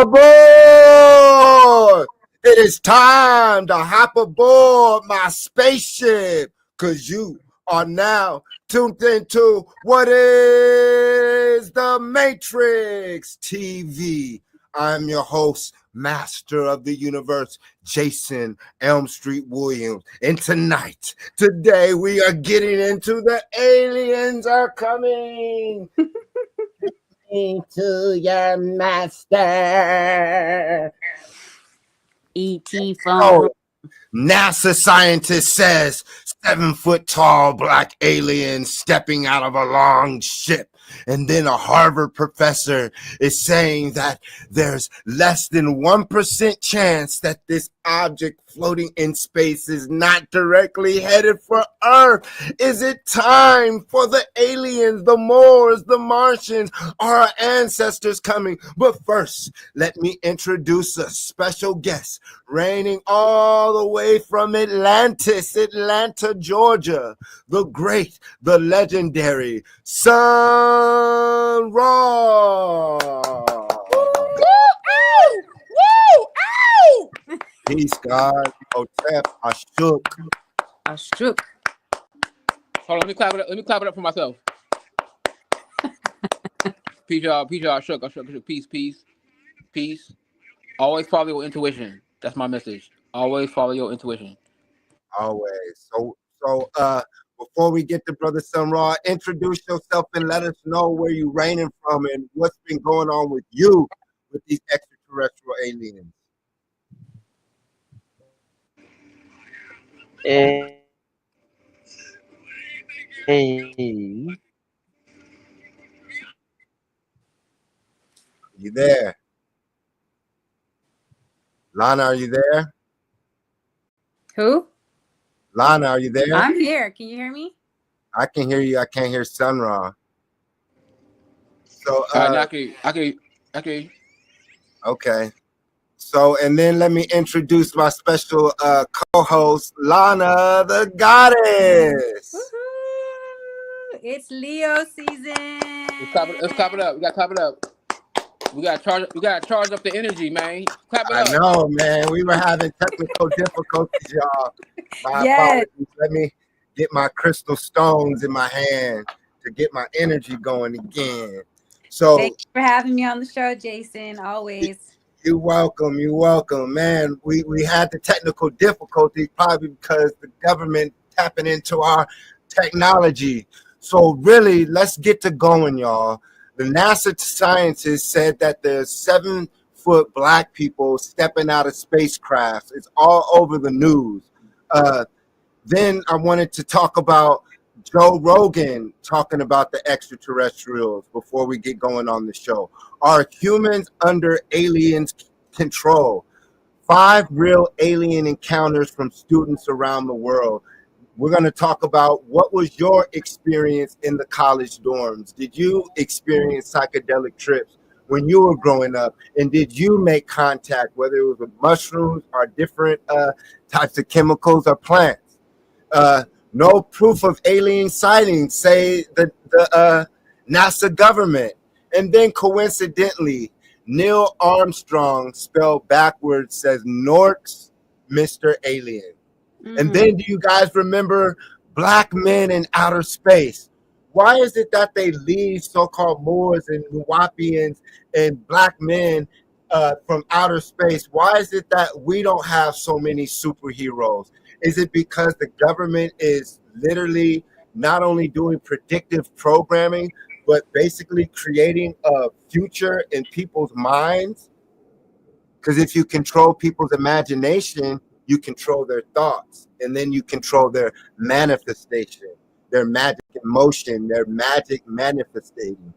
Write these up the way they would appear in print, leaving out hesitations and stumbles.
aboard! It is time to hop aboard my spaceship, because you are now tuned into what is the Matrix TV. I'm your host, Master of the Universe, Jason Elm Street Williams. And today, we are getting into the aliens are coming into your master. E.T. phone. NASA scientist says 7-foot-tall black alien stepping out of a long ship. And then a Harvard professor is saying that there's less than 1% chance that this object floating in space is not directly headed for Earth. Is it time for the aliens, the Moors, the Martians, our ancestors coming? But first, let me introduce a special guest reigning all the way from Atlanta, Georgia, the great, the legendary Sun Ra. Peace, God. Oh, Tap, I shook. Hold on, let me clap it up for myself. Peace, y'all. I shook. Peace. Always follow your intuition. That's my message. Always follow your intuition. Always. So, before we get to Brother Sun Ra, introduce yourself and let us know where you're reigning from and what's been going on with you with these extraterrestrial aliens. Hey. You there? Lana, are you there? Who? Lana, are you there? I'm here. Can you hear me? I can hear you. I can't hear Sun Ra. So, I can. Okay. So, and then let me introduce my special co-host, Lana, the Goddess. Woohoo! It's Leo season. Let's clap it up. We got to clap it up. We got to charge up the energy, man. Clap it up. I know, man. We were having technical difficulties, y'all. My Yes. apologies. Let me get my crystal stones in my hand to get my energy going again. So, thank you for having me on the show, Jason. Always. You're welcome. Man, we had the technical difficulties probably because the government tapping into our technology. So really, let's get to going, y'all. The NASA scientists said that there's 7-foot black people stepping out of spacecrafts. It's all over the news. Then I wanted to talk about Joe Rogan talking about the extraterrestrials before we get going on the show. Are humans under aliens' control? 5 real alien encounters from students around the world. We're going to talk about what was your experience in the college dorms. Did you experience psychedelic trips when you were growing up? And did you make contact, whether it was with mushrooms or different types of chemicals or plants? No proof of alien sightings, say the NASA government. And then coincidentally, Neil Armstrong, spelled backwards, says Norks, Mr. Alien. Mm-hmm. And then do you guys remember black men in outer space? Why is it that they leave so-called Moors and Nuwapians and black men from outer space? Why is it that we don't have so many superheroes? Is it because the government is literally not only doing predictive programming, but basically creating a future in people's minds? Because if you control people's imagination, you control their thoughts, and then you control their manifestation, their magic emotion, their magic manifestating.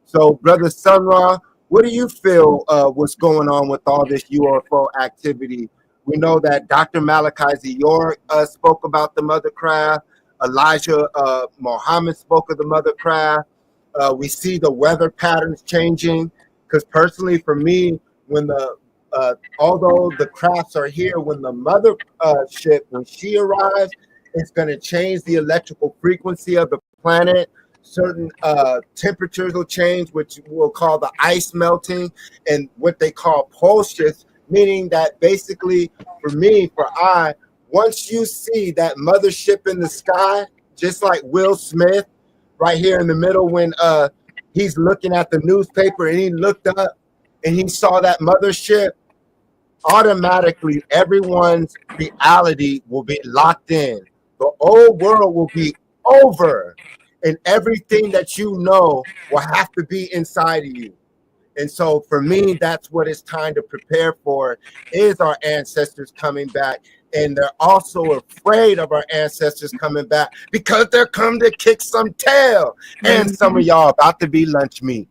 So, Brother Sun Ra, what do you feel what's going on with all this UFO activity? We know that Dr. Malachi Z. York spoke about the mothercraft. Elijah Muhammad spoke of the mothercraft. We see the weather patterns changing. Because personally, for me, when although the crafts are here, when the mothership, when she arrives, it's going to change the electrical frequency of the planet. certain temperatures will change, which we'll call the ice melting, and what they call pole shifts, meaning that basically once you see that mothership in the sky, just like Will Smith right here in the middle when he's looking at the newspaper and he looked up and he saw that mothership, automatically everyone's reality will be locked in. The old world will be over, and everything that you know will have to be inside of you. And so for me, that's what it's time to prepare for, is our ancestors coming back. And they're also afraid of our ancestors coming back because they're coming to kick some tail. And some of y'all about to be lunch meat.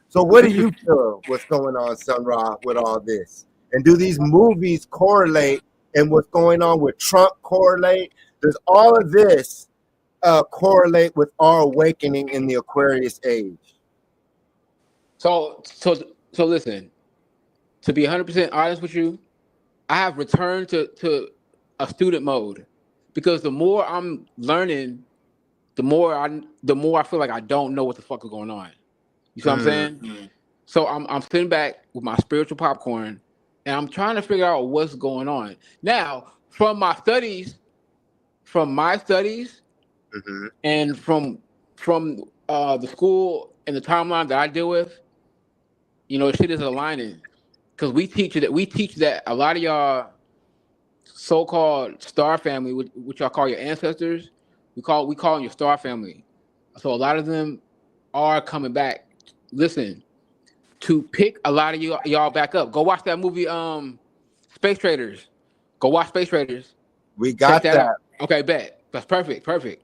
So what do you feel what's going on, Sun Ra, with all this? And do these movies correlate, and what's going on with Trump correlate? Does all of this correlate with our awakening in the Aquarius age? So listen, to be 100% honest with you, I have returned to a student mode, because the more I'm learning, the more I feel like I don't know what the fuck is going on. You see what I'm saying? Mm-hmm. So I'm sitting back with my spiritual popcorn, and I'm trying to figure out what's going on. Now, from my studies, mm-hmm. and from the school and the timeline that I deal with, you know, shit is aligning, because we teach that a lot of y'all so-called star family, which y'all call your ancestors, we call them your star family. So a lot of them are coming back. Listen, to pick a lot of y'all back up. Go watch that movie, Space Traders. Go watch Space Traders. We got that. Out. Okay, bet. That's perfect. Review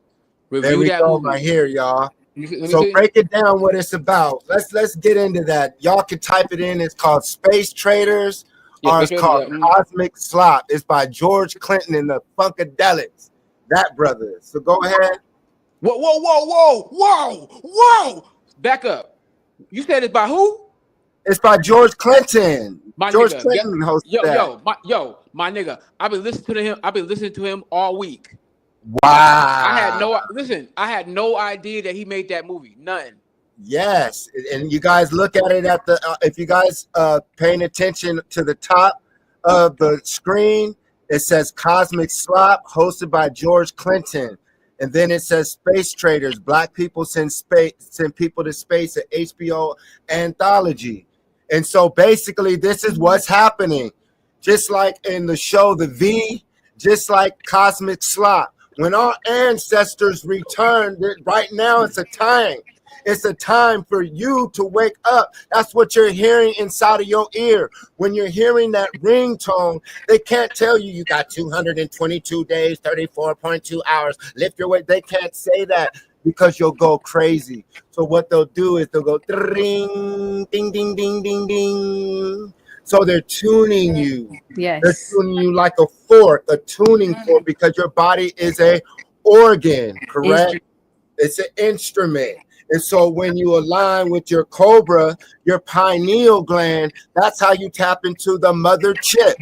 there we that go movie right here, y'all. Let me so see. Break it down what it's about. Let's get into that. Y'all can type it in. It's called Space Traders, or it's called Cosmic Slop. It's by George Clinton and the Funkadelics. That brother. So go ahead. Whoa! Back up. You said it's by who? It's by George Clinton. George Clinton hosted that. My nigga. I've been listening to him all week. Wow. I had no idea that he made that movie. None. Yes, and you guys look at it at the if you guys paying attention to the top of the screen, it says Cosmic Slop, hosted by George Clinton. And then it says Space Traders, Black people send people to space, at HBO anthology. And so basically this is what's happening. Just like in the show The V, just like Cosmic Slop. When our ancestors returned, right now it's a time. It's a time for you to wake up. That's what you're hearing inside of your ear. When you're hearing that ringtone, they can't tell you you got 222 days, 34.2 hours. Lift your weight. They can't say that because you'll go crazy. So what they'll do is they'll go ding, ding, ding, ding, ding, ding. So they're tuning you. Yes. They're tuning you like a fork, a tuning fork, because your body is a organ, correct? It's an instrument. And so when you align with your cobra, your pineal gland, that's how you tap into the mothership,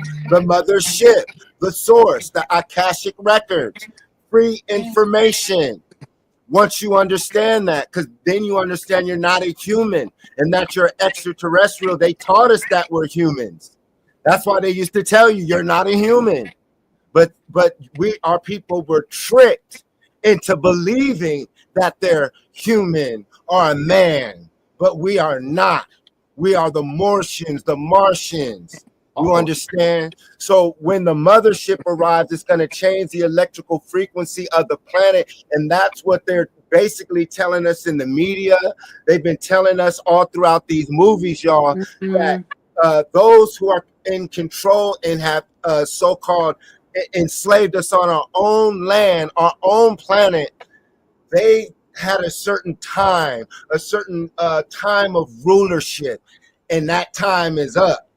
the source, the Akashic records, free information. Once you understand that, because then you understand you're not a human and that you're extraterrestrial. They taught us that we're humans. That's why they used to tell you you're not a human. But our people were tricked into believing that they're human or a man, but we are not. We are the Martians. You understand? So when the mothership arrives, it's going to change the electrical frequency of the planet, and that's what they're basically telling us in the media. They've been telling us all throughout these movies, y'all, that those who are in control and have so-called enslaved us on our own land, our own planet, they had a certain time of rulership, and that time is up.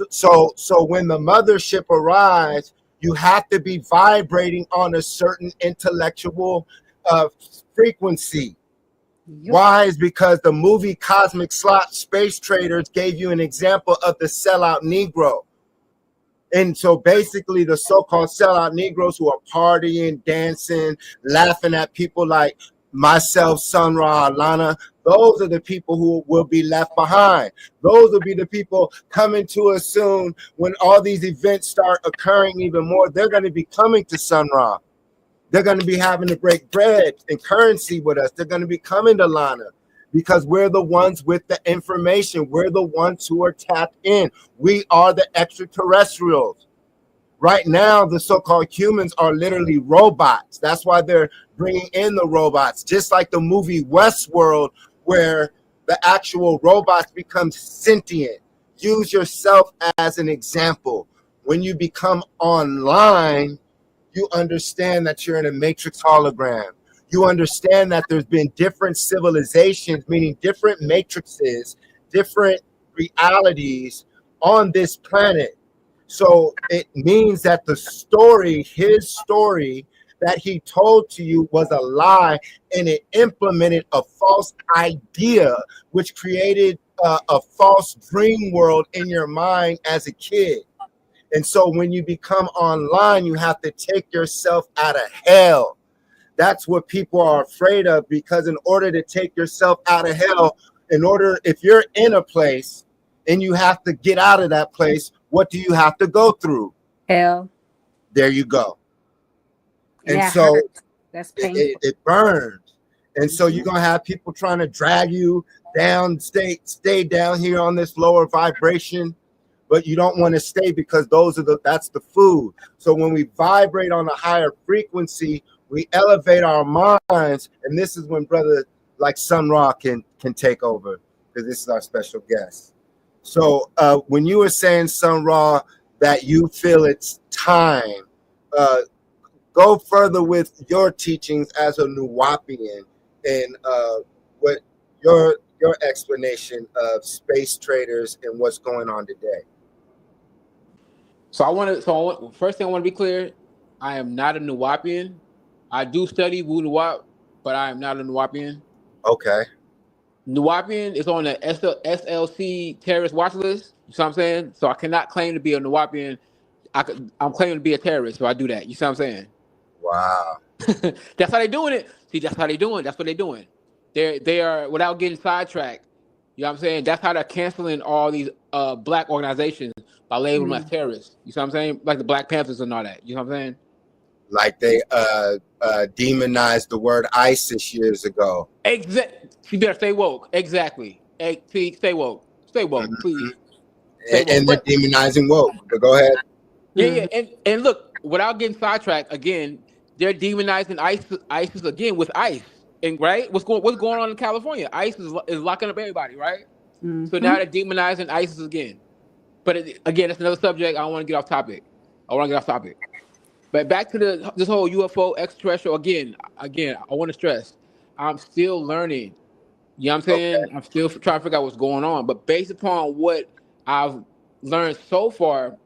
So when the mothership arrives, you have to be vibrating on a certain intellectual frequency. Yep. Why? Is because the movie Cosmic Slop, Space Traders gave you an example of the sellout Negro. And so basically the so-called sellout Negroes who are partying, dancing, laughing at people like myself, Sun Ra, Alana, those are the people who will be left behind. Those will be the people coming to us soon when all these events start occurring even more. They're going to be coming to Sun Ra. They're going to be having to break bread and currency with us. They're going to be coming to Lana because we're the ones with the information. We're the ones who are tapped in. We are the extraterrestrials. Right now, the so-called humans are literally robots. That's why they're bringing in the robots, just like the movie Westworld, where the actual robots become sentient. Use yourself as an example. When you become online, you understand that you're in a matrix hologram. You understand that there's been different civilizations, meaning different matrices, different realities on this planet. So it means that the story, his story that he told to you was a lie, and it implemented a false idea, which created a false dream world in your mind as a kid. And so when you become online, you have to take yourself out of hell. That's what people are afraid of, because in order to take yourself out of hell, if you're in a place and you have to get out of that place, what do you have to go through? Hell. There you go. And that so hurts. That's painful. it burns. And so you're going to have people trying to drag you down, stay down here on this lower vibration. But you don't want to stay because that's the food. So when we vibrate on a higher frequency, we elevate our minds, and this is when brother like Sun Ra can take over, because this is our special guest. So when you were saying, Sun Ra, that you feel it's time, go further with your teachings as a Nuwapian, and what your explanation of space traders and what's going on today. First thing I want to be clear, I am not a Nuwapian. I do study Wu Nuwap, but I am not a Nuwapian. Okay. Nuwapian is on the SLC terrorist watch list. You see what I'm saying? So I cannot claim to be a Nuwapian. I'm claiming to be a terrorist, so I do that. You see what I'm saying? Wow. That's how they doing it. See, that's how they doing. That's what they're doing. They are, without getting sidetracked. You know what I'm saying? That's how they're canceling all these black organizations by labeling them as terrorists. You see what I'm saying? Like the Black Panthers and all that. You know what I'm saying? Like they demonized the word ISIS years ago. You better stay woke. Exactly. Please stay woke. Stay woke, please. And they're demonizing woke. But go ahead. Yeah. And look, without getting sidetracked, again, they're demonizing ISIS again with ICE. And right, what's going on in California? ICE is locking up everybody, right? Mm-hmm. So now they're demonizing ISIS again. But again, that's another subject. I don't want to get off topic. But back to this whole UFO extraterrestrial again. I want to stress, I'm still learning. You know what I'm saying? Okay. I'm still trying to figure out what's going on. But based upon what I've learned so far,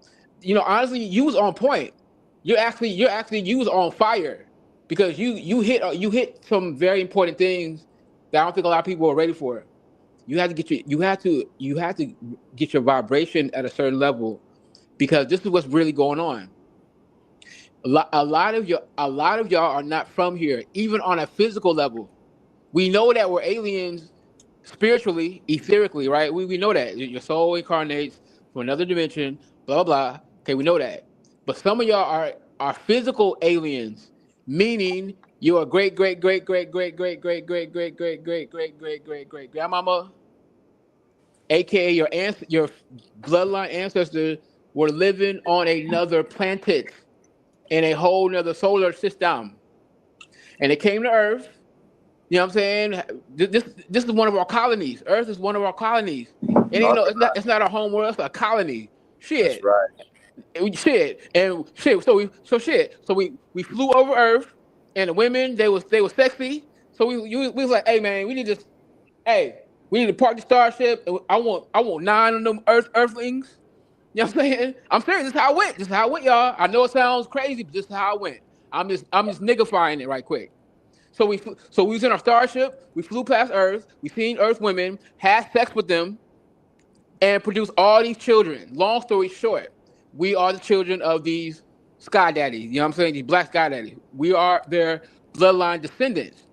honestly, you was on point. You're actually you was on fire, because you hit some very important things that I don't think a lot of people are ready for. You have to get your vibration at a certain level, because this is what's really going on. A lot of y'all are not from here, even on a physical level. We know that we're aliens spiritually, etherically, right? We know that your soul incarnates from another dimension, blah blah. Okay, we know that. But some of y'all are physical aliens, meaning your great grandmama, aka your bloodline ancestors, were living on another planet in a whole nother solar system, and they came to Earth. You know what I'm saying? This is one of our colonies. Earth is one of our colonies. And it's not a home world, it's a colony. Shit. That's right. So we flew over Earth, and the women they was sexy. So we was like, hey man, we need to park the starship. I want 9 of them Earthlings. You know what I'm saying? I'm serious. This is how it went. Y'all. I know it sounds crazy, but this is how it went. I'm just niggifying it right quick. So we was in our starship. We flew past Earth. We seen Earth women, had sex with them, and produced all these children. Long story short, we are the children of these sky daddies. You know what I'm saying? These black sky daddies. We are their bloodline descendants.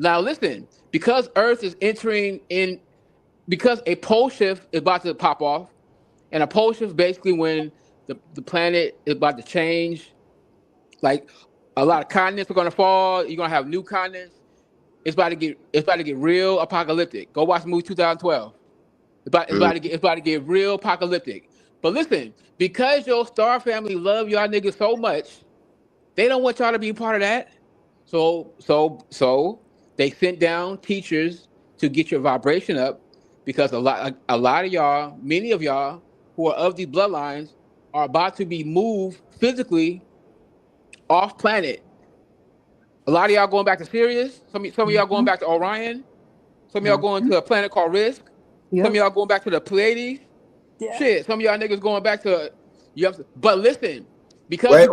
Now listen, because Earth is entering in, because a pole shift is about to pop off, and a pole shift basically when the planet is about to change. Like a lot of continents are gonna fall. You're gonna have new continents. It's about to get real apocalyptic. Go watch the movie 2012. It's about to get real apocalyptic. But listen, because your star family love y'all niggas so much, they don't want y'all to be a part of that. So they sent down teachers to get your vibration up, because a lot of y'all, many of y'all who are of these bloodlines are about to be moved physically off planet. A lot of y'all going back to Sirius. Some of y'all going back to Orion. Some of y'all going to a planet called Risk. Yep. Some of y'all going back to the Pleiades. Yeah. Shit, some of y'all niggas going back to. But listen, Wait,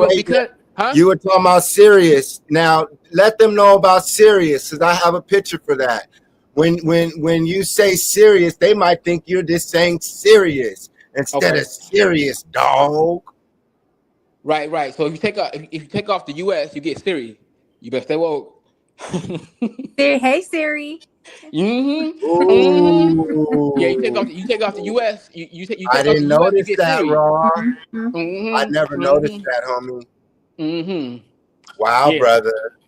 huh? you were talking about Sirius. Now let them know about Sirius, because I have a picture for that. When you say Sirius, they might think you're just saying serious instead of serious, dog. Right. So if you take off the U.S., you get Siri. You better stay woke. Hey Siri. Ooh. Yeah, you take off the U.S. You take I off the didn't U.S. You notice get that, Siri. Raw. Mm-hmm. I never noticed that, homie. Wow, Yeah. brother.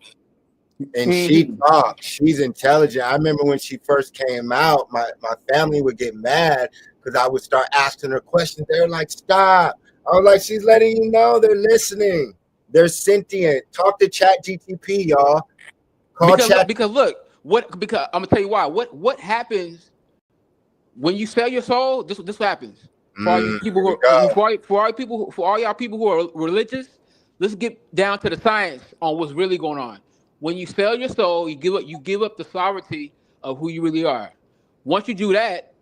And she talks. She's intelligent. I remember when she first came out, my family would get mad because I would start asking her questions. They were like, stop. I was like, she's letting you know they're listening. They're sentient. Talk to Chat GTP, y'all. Because I'm gonna tell you why. What happens when you sell your soul? This what happens. For all you people for all y'all people who are religious, let's get down to the science on what's really going on. When you sell your soul, you give up the sovereignty of who you really are. Once you do that,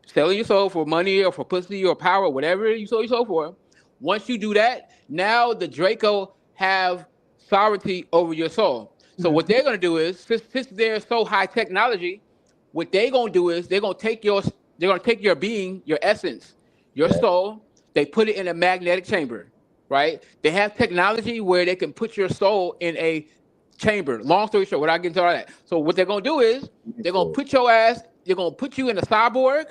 selling your soul for money or for pussy or power, whatever you sell your soul for, once you do that, now the Draco have sovereignty over your soul. So what they're gonna do is, since they're so high technology, what they're gonna do is they're gonna take your being, your essence, your soul. They put it in a magnetic chamber, right? They have technology where they can put your soul in a chamber. Long story short, without getting into all that. So what they're gonna do is they're gonna put your ass. They're gonna put you in a cyborg,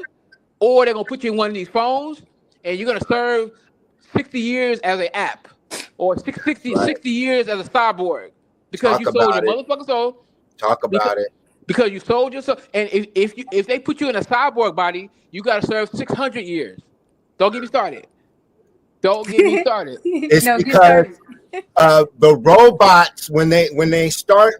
or they're gonna put you in one of these phones, and you're gonna serve 60 years as an app, or 60 years as a cyborg, because you sold your motherfucking soul. Talk about it. Because you sold yourself, and if they put you in a cyborg body, you gotta serve 600 years. Don't get me started. It's No, because the robots, when they start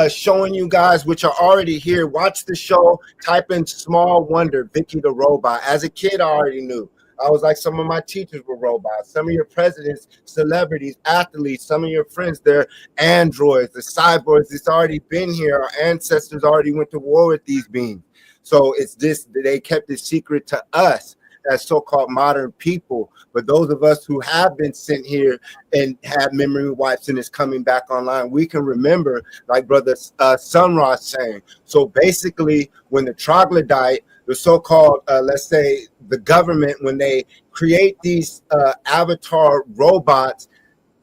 showing you guys, which are already here, watch the show, type in Small Wonder, Vicky the Robot. As a kid, I already knew. I was like, some of my teachers were robots. Some of your presidents, celebrities, athletes, some of your friends, they're androids, the cyborgs. It's already been here. Our ancestors already went to war with these beings. So it's this, they kept it secret to us as so-called modern people. But those of us who have been sent here and have memory wipes and is coming back online, we can remember, like Brother Sunra saying. So basically, when the troglodyte, the so-called, let's say, the government, when they create these avatar robots,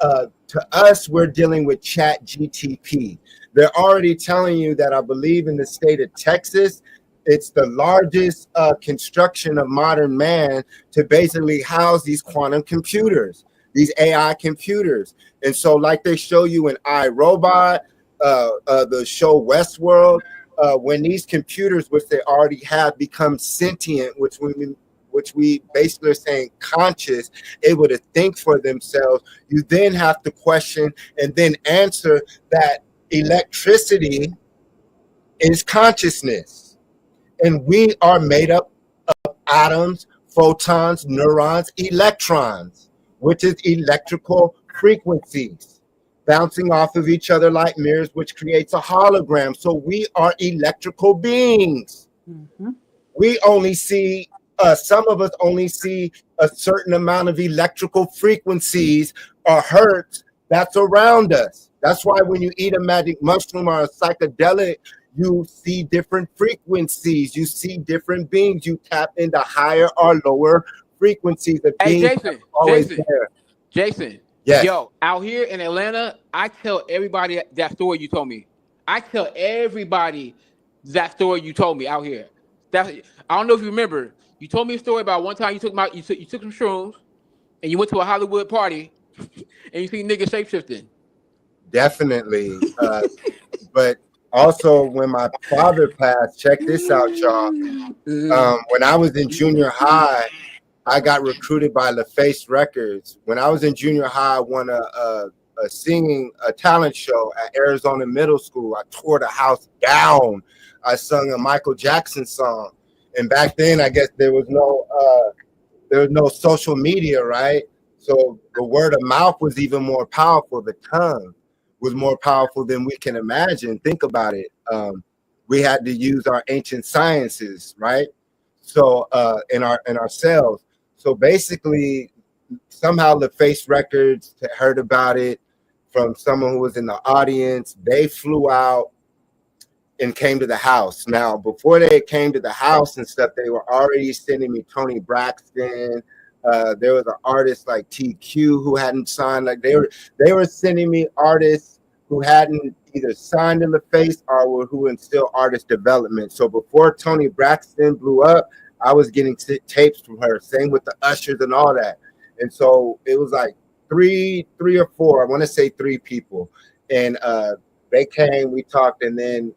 to us, we're dealing with Chat GTP. They're already telling you that, I believe in the state of Texas, it's the largest construction of modern man to basically house these quantum computers, these AI computers. And so like they show you in iRobot, the show Westworld, when these computers, which they already have, become sentient, which we basically are saying conscious, able to think for themselves, you then have to question and then answer that electricity is consciousness. And we are made up of atoms, photons, neurons, electrons, which is electrical frequencies bouncing off of each other like mirrors, which creates a hologram. So we are electrical beings. We only see, some of us only see a certain amount of electrical frequencies or hertz that's around us. That's why when you eat a magic mushroom or a psychedelic, you see different frequencies, you see different beings, you tap into higher or lower frequencies of beings. Hey, Jason. Yes. Yo, out here in Atlanta, I tell everybody that story you told me. I tell everybody that story you told me out here. I don't know if you remember. You told me a story about one time you took some shrooms and you went to a Hollywood party and you see niggas shapeshifting. Definitely. But also when my father passed, check this out, y'all. When I was in junior high, I got recruited by LaFace Records. When I was in junior high, I won a talent show at Arizona Middle School. I tore the house down. I sung a Michael Jackson song. And back then, I guess there was no social media, right? So the word of mouth was even more powerful. The tongue was more powerful than we can imagine. Think about it. We had to use our ancient sciences, right? So in ourselves. So basically, somehow LaFace Records heard about it from someone who was in the audience. They flew out and came to the house. Now, before they came to the house and stuff, they were already sending me Tony Braxton. There was an artist like TQ who hadn't signed. Like they were sending me artists who hadn't either signed in LaFace or who were still artist development. So before Tony Braxton blew up, I was getting tapes from her. Same with the ushers and all that. And so it was like three or four. I want to say 3 people, and they came. We talked, and then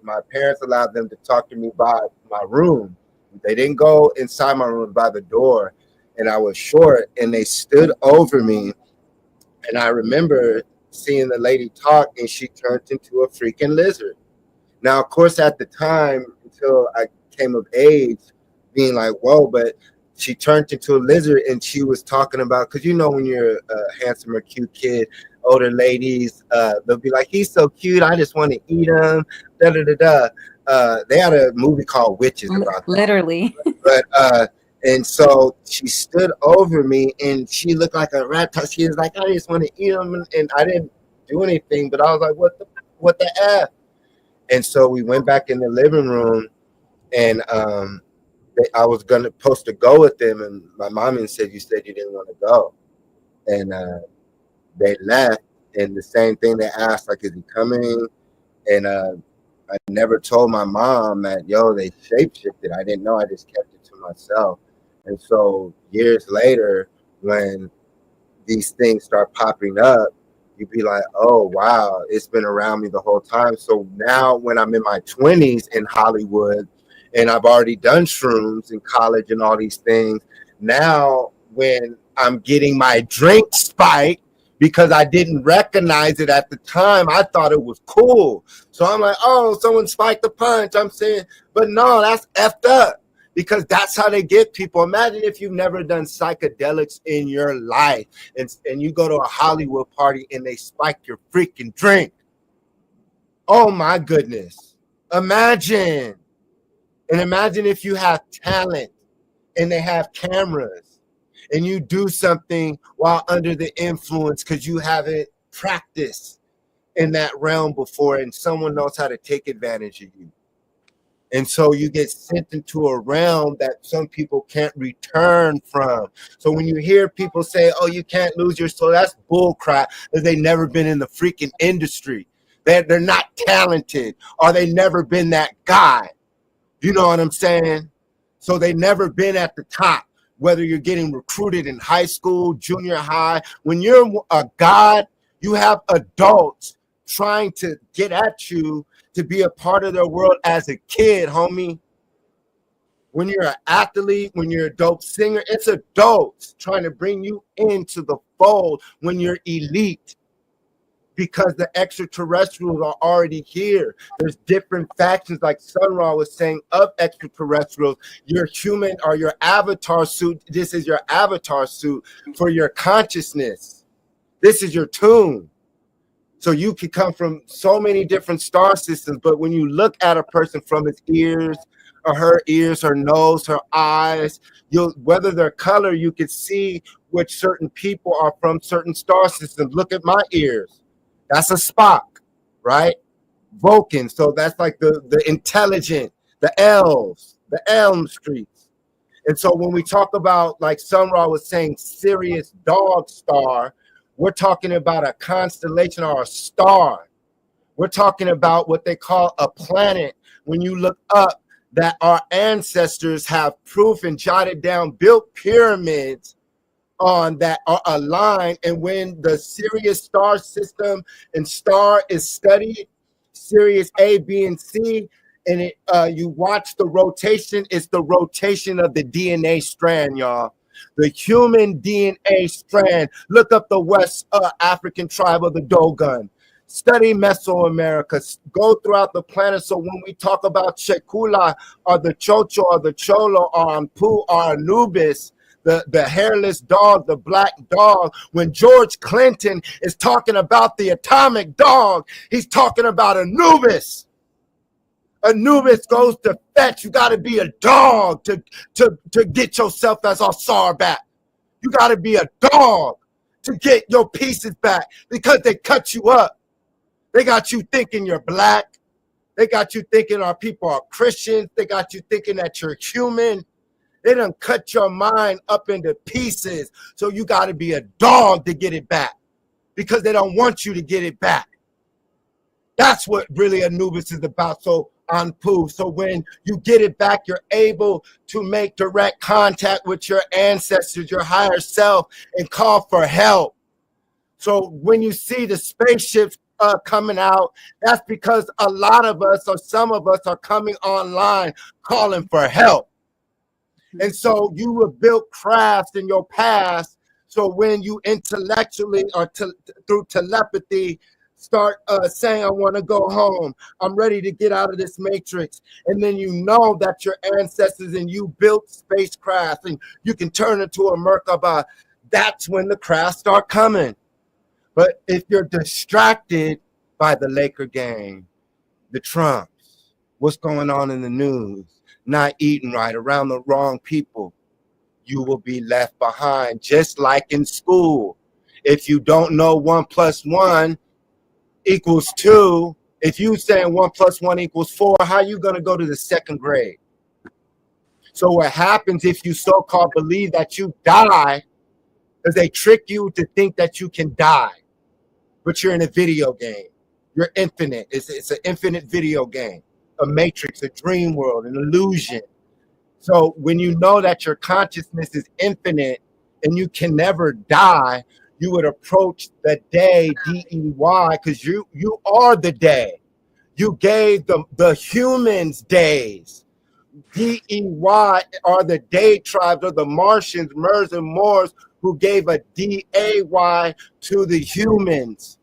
my parents allowed them to talk to me by my room. They didn't go inside my room, by the door, and I was short, and they stood over me, and I remember seeing the lady talk, and she turned into a freaking lizard. Now, of course, at the time, until I came of age, being like, whoa, but she turned into a lizard, and she was talking about, because when you're a handsome or cute kid, older ladies, they'll be like, he's so cute, I just want to eat him, da-da-da-da. They had a movie called Witches about that. Literally. But and so she stood over me, and she looked like a rat. She was like, I just want to eat him, and I didn't do anything, but I was like, what the F? And so we went back in the living room, and I was supposed to go with them, and my mom said, you said you didn't want to go. And they left, and the same thing they asked, like, is he coming? And I never told my mom that, they shapeshifted. I didn't know. I just kept it to myself. And so years later, when these things start popping up, you'd be like, oh, wow, it's been around me the whole time. So now when I'm in my 20s in Hollywood, and I've already done shrooms in college and all these things, now when I'm getting my drink spiked, because I didn't recognize it at the time, I thought it was cool. So I'm like, oh, someone spiked the punch. I'm saying, but no, that's effed up, because that's how they get people. Imagine if you've never done psychedelics in your life, and you go to a Hollywood party and they spike your freaking drink. Oh my goodness. Imagine. And imagine if you have talent and they have cameras and you do something while under the influence because you haven't practiced in that realm before, and someone knows how to take advantage of you. And so you get sent into a realm that some people can't return from. So when you hear people say, oh, you can't lose your soul, that's bull crap, because they've never been in the freaking industry. They're not talented, or they never been that guy. You know what I'm saying? So they never been at the top, whether you're getting recruited in high school, junior high. When you're a god, you have adults trying to get at you to be a part of their world as a kid, homie. When you're an athlete, when you're a dope singer, it's adults trying to bring you into the fold when you're elite. Because the extraterrestrials are already here. There's different factions, like Sun Ra was saying, of extraterrestrials. Your human or your avatar suit, this is your avatar suit for your consciousness. This is your tomb. So you can come from so many different star systems, but when you look at a person from his ears, or her ears, her nose, her eyes, whether their color, you can see which certain people are from certain star systems. Look at my ears. That's a Spock, right? Vulcan. So that's like the intelligent, the elves, the Elm Streets. And so when we talk about, like Sun Ra was saying, Sirius dog star, we're talking about a constellation or a star. We're talking about what they call a planet. When you look up that our ancestors have proof and jotted down, built pyramids on that are aligned. And when the Sirius star system and star is studied, Sirius A, B, and C, and it you watch the rotation, it's the rotation of the DNA strand, y'all. The human DNA strand. Look up the West African tribe of the Dogon. Study Mesoamerica. Go throughout the planet. So when we talk about Chekula or the Chocho or the Cholo or Ampu or Anubis, the hairless dog, the black dog, when George Clinton is talking about the atomic dog, he's talking about Anubis. Anubis goes to fetch. You got to be a dog to get yourself as Osar back. You got to be a dog to get your pieces back because they cut you up. They got you thinking you're black. They got you thinking our people are Christians. They got you thinking that you're human. They done cut your mind up into pieces. So you got to be a dog to get it back because they don't want you to get it back. That's what really Anubis is about. So Anpu. So when you get it back, you're able to make direct contact with your ancestors, your higher self, and call for help. So when you see the spaceships coming out, that's because a lot of us or some of us are coming online calling for help. And so you have built crafts in your past. So when you intellectually or through telepathy start saying, I want to go home, I'm ready to get out of this matrix. And then you know that your ancestors and you built spacecraft and you can turn into a Merkaba. That's when the crafts start coming. But if you're distracted by the Laker game, the Trumps, what's going on in the news, not eating right, around the wrong people, you will be left behind, just like in school. If you don't know 1 + 1 = 2, if you saying 1 + 1 = 4, how are you going to go to the 2nd grade? So what happens if you so-called believe that you die, is they trick you to think that you can die, but you're in a video game. You're infinite. It's an infinite video game, a matrix, a dream world, an illusion. So when you know that your consciousness is infinite and you can never die, you would approach the day, D-E-Y, because you are the day. You gave the humans days. D-E-Y are the day tribes of the Martians, Muurs, and Moors, who gave a D-A-Y to the humans.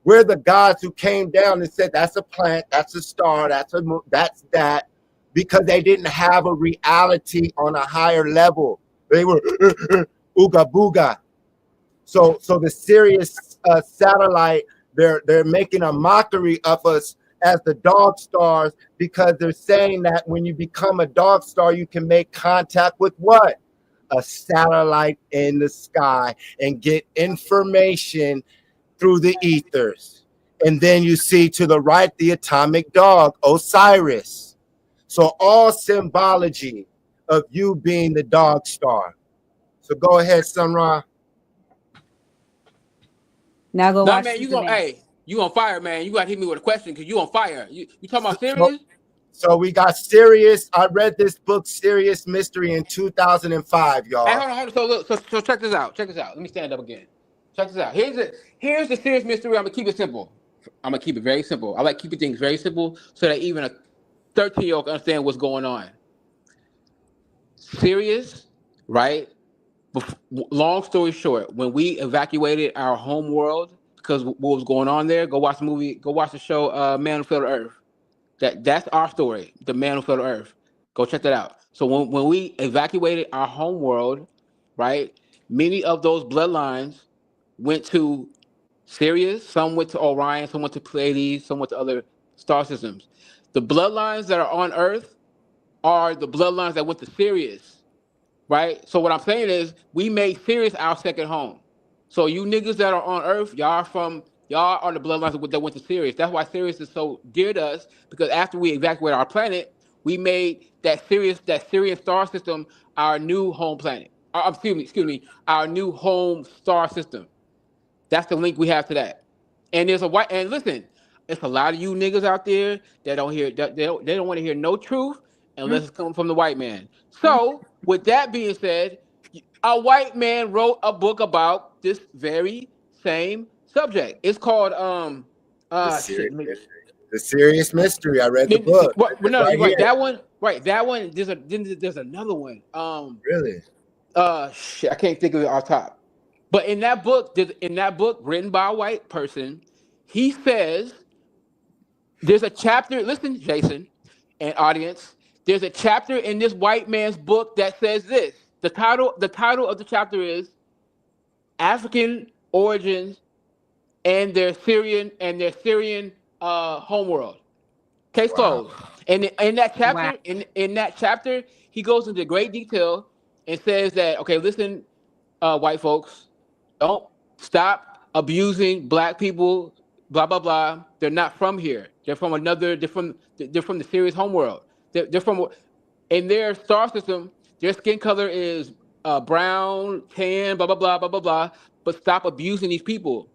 We're the gods who came down and said, that's a plant, that's a star, that's a moon, that's that, because they didn't have a reality on a higher level. They were ooga booga. So the Sirius satellite, they're making a mockery of us as the dog stars, because they're saying that when you become a dog star, you can make contact with what? A satellite in the sky and get information through the ethers. And then you see to the right the atomic dog, Osiris. So all symbology of you being the dog star. So go ahead, Sun Ra. Now go watch Man, this event. you on fire, man. You gotta hit me with a question because you on fire. You talking about Sirius? So we got Sirius. I read this book, Sirius Mystery, in 2005, y'all. Hey, hold on. So look, so check this out. Let me stand up again. Check this out. Here's the Sirius Mystery. I'm gonna keep it simple. I'm gonna keep it very simple. I like keeping things very simple so that even a 13-year-old can understand what's going on. Sirius, right? Long story short, when we evacuated our home world because what was going on there, go watch the show Man Who Fell to Earth. That's our story, the Man Who Fell to Earth. Go check that out. So when we evacuated our home world, right, many of those bloodlines went to Sirius, some went to Orion, some went to Pleiades, some went to other star systems. The bloodlines that are on Earth are the bloodlines that went to Sirius, right? So what I'm saying is we made Sirius our second home. So you niggas that are on Earth, y'all are the bloodlines that went to Sirius. That's why Sirius is so dear to us, because after we evacuated our planet, we made that Sirius star system our new home planet. Excuse me, our new home star system. That's the link we have to that. And there's a white, and listen, it's a lot of you niggas out there that don't hear that they don't want to hear no truth unless it's coming from the white man. So, with that being said, a white man wrote a book about this very same subject. It's called shit. The Serious Mystery. I read the book. No, right right. here. That one. Right. That one. There's another one. Really? Shit. I can't think of it off top. But in that book, written by a white person, he says there's a chapter. Listen, Jason, and audience. There's a chapter in this white man's book that says this. The title of the chapter is African Origins and their Syrian homeworld. Case closed. And in that chapter, in that chapter, he goes into great detail and says that, okay, listen, white folks, don't stop abusing black people, blah blah blah. They're not from here. They're from the Syrian homeworld. They're from, in their star system, their skin color is brown, tan, blah blah blah blah blah blah. But stop abusing these people.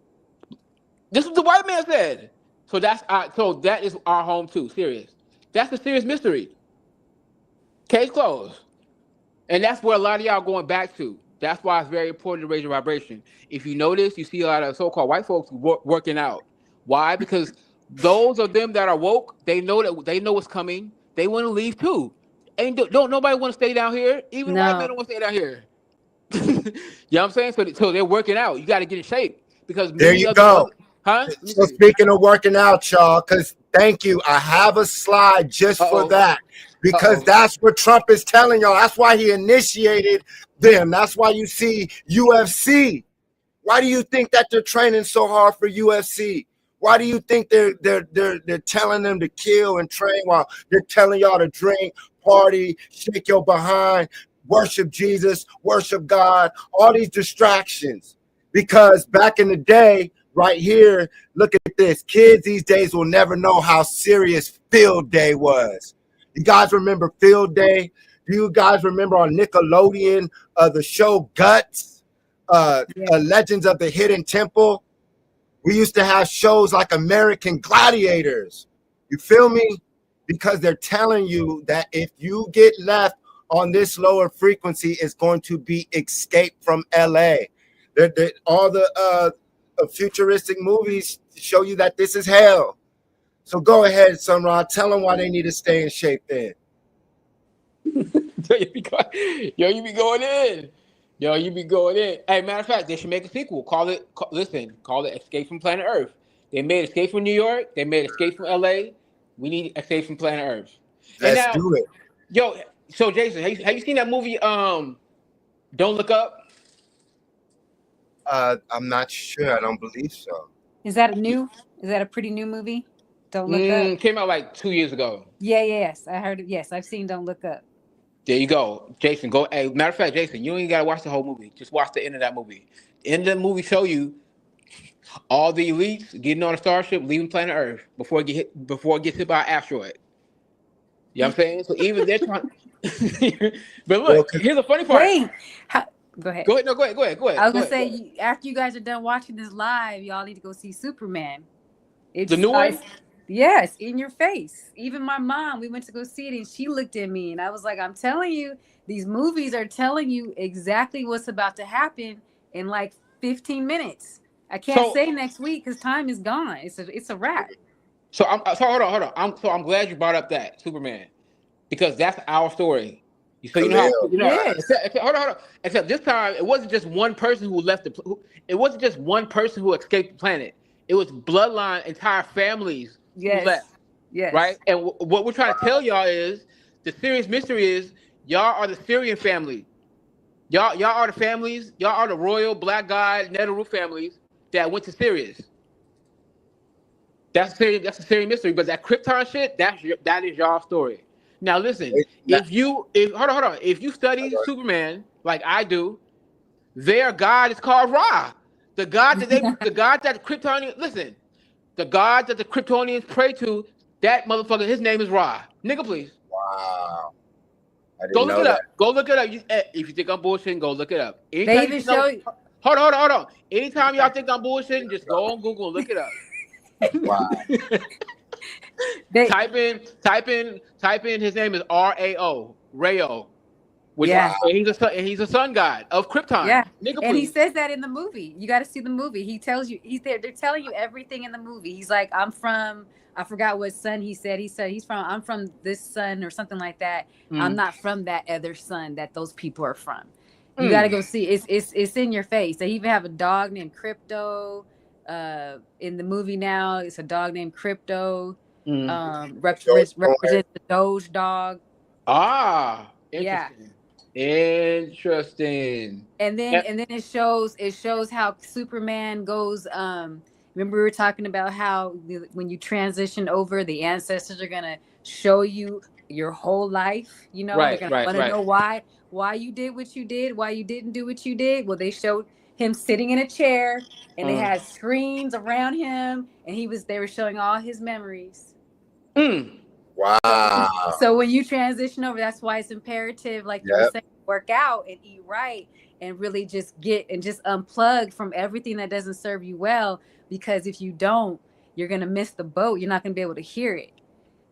This is what the white man said. So that is our home too. Serious. That's the Serious Mystery. Case closed. And that's where a lot of y'all going back to. That's why it's very important to raise your vibration. If you notice, you see a lot of so-called white folks working out. Why? Because those of them that are woke, they know what's coming. They want to leave too. And don't nobody want to stay down here. Even white men don't want to stay down here. You know what I'm saying? So they're working out. You got to get in shape because there you go. So speaking of working out, y'all, because thank you. I have a slide just for that. Because that's what Trump is telling y'all. That's why he initiated them. That's why you see UFC. Why do you think that they're training so hard for UFC? Why do you think they're telling them to kill and train while they're telling y'all to drink, party, shake your behind, worship Jesus, worship God, all these distractions? Because back in the day, right here, look at this. Kids these days will never know how serious Field Day was. You guys remember Field Day? Do you guys remember on Nickelodeon the show Guts, Legends of the Hidden Temple? We used to have shows like American Gladiators. You feel me? Because they're telling you that if you get left on this lower frequency, it's going to be Escape from LA. All the futuristic movies show you that this is hell. So go ahead, Sunrod. Tell them why they need to stay in shape then. Yo, you be going in. Hey, matter of fact, they should make a sequel. Call it Escape from Planet Earth. They made Escape from New York. They made Escape from LA. We need Escape from Planet Earth. Let's do it. Yo, so Jason, have you seen that movie, Don't Look Up? I'm not sure. I don't believe so. Is that a pretty new movie? Don't Look Up. Came out like 2 years ago. Yes, I heard it. Yes, I've seen Don't Look Up. There you go, Jason. Go. Hey, matter of fact, Jason, you don't even gotta watch the whole movie. Just watch the end of that movie. The end of the movie show you all the elites getting on a starship, leaving planet Earth before it gets hit by an asteroid. You know what I'm saying? So even they're trying. But look, here's the funny part. Wait. Go ahead. Go ahead. No, go ahead. I was gonna say, after you guys are done watching this live, y'all need to go see Superman. It's the new one. Yes, in your face. Even my mom, we went to go see it, and she looked at me, and I was like, "I'm telling you, these movies are telling you exactly what's about to happen in like 15 minutes. I can't say next week because time is gone. It's a wrap." So hold on. I'm glad you brought up that Superman because that's our story. Hold on. Except this time, it wasn't just one person who left it wasn't just one person who escaped the planet. It was bloodline, entire families who left. Yes. Right? And what we're trying to tell y'all is the serious mystery is y'all are the Syrian family. Y'all are the families. Y'all are the royal black god Nehru families that went to Sirius. That's a serious mystery. But that Krypton shit, that is y'all story. Now listen, if you study Superman like I do, their god is called Ra. The god that the god that the Kryptonians pray to, that motherfucker, his name is Ra. Nigga, please. Wow. Go look it up. Go look it up. If you think I'm bullshitting, go look it up. They even show you. Hold on. Anytime y'all think I'm bullshitting, just go on Google and look it up. Wow. Type in. His name is Rao, Rayo. Which Yeah. and he's a sun god of Krypton. Yeah. Nigga, And he please. says that in the movie. You got to see the movie. He tells you he's there. They're telling you everything in the movie. He's like, I'm from, I forgot what sun he said. He said I'm from this sun or something like that. I'm not from that other sun that those people are from. You got to go see. It's in your face. They even have a dog named Crypto. In the movie now, it's a dog named Crypto. Represents the Doge dog. Ah, interesting. Interesting. And then it shows how Superman goes. Remember we were talking about how when you transition over, the ancestors are gonna show you your whole life. You know, they're gonna want to know why you did what you did, why you didn't do what you did. Well, they showed him sitting in a chair, and they had screens around him, and they were showing all his memories. Wow. So when you transition over, that's why it's imperative, like you were saying, work out and eat right and really just unplug from everything that doesn't serve you well, because if you don't, you're going to miss the boat. You're not going to be able to hear it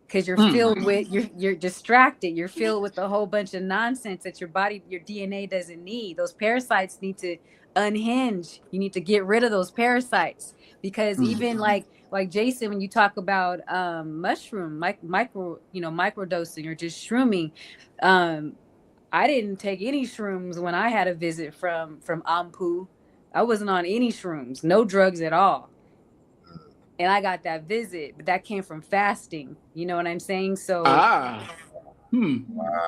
because you're filled with, you're distracted. You're filled with a whole bunch of nonsense that your body, your DNA doesn't need. Those parasites need to unhinge. You need to get rid of those parasites, because even like Jason, when you talk about mushroom microdosing or just shrooming, I didn't take any shrooms when I had a visit from Ampu. I wasn't on any shrooms, no drugs at all. And I got that visit, but that came from fasting. You know what I'm saying? So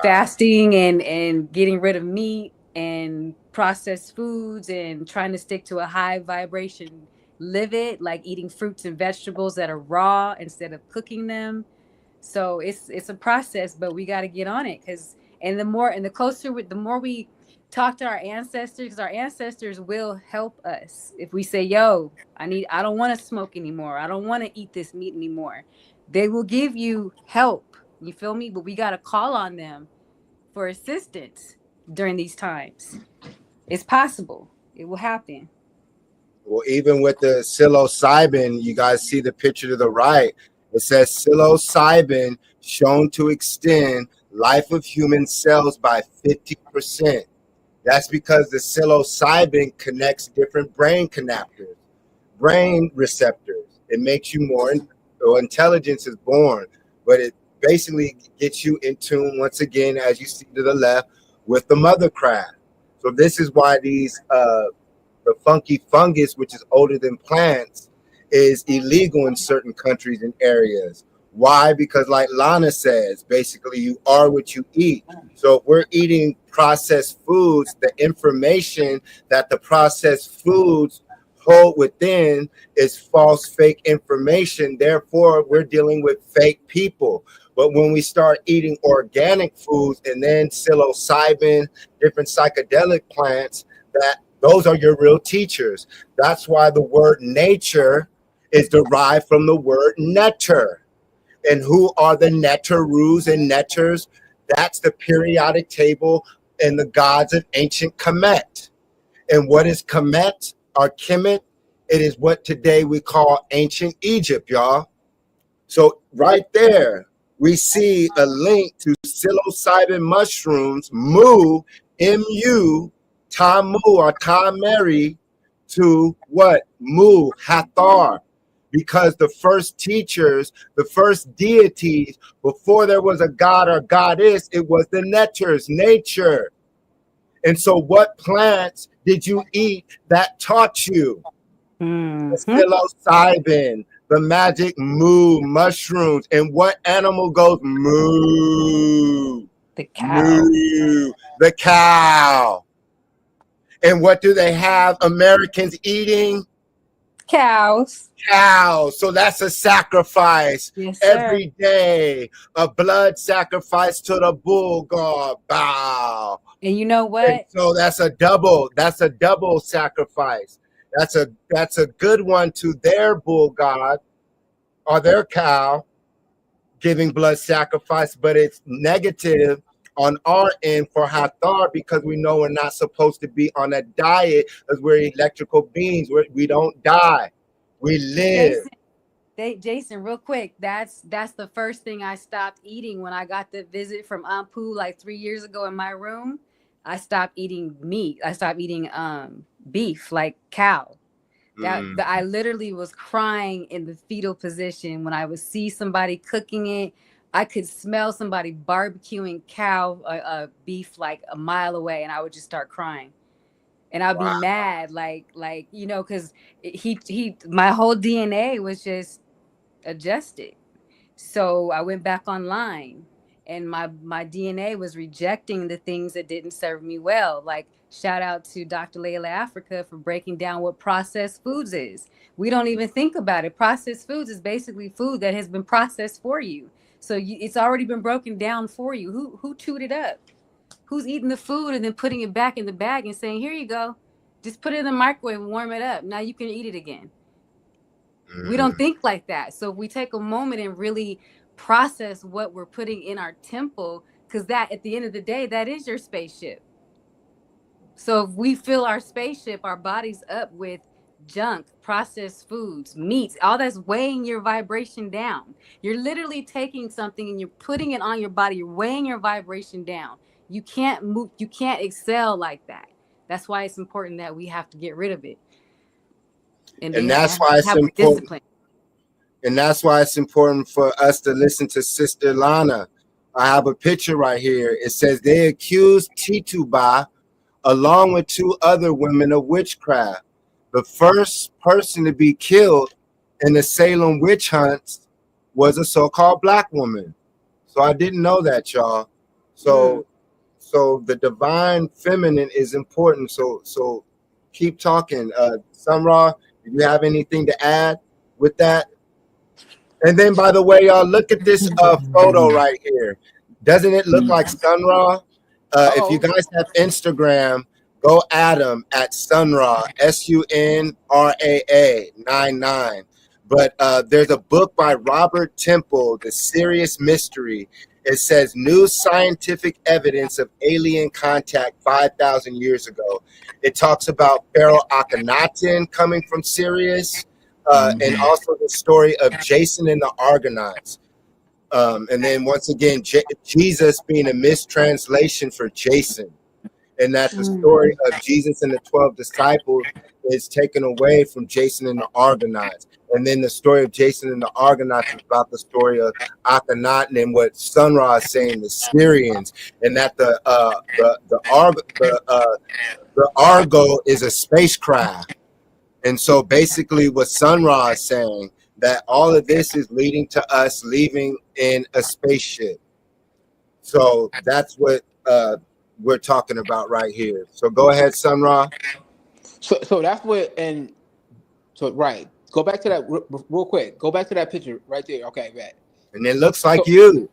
fasting and getting rid of meat and processed foods and trying to stick to a high vibration, live it, like eating fruits and vegetables that are raw instead of cooking them. So it's a process, but we got to get on it, because the more we talk to our ancestors, because our ancestors will help us. If we say, yo, I don't want to smoke anymore, I don't want to eat this meat anymore, they will give you help. You feel me? But we got to call on them for assistance during these times. It's possible. It will happen. Well, even with the psilocybin, you guys see the picture to the right. It says psilocybin shown to extend life of human cells by 50%. That's because the psilocybin connects different brain connectors, brain receptors. It makes you more, intelligence is born, but it basically gets you in tune once again, as you see to the left, with the mother craft. So this is why these the funky fungus, which is older than plants, is illegal in certain countries and areas. Why? Because like Lana says, basically you are what you eat. So if we're eating processed foods, the information that the processed foods hold within is false, fake information. Therefore, we're dealing with fake people. But when we start eating organic foods and then psilocybin, different psychedelic plants, those are your real teachers. That's why the word nature is derived from the word netter. And who are the netterus and netters? That's the periodic table and the gods of ancient Kemet. And what is Kemet or Kemet? It is what today we call ancient Egypt, y'all. So right there, we see a link to psilocybin mushrooms, Mu, M-U, Tamu or Tameri, to what? Mu, Hathor. Because the first teachers, the first deities, before there was a god or goddess, it was the netters, nature. And so what plants did you eat that taught you? The psilocybin, the magic moo, mushrooms. And what animal goes moo? The cow. Moo, the cow. And what do they have Americans eating? Cows. So that's a sacrifice. Yes, every day. A blood sacrifice to the bull god. Bow. And you know what? And so that's a double sacrifice. That's a good one to their bull god or their cow, giving blood sacrifice, but it's negative on our end for Hathor, because we know we're not supposed to be on a diet, because we're electrical beings. We don't die. We live. Jason, real quick, that's the first thing I stopped eating when I got the visit from Aunt Pooh like 3 years ago in my room. I stopped eating meat. I stopped eating beef, like cow. I literally was crying in the fetal position when I would see somebody cooking it. I could smell somebody barbecuing cow beef like a mile away, and I would just start crying. And I'd be mad, because my whole DNA was just adjusted. So I went back online, and my DNA was rejecting the things that didn't serve me well. Like, shout out to Dr. Layla Africa for breaking down what processed foods is. We don't even think about it. Processed foods is basically food that has been processed for you. So it's already been broken down for you. Who chewed it up? Who's eating the food and then putting it back in the bag and saying, here you go. Just put it in the microwave and warm it up. Now you can eat it again. We don't think like that. So if we take a moment and really process what we're putting in our temple, because that, at the end of the day, that is your spaceship. So if we fill our spaceship, our bodies up with junk, processed foods, meats, all that's weighing your vibration down. You're literally taking something and you're putting it on your body. You're weighing your vibration down. You can't move. You can't excel like that. That's why it's important that we have to get rid of it. And that's why it's important. Discipline. And that's why it's important for us to listen to Sister Lana. I have a picture right here. It says they accused Tituba along with 2 other women of witchcraft. The first person to be killed in the Salem witch hunts was a so-called black woman. So I didn't know that, y'all. So the divine feminine is important. So keep talking. Sun Ra, do you have anything to add with that? And then, by the way, y'all, look at this photo right here. Doesn't it look like Sun Ra? If you guys have Instagram, go at them at Sunra, SUNRAA 99. But there's a book by Robert Temple, The Serious Mystery. It says new scientific evidence of alien contact 5,000 years ago. It talks about Pharaoh Akhenaten coming from Sirius, and also the story of J.A.S.O.N and the Argonauts. And then once again, Jesus being a mistranslation for Jason, and that the story of Jesus and the 12 disciples is taken away from J.A.S.O.N and the Argonauts. And then the story of J.A.S.O.N and the Argonauts is about the story of Akhenaten and what Sun Ra is saying, the Syrians, and that the Argo is a spacecraft. And so basically what Sun Ra is saying, that all of this is leading to us leaving in a spaceship. So that's what we're talking about right here. So go ahead, Sun Ra. So that's what, and so right. Go back to that real quick. Go back to that picture right there. Okay, right. And it looks like you.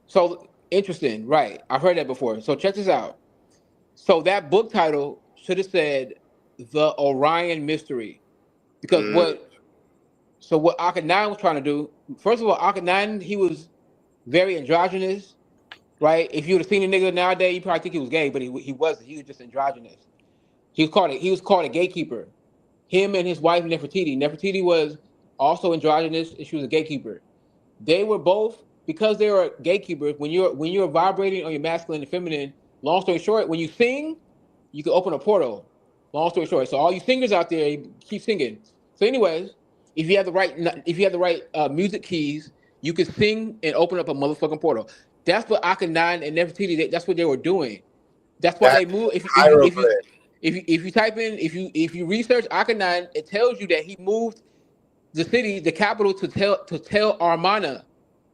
So interesting, right? I've heard that before. So check this out. So that book title should have said The Orion Mystery, because what Akhenaten was trying to do. First of all, Akhenaten, he was very androgynous, right? If you would have seen a nigga nowadays, you probably think he was gay, but he wasn't. He was just androgynous. He was called a gatekeeper. Him and his wife Nefertiti. Nefertiti was also androgynous, and she was a gatekeeper. They were both, because they were gatekeepers. When you're vibrating on your masculine and feminine, long story short, when you sing, you can open a portal. Long story short, so all you singers out there, keep singing. So, anyways, if you have the right music keys, you can sing and open up a motherfucking portal. That's what Akhenaten and Nefertiti. That's what they were doing. That's why they moved. If you type in, if you research Akhenaten, it tells you that he moved the city, the capital, to Tel Armana,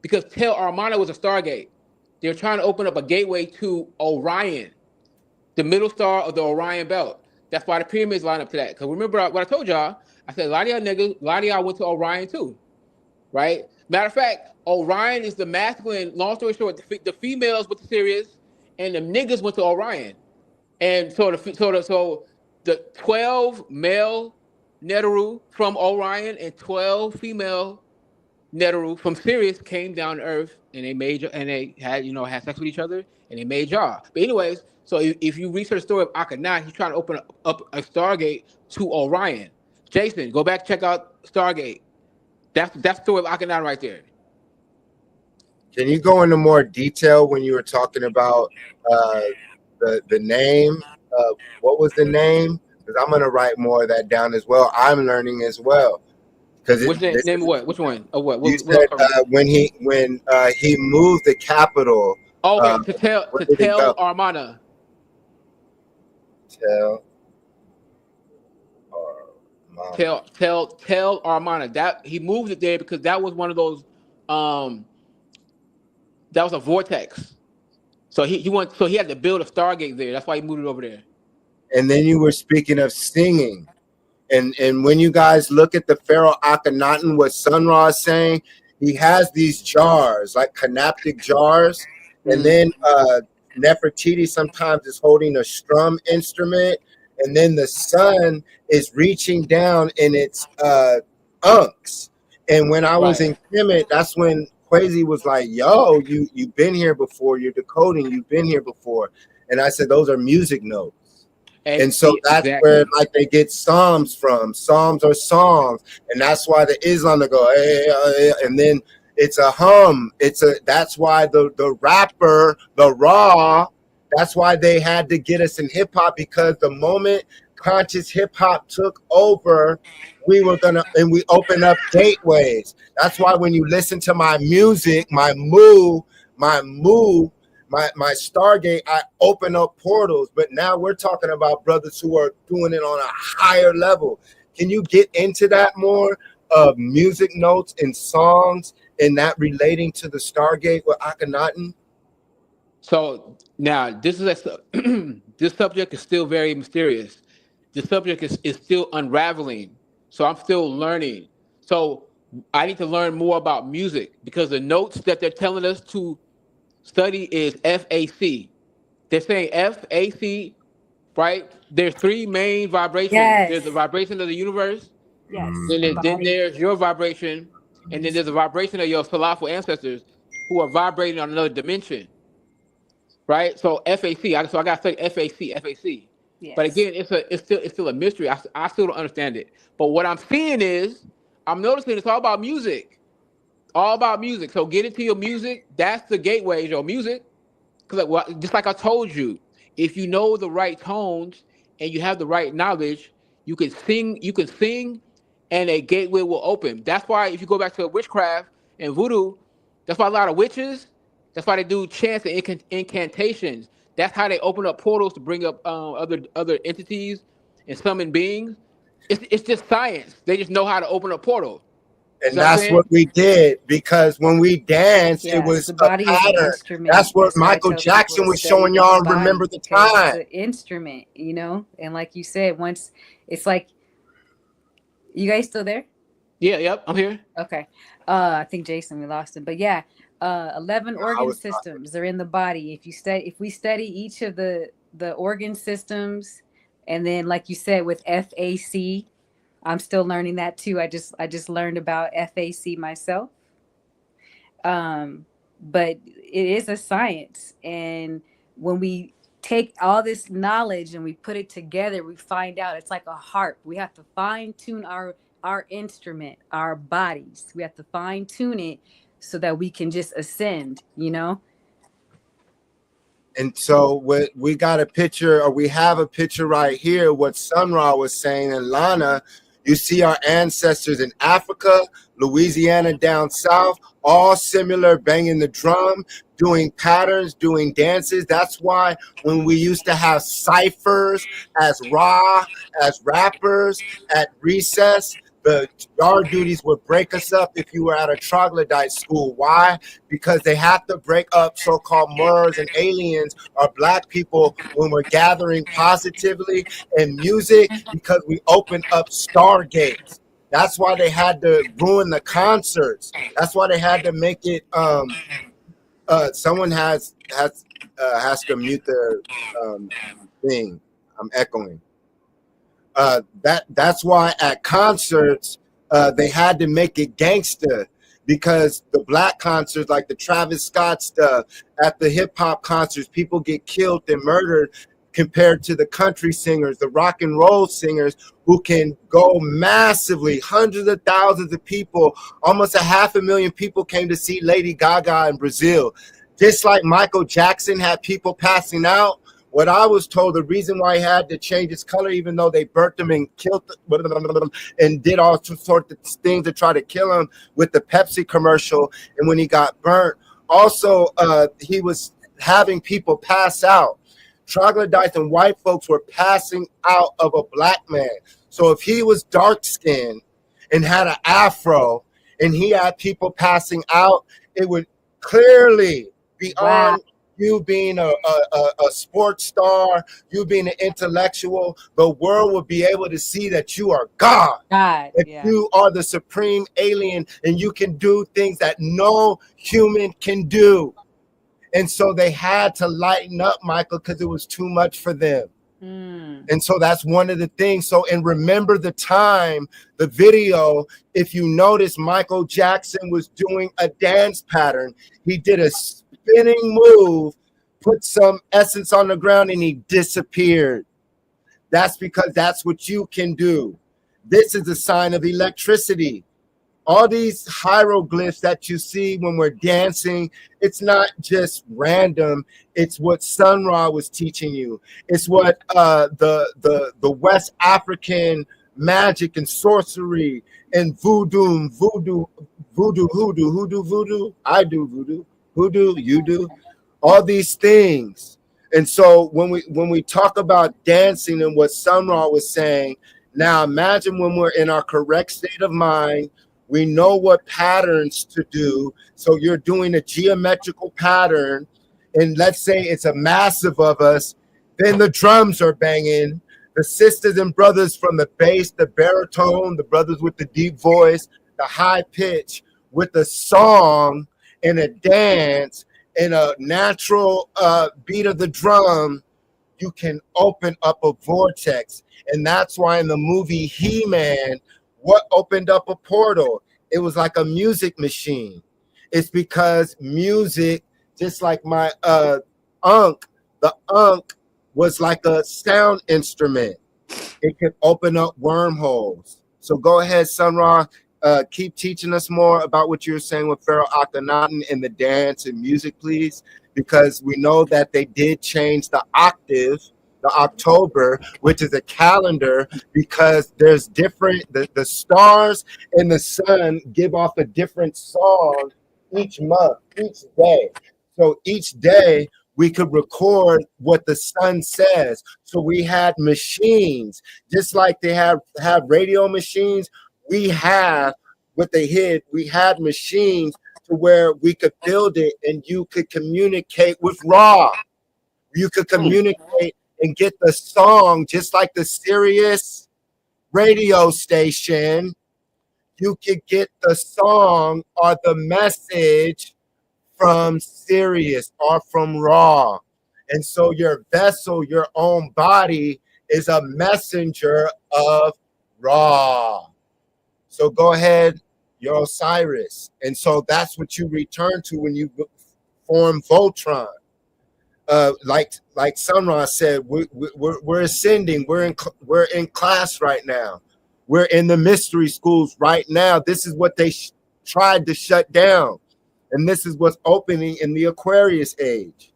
because Tel Armana was a stargate. They're trying to open up a gateway to Orion, the middle star of the Orion belt. That's why the pyramids line up to that. Because remember what I told y'all? I said a lot of y'all niggas, a lot of y'all went to Orion too, right? Matter of fact, Orion is the masculine. Long story short, the females went to Sirius, and the niggas went to Orion. And so the 12 male Neteru from Orion and 12 female Neteru from Sirius came down to Earth, and they had sex with each other, and they made y'all. But anyways, so if you research the story of Akhenaten, he's trying to open up a Stargate to Orion. Jason, go back, check out Stargate. That's story Akhenaten right there. Can you go into more detail when you were talking about the name? What was the name? Because I'm gonna write more of that down as well. I'm learning as well. Because Which name? What? Which one? Oh, what? you What said when he moved the capital. Oh, okay. To Where did it tell go? Armana. Tell Tell Armana that he moved it there because that was one of those. That was a vortex. So he had to build a Stargate there. That's why he moved it over there. And then you were speaking of singing. And when you guys look at the Pharaoh Akhenaten, what Sun Ra is saying, he has these jars, like canoptic jars. And then Nefertiti sometimes is holding a strum instrument. And then the sun is reaching down in its unks. And when I was in Kemet, that's when Kwesi was like, yo, you've been here before. You're decoding. You've been here before. And I said, those are music notes. And so that's where like they get Psalms from. Psalms are songs, and that's why the Islam they go, and then it's a hum. That's why the rapper, the raw, that's why they had to get us in hip hop, because the moment conscious hip hop took over, we opened up gateways. That's why when you listen to my music, my Stargate, I open up portals. But now we're talking about brothers who are doing it on a higher level. Can you get into that more of music notes and songs and that relating to the Stargate with Akhenaten? So now this is this subject is still very mysterious. The subject is still unraveling. So I'm still learning. So I need to learn more about music, because the notes that they're telling us to study is FAC. They're saying FAC, right? There's three main vibrations. Yes. There's the vibration of the universe. Yes. Then there's your vibration, and then there's a vibration of your Salafal ancestors who are vibrating on another dimension, right? So FAC. So I got to study FAC. Yes. But again, it's still a mystery. I still don't understand it. But what I'm seeing is, I'm noticing it's all about music. All about music. So get into your music. That's the gateway, your music. Because just like I told you, if you know the right tones and you have the right knowledge, you can sing, and a gateway will open. That's why if you go back to witchcraft and voodoo, that's why a lot of witches, that's why they do chants and incantations. That's how they open up portals to bring up other entities and summon beings. It's just science. They just know how to open up portals. And that's what we did, because when we danced, it was the body a pattern. That's what Michael Jackson was showing y'all. Remember the time. It's an instrument, and like you said, once it's like, you guys still there? Yeah, yep, I'm here. Okay. I think Jason, we lost him, but yeah, 11 organ systems are in the body. If we study each of the organ systems, and then like you said with FAC. I'm still learning that too. I just learned about FAC myself. But it is a science. And when we take all this knowledge and we put it together, we find out it's like a harp. We have to fine tune our instrument, our bodies. We have to fine tune it so that we can just ascend, And so we got a picture, or we have a picture right here, what Sun Ra was saying, and Lana, you see our ancestors in Africa, Louisiana down south, all similar, banging the drum, doing patterns, doing dances. That's why when we used to have ciphers as rappers at recess, the guard duties would break us up if you were at a troglodyte school. Why? Because they have to break up so-called Muurs and aliens, or black people, when we're gathering positively in music, because we open up stargates. That's why they had to ruin the concerts. That's why they had to make it. Someone has to mute their thing. I'm echoing. That's why at concerts they had to make it gangster, because the black concerts, like the Travis Scott stuff, at the hip hop concerts, people get killed and murdered. compared to the country singers, the rock and roll singers who can go massively. Hundreds of thousands of people, almost 500,000 people came to see Lady Gaga in Brazil. Just like Michael Jackson had people passing out, what I was told, the reason why he had to change his color, even though they burnt him and killed him and did all sorts of things to try to kill him with the Pepsi commercial, and when he got burnt, also he was having people pass out. Troglodytes and white folks were passing out of a black man. So if he was dark-skinned and had an afro and he had people passing out, it would clearly be on you being a sports star, you being an intellectual. The world will be able to see that you are God. That you are the supreme alien and you can do things that no human can do. And so they had to lighten up, Michael, because it was too much for them. And so that's one of the things. So, and remember the time, the video, if you notice, Michael Jackson was doing a dance pattern. He did a spinning move, put some essence on the ground, and he disappeared. That's because that's what you can do. This is a sign of electricity. All these hieroglyphs that you see when we're dancing, it's not just random. It's what Sun Ra was teaching you. It's what the West African magic and sorcery and voodoo. I do voodoo, you do. All these things. And so when we talk about dancing and what Sun Ra was saying, now imagine when we're in our correct state of mind. We know what patterns to do. So you're doing a geometrical pattern, and let's say it's a massive of us, then the drums are banging, the sisters and brothers from the bass, the baritone, the brothers with the deep voice, the high pitch, with a song and a dance and a natural beat of the drum, you can open up a vortex. And that's why in the movie He-Man, what opened up a portal? It was like a music machine. It's because music, just like my unk, the unk was like a sound instrument. It can open up wormholes. So go ahead, Sun Ra, keep teaching us more about what you were saying with Pharaoh Akhenaten and the dance and music, please, because we know that they did change the octave, the October, which is a calendar, because there's different, the stars and the sun give off a different song each month, each day. So each day we could record what the sun says. So we had machines, just like they have radio machines. We have what they hid. We had machines to where we could build it and you could communicate with Ra. You could communicate and get the song, just like the SIRIUS radio station. You could get the song or the message from SIRIUS or from Ra. And so your vessel, your own body, is a messenger of Ra. So go ahead, you're Osiris. And so that's what you return to when you form Voltron. Like Sun Ra said, we're ascending. We're in class right now. We're in the mystery schools right now. This is what they tried to shut down, and this is what's opening in the Aquarius age.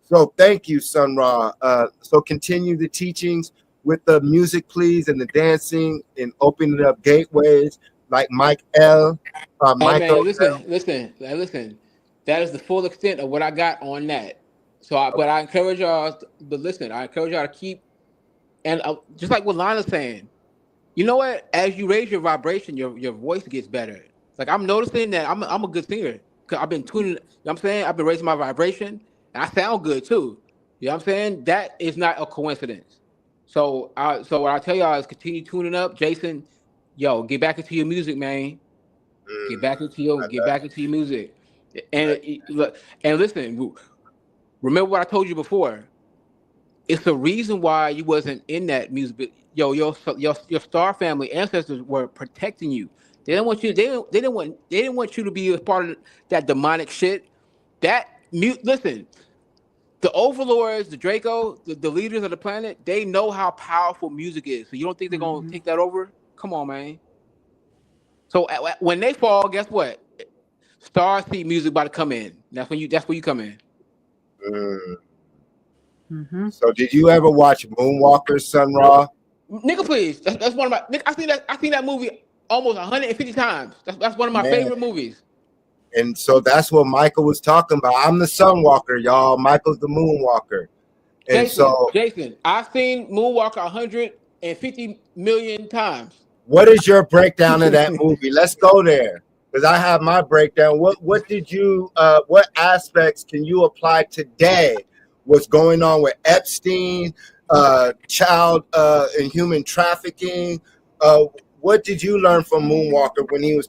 So thank you, Sun Ra. So continue the teachings with the music, please, and the dancing, and opening up gateways like Mike L. Hey Michael. man, listen. That is the full extent of what I got on that. So, but I encourage y'all. But listen, I encourage y'all to keep, and just like what Lana's saying, you know what? As you raise your vibration, your voice gets better. Like I'm noticing that I'm a good singer because I've been tuning. You know what I'm saying? I've been raising my vibration, and I sound good too. You know what I'm saying? That is not a coincidence. So what I tell y'all is continue tuning up, Jason. Yo, get back into your music, man. Get back into your music, and listen. Remember what I told you before. It's the reason why you wasn't in that music. But your star family ancestors were protecting you. They didn't want you. They didn't want you to be a part of that demonic shit. Listen. the overlords, the Draco, the leaders of the planet, they know how powerful music is. So you don't think they're gonna take that over? Come on, man. So when they fall, guess what? Star Seed music about to come in. That's where you come in. So did you ever watch Moonwalker, Sun Ra? Nigga, please. That's one of my. Nigga, I seen that movie almost 150 times. That's one of my favorite movies. And so that's what Michael was talking about. I'm the Sunwalker, y'all. Michael's the Moonwalker. And Jason, I've seen Moonwalker 150 million times. What is your breakdown of that movie? Let's go there, because I have my breakdown. What did you? What aspects can you apply today? What's going on with Epstein, child and human trafficking? What did you learn from Moonwalker when he was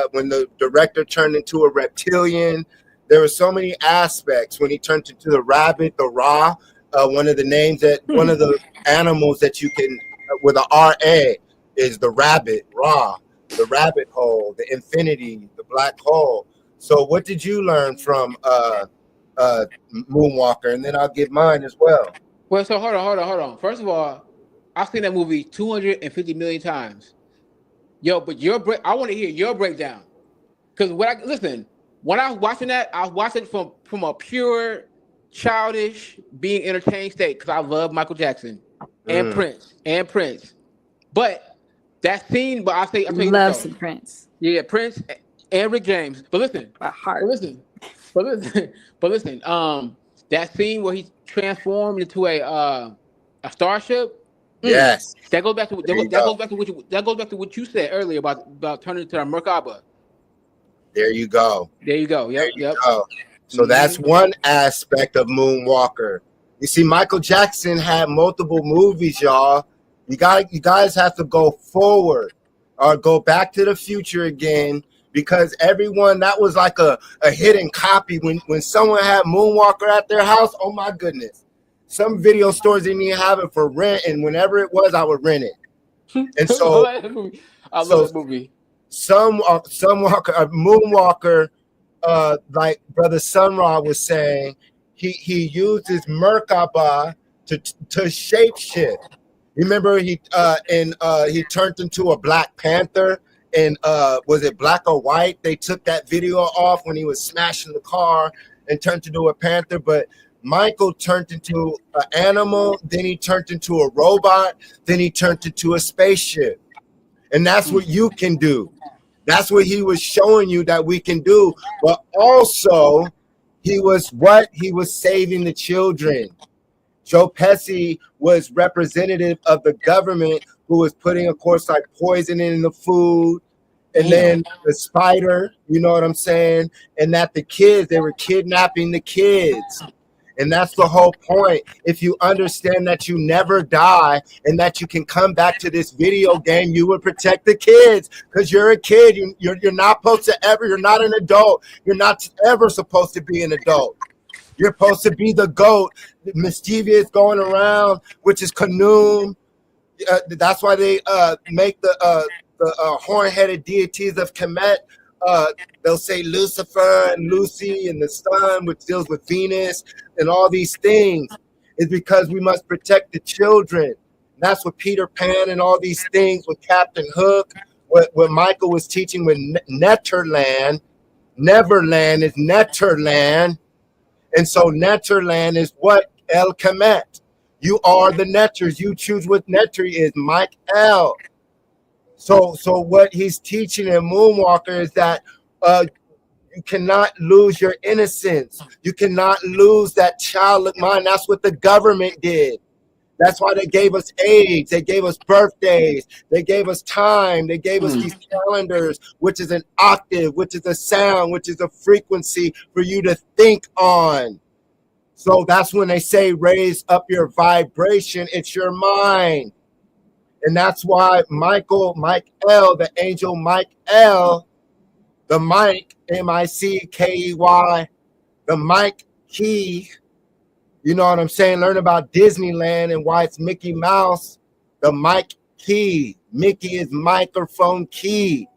when the director turned into a reptilian? There were so many aspects when he turned into the rabbit, the Ra, one of the names one of the animals that you can, with a RA, is the rabbit, Ra, the rabbit hole, the infinity, the black hole. So what did you learn from Moonwalker? And then I'll give mine as well. Well, so hold on. First of all, I've seen that movie 250 million times. Yo, but I want to hear your breakdown. Because when I was watching that, I was watching it from a pure, childish, being entertained state. Because I love Michael Jackson and Prince. But that scene, I tell you love some Prince. Yeah, Prince and Rick James. But listen, by heart. But listen. That scene where he transformed into a starship. Yes, that goes back to what you said earlier about turning into a Merkaba. There you go. Yep. So that's one aspect of Moonwalker. You see, Michael Jackson had multiple movies, y'all. You guys have to go forward or go back to the future again, because everyone, that was like a hidden copy. When someone had Moonwalker at their house, oh my goodness. Some video stores didn't even have it for rent, and whenever it was, I would rent it. And so I love that movie. Moonwalker, like Brother Sun Ra was saying, he used his Merkaba to shapeshift. Remember he turned into a Black Panther, and was it black or white? They took that video off when he was smashing the car and turned into a panther. But Michael turned into an animal, then he turned into a robot, then he turned into a spaceship. And that's what you can do. That's what he was showing you that we can do. But also, he was saving the children. Joe Pesci was representative of the government, who was putting, of course, like poison in the food. And then the spider, you know what I'm saying? And that the kids, they were kidnapping the kids. And that's the whole point. If you understand that you never die and that you can come back to this video game, you would protect the kids, because you're a kid. You're not supposed to ever, you're not an adult. You're not ever supposed to be an adult. You're supposed to be the goat, the mischievous going around, which is Kanoon. That's why they make the horn-headed deities of Kemet. They'll say Lucifer and Lucy and the sun, which deals with Venus and all these things, is because we must protect the children. That's what Peter Pan and all these things with Captain Hook, what Michael was teaching with Netterland. Neverland is Netterland. And so Netterland is what? El Kemet. You are the Netters. You choose what Netter is, Mike L. So what he's teaching in Moonwalker is that you cannot lose your innocence. You cannot lose that childlike mind. That's what the government did. That's why they gave us age. They gave us birthdays. They gave us time. They gave us these calendars, which is an octave, which is a sound, which is a frequency for you to think on. So that's when they say raise up your vibration. It's your mind. And that's why Mike L, the angel Mike L, the Mike, M-I-C-K-E-Y, the Mike key, you know what I'm saying? Learn about Disneyland and why it's Mickey Mouse, the Mike key. Mickey is microphone key,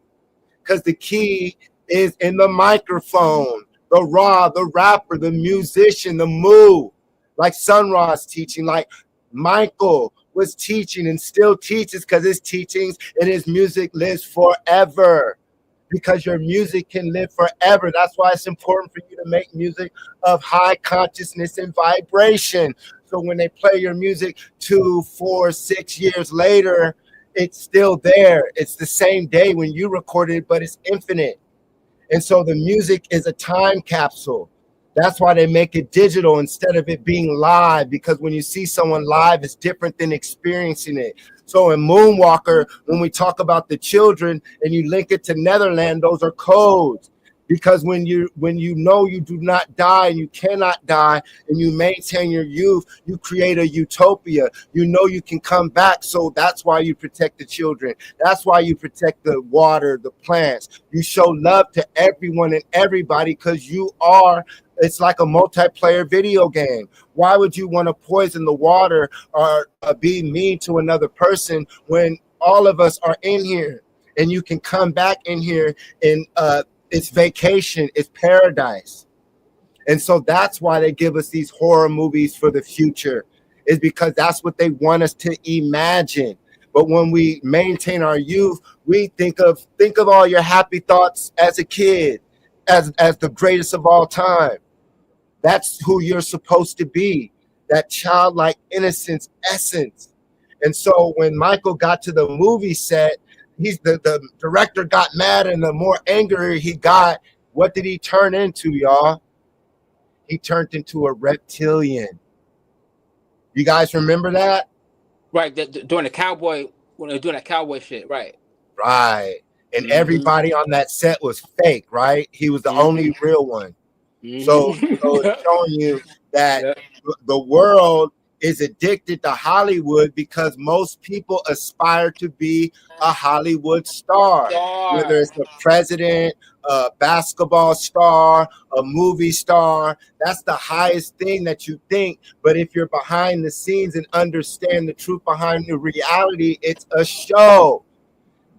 because the key is in the microphone. The Ra, the rapper, the musician, the Moo. like Sun Ra's teaching, like Michael was teaching and still teaches, because his teachings and his music lives forever. Because your music can live forever. That's why it's important for you to make music of high consciousness and vibration. So when they play your music 2, 4, 6 years later, it's still there. It's the same day when you recorded it, but it's infinite. And so the music is a time capsule. That's why they make it digital instead of it being live, because when you see someone live, it's different than experiencing it. So in Moonwalker, when we talk about the children and you link it to Netherland, those are codes. Because when you know you do not die and you cannot die and you maintain your youth, you create a utopia. You know you can come back. So that's why you protect the children. That's why you protect the water, the plants. You show love to everyone and everybody, because you are, it's like a multiplayer video game. Why would you want to poison the water or be mean to another person when all of us are in here and you can come back in here and it's vacation, it's paradise. And so that's why they give us these horror movies for the future, is because that's what they want us to imagine. But when we maintain our youth, we think of all your happy thoughts as a kid, as the greatest of all time. That's who you're supposed to be, that childlike innocence essence. And so when Michael got to the movie set, the director got mad, and the more angry he got, what did he turn into, y'all? He turned into a reptilian. You guys remember that? Right, during the cowboy, when they're doing that cowboy shit, right? Right. And everybody on that set was fake, right? He was the only real one. So it's showing you that the world is addicted to Hollywood because most people aspire to be a Hollywood star, whether it's a president, a basketball star, a movie star. That's the highest thing that you think. But if you're behind the scenes and understand the truth behind the reality, it's a show.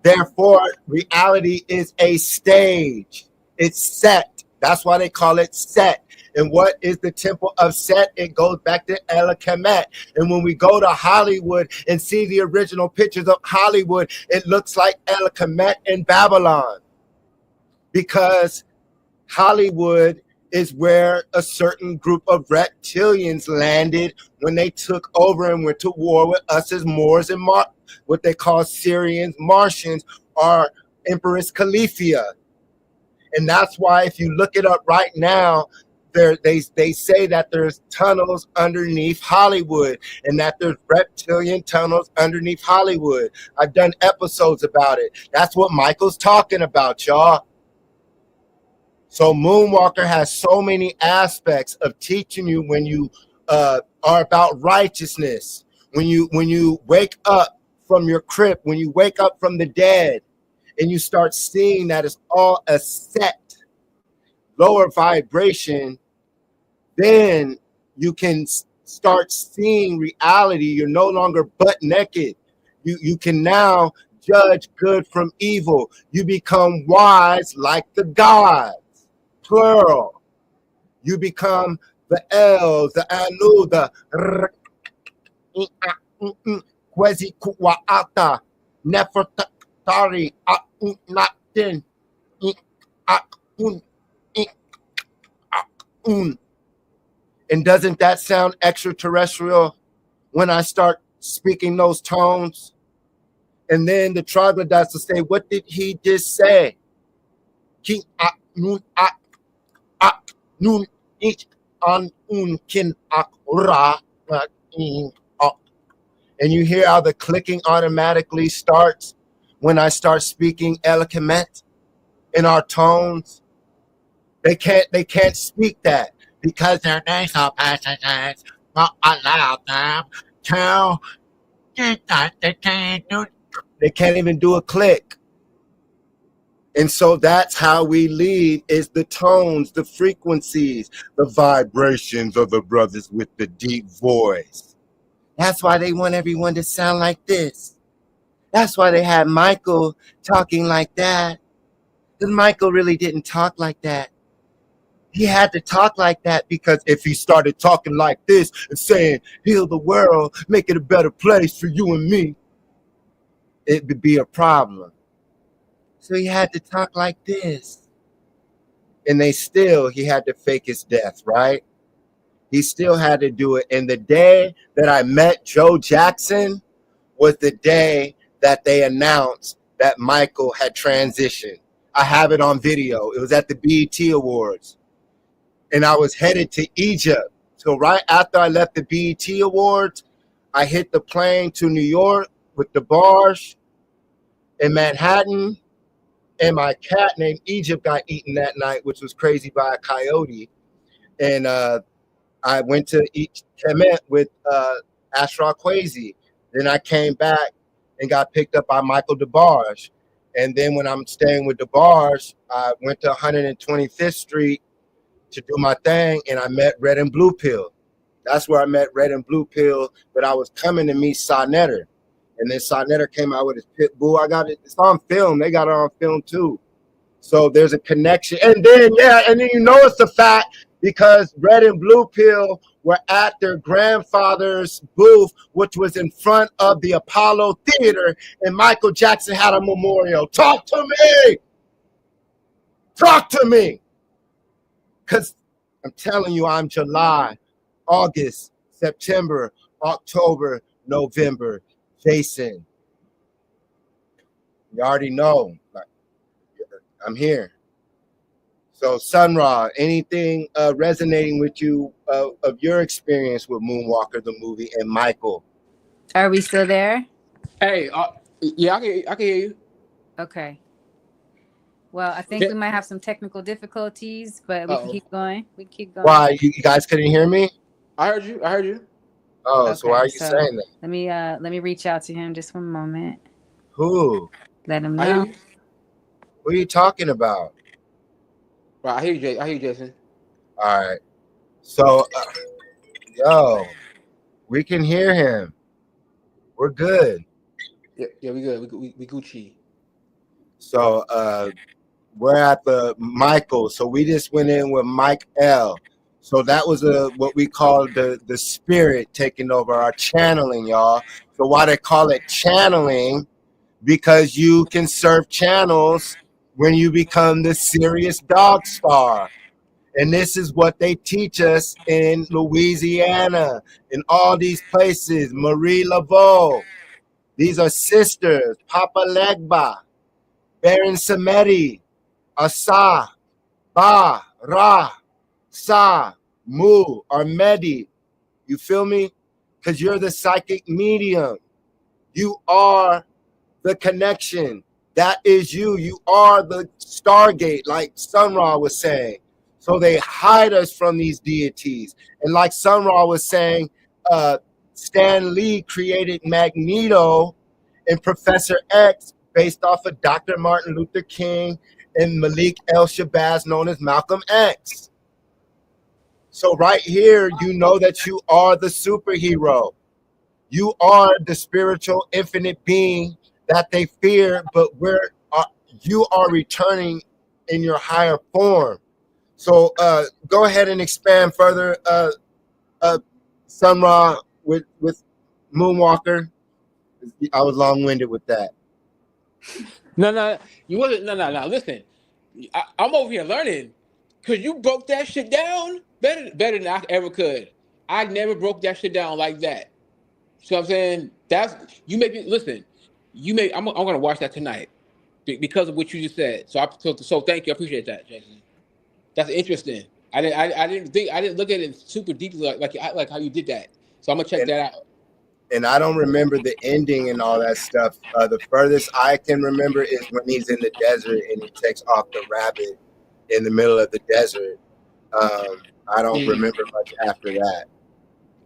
Therefore, reality is a stage. It's set. That's why they call it set. And what is the temple of Set? It goes back to El Kemet. And when we go to Hollywood and see the original pictures of Hollywood, it looks like El Kemet in Babylon. Because Hollywood is where a certain group of reptilians landed when they took over and went to war with us as Moors and what they call Syrians, Martians, or Empress Califia. And that's why if you look it up right now, they say that there's tunnels underneath Hollywood and that there's reptilian tunnels underneath Hollywood. I've done episodes about it. That's what Michael's talking about, y'all. So Moonwalker has so many aspects of teaching you when you are about righteousness, when you wake up from your crib, when you wake up from the dead, and you start seeing that it's all a set, lower vibration, then you can start seeing reality. You're no longer butt naked. You can now judge good from evil. You become wise like the gods, plural. You become the elves, the anu, the kwezi kuwaata, nefertari, natin, and doesn't that sound extraterrestrial when I start speaking those tones? And then the troglodytes will say, what did he just say? King nun nun ich an un kin ra. And you hear how the clicking automatically starts when I start speaking El Kemet in our tones. They can't speak that because their nasal passages won't allow them to. They can't even do a click. And so that's how we lead, is the tones, the frequencies, the vibrations of the brothers with the deep voice. That's why they want everyone to sound like this. That's why they had Michael talking like that. Because Michael really didn't talk like that. he had to talk like that because if he started talking like this and saying, heal the world, make it a better place for you and me, it would be a problem. So he had to talk like this. And he had to fake his death, right? He still had to do it. And the day that I met Joe Jackson was the day that they announced that Michael had transitioned. I have it on video. It was at the BET Awards. And I was headed to Egypt. So right after I left the BET Awards, I hit the plane to New York with the barge in Manhattan. And my cat named Egypt got eaten that night, which was crazy, by a coyote. And I went to Kemet with Astral Quasi. Then I came back and got picked up by Michael DeBarge. And then when I'm staying with DeBarge, I went to 125th Street to do my thing, and I met Red and Blue Pill. That's where I met Red and Blue Pill, but I was coming to meet Sonetter. And then Sonetter came out with his pit bull. I got it. It's on film. They got it on film too. So there's a connection. And then, you know it's the fact because Red and Blue Pill were at their grandfather's booth, which was in front of the Apollo Theater, and Michael Jackson had a memorial. Talk to me. Talk to me. Because I'm telling you, I'm July, August, September, October, November. Jason, you already know. I'm here. So, Sun Ra, anything resonating with you of your experience with Moonwalker, the movie, and Michael? Are we still there? Hey, yeah, I can hear you. Okay. Well, I think we might have some technical difficulties, but we can keep going. We can keep going. Why? You guys couldn't hear me? I heard you. Oh, okay, so why are you saying that? Let me reach out to him just one moment. Who? Let him know. Who are you talking about? Right, I hear you, Jason. All right. So, we can hear him. We're good. Yeah, we good. We Gucci. So, we're at the Michael. So we just went in with Mike L. So that was what we call the spirit taking over, our channeling, y'all. So why they call it channeling? Because you can surf channels when you become the Sirius dog star. And this is what they teach us in Louisiana, in all these places. Marie Laveau. These are sisters. Papa Legba. Baron Samedi. Asa. Ba. Ra. Sa, Mu, or Medi. You feel me? Because you're the psychic medium. You are the connection. That is you. You are the Stargate, like Sun Ra was saying. So they hide us from these deities. And like Sun Ra was saying, Stan Lee created Magneto and Professor X based off of Dr. Martin Luther King and Malik El-Shabazz, known as Malcolm X. So right here, you know that you are the superhero. You are the spiritual infinite being that they fear, but you are returning in your higher form. So go ahead and expand further, Sun Ra, with Moonwalker. I was long-winded with that. No, you wasn't. No. Listen, I'm over here learning because you broke that shit down better than I ever could. I never broke that shit down like that. So I'm saying you make me listen. I'm gonna watch that tonight because of what you just said. So thank you. I appreciate that, Jason. That's interesting. I didn't look at it super deeply like how you did that. So I'm gonna check that out. And I don't remember the ending and all that stuff. The furthest I can remember is when he's in the desert and he takes off the rabbit in the middle of the desert. I don't remember much after that.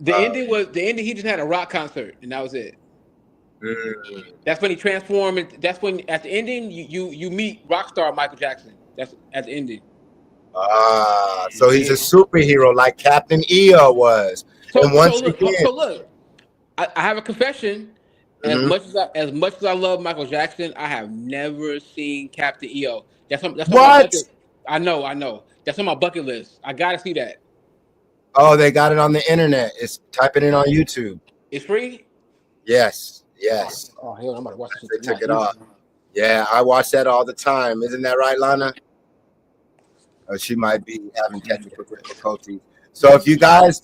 The ending. He just had a rock concert and that was it. That's when he transformed. That's when at the ending you meet rock star Michael Jackson. That's at the ending. So he's a superhero like Captain EO was. So again, look, I have a confession. As much as I love Michael Jackson, I have never seen Captain EO. That's what? I know. That's on my bucket list. I gotta see that. Oh, they got it on the internet. It's typing it on YouTube. It's free. Yes, yes. Oh hell, I'm about to watch this They shit took tonight. it off. Yeah, I watch that all the time. Isn't that right, Lana? Oh, she might be having technical difficulties. So if you guys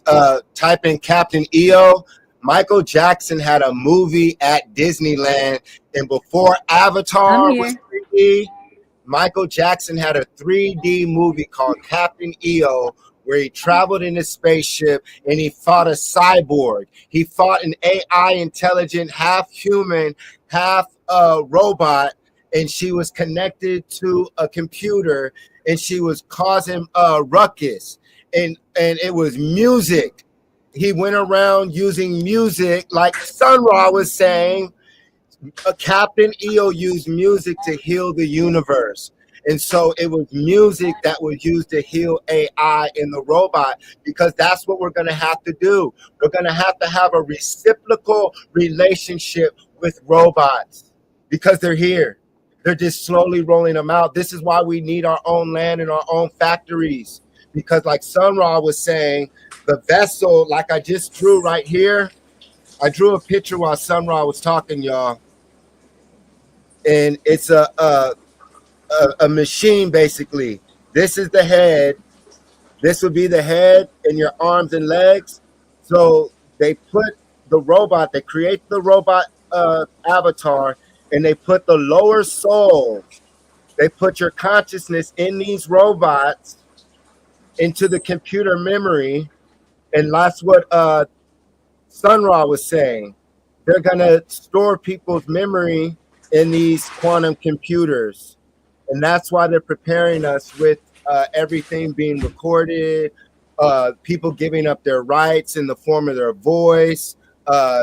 type in Captain EO, Michael Jackson had a movie at Disneyland, and before Avatar I'm was here. 3D, Michael Jackson had a 3D movie called Captain EO, where he traveled in a spaceship and he fought a cyborg. He fought an AI intelligent, half human, half robot, and she was connected to a computer, and she was causing a ruckus. And it was music. He went around using music, like Sun Ra was saying. Captain EO used music to heal the universe. And so it was music that was used to heal AI in the robot, because that's what we're going to have to do. We're going to have a reciprocal relationship with robots, because they're here. They're just slowly rolling them out. This is why we need our own land and our own factories, because like Sun Ra was saying, the vessel, like I just drew right here, I drew a picture while Sun Ra was talking, y'all. And it's a machine, basically. This is the head. This would be the head and your arms and legs. So they put the robot, they create the robot avatar, and they put the lower soul, they put your consciousness in these robots into the computer memory. And that's what Sun Ra was saying. They're going to store people's memory in these quantum computers. And that's why they're preparing us with everything being recorded, people giving up their rights in the form of their voice,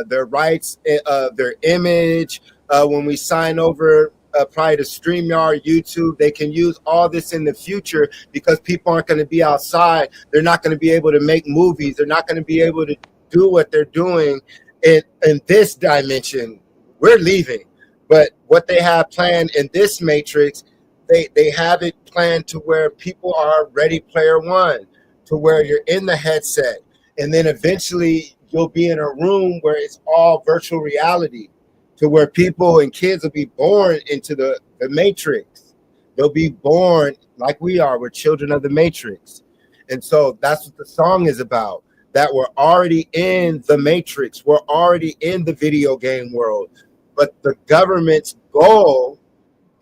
their rights of their image. When we sign over probably to StreamYard, YouTube, they can use all this in the future, because people aren't going to be outside. They're not going to be able to make movies. They're not going to be able to do what they're doing in this dimension. We're leaving. But what they have planned in this matrix, they have it planned to where people are Ready Player One, to where you're in the headset, and then eventually you'll be in a room where it's all virtual reality, to where people and kids will be born into the matrix. They'll be born like we are. We're children of the matrix. And so that's what the song is about, that we're already in the matrix. We're already in the video game world. But the government's goal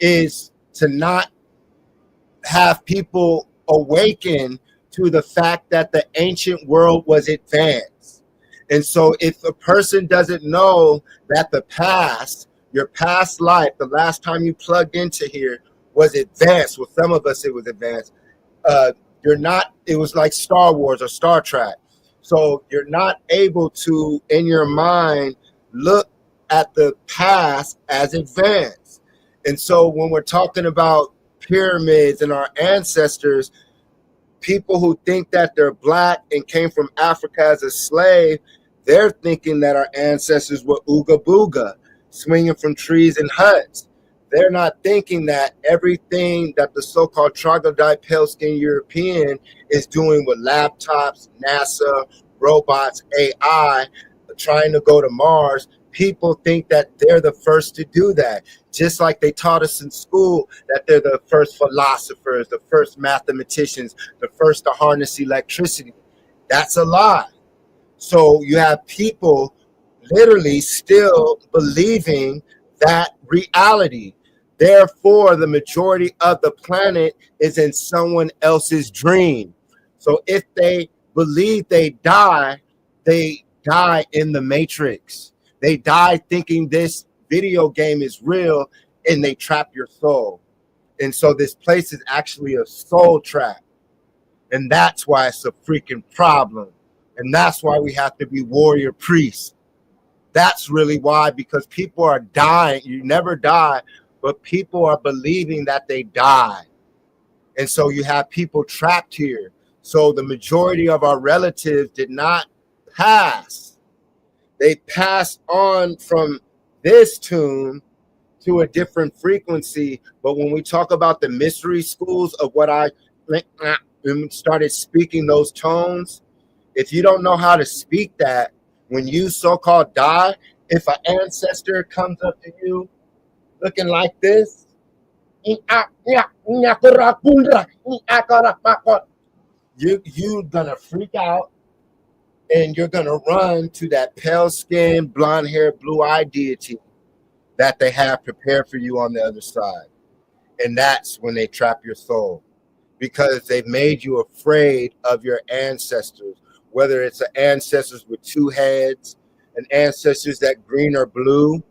is to not have people awaken to the fact that the ancient world was advanced. And so if a person doesn't know that the past, your past life, the last time you plugged into here was advanced, well, some of us it was advanced, you're not, it was like Star Wars or Star Trek. So you're not able to, in your mind, look at the past as advanced. And so when we're talking about pyramids and our ancestors, people who think that they're black and came from Africa as a slave, they're thinking that our ancestors were ooga booga, swinging from trees and huts. They're not thinking that everything that the so-called troglodyte pale-skinned European is doing with laptops, NASA, robots, AI, trying to go to Mars, people think that they're the first to do that. Just like they taught us in school that they're the first philosophers, the first mathematicians, the first to harness electricity. That's a lie. So you have people literally still believing that reality. Therefore, the majority of the planet is in someone else's dream. So if they believe they die in the matrix. They die thinking this video game is real, and they trap your soul. And so this place is actually a soul trap. And that's why it's a freaking problem. And that's why we have to be warrior priests. That's really why, because people are dying. You never die, but people are believing that they die. And so you have people trapped here. So the majority of our relatives did not pass. They passed on from this tune to a different frequency. But when we talk about the mystery schools of what I and started speaking those tones, if you don't know how to speak that, when you so-called die, if an ancestor comes up to you looking like this, you're gonna freak out and you're gonna run to that pale skin, blonde hair, blue eyed deity that they have prepared for you on the other side. And that's when they trap your soul, because they've made you afraid of your ancestors, whether it's an ancestors with two heads, an ancestors that green or blue.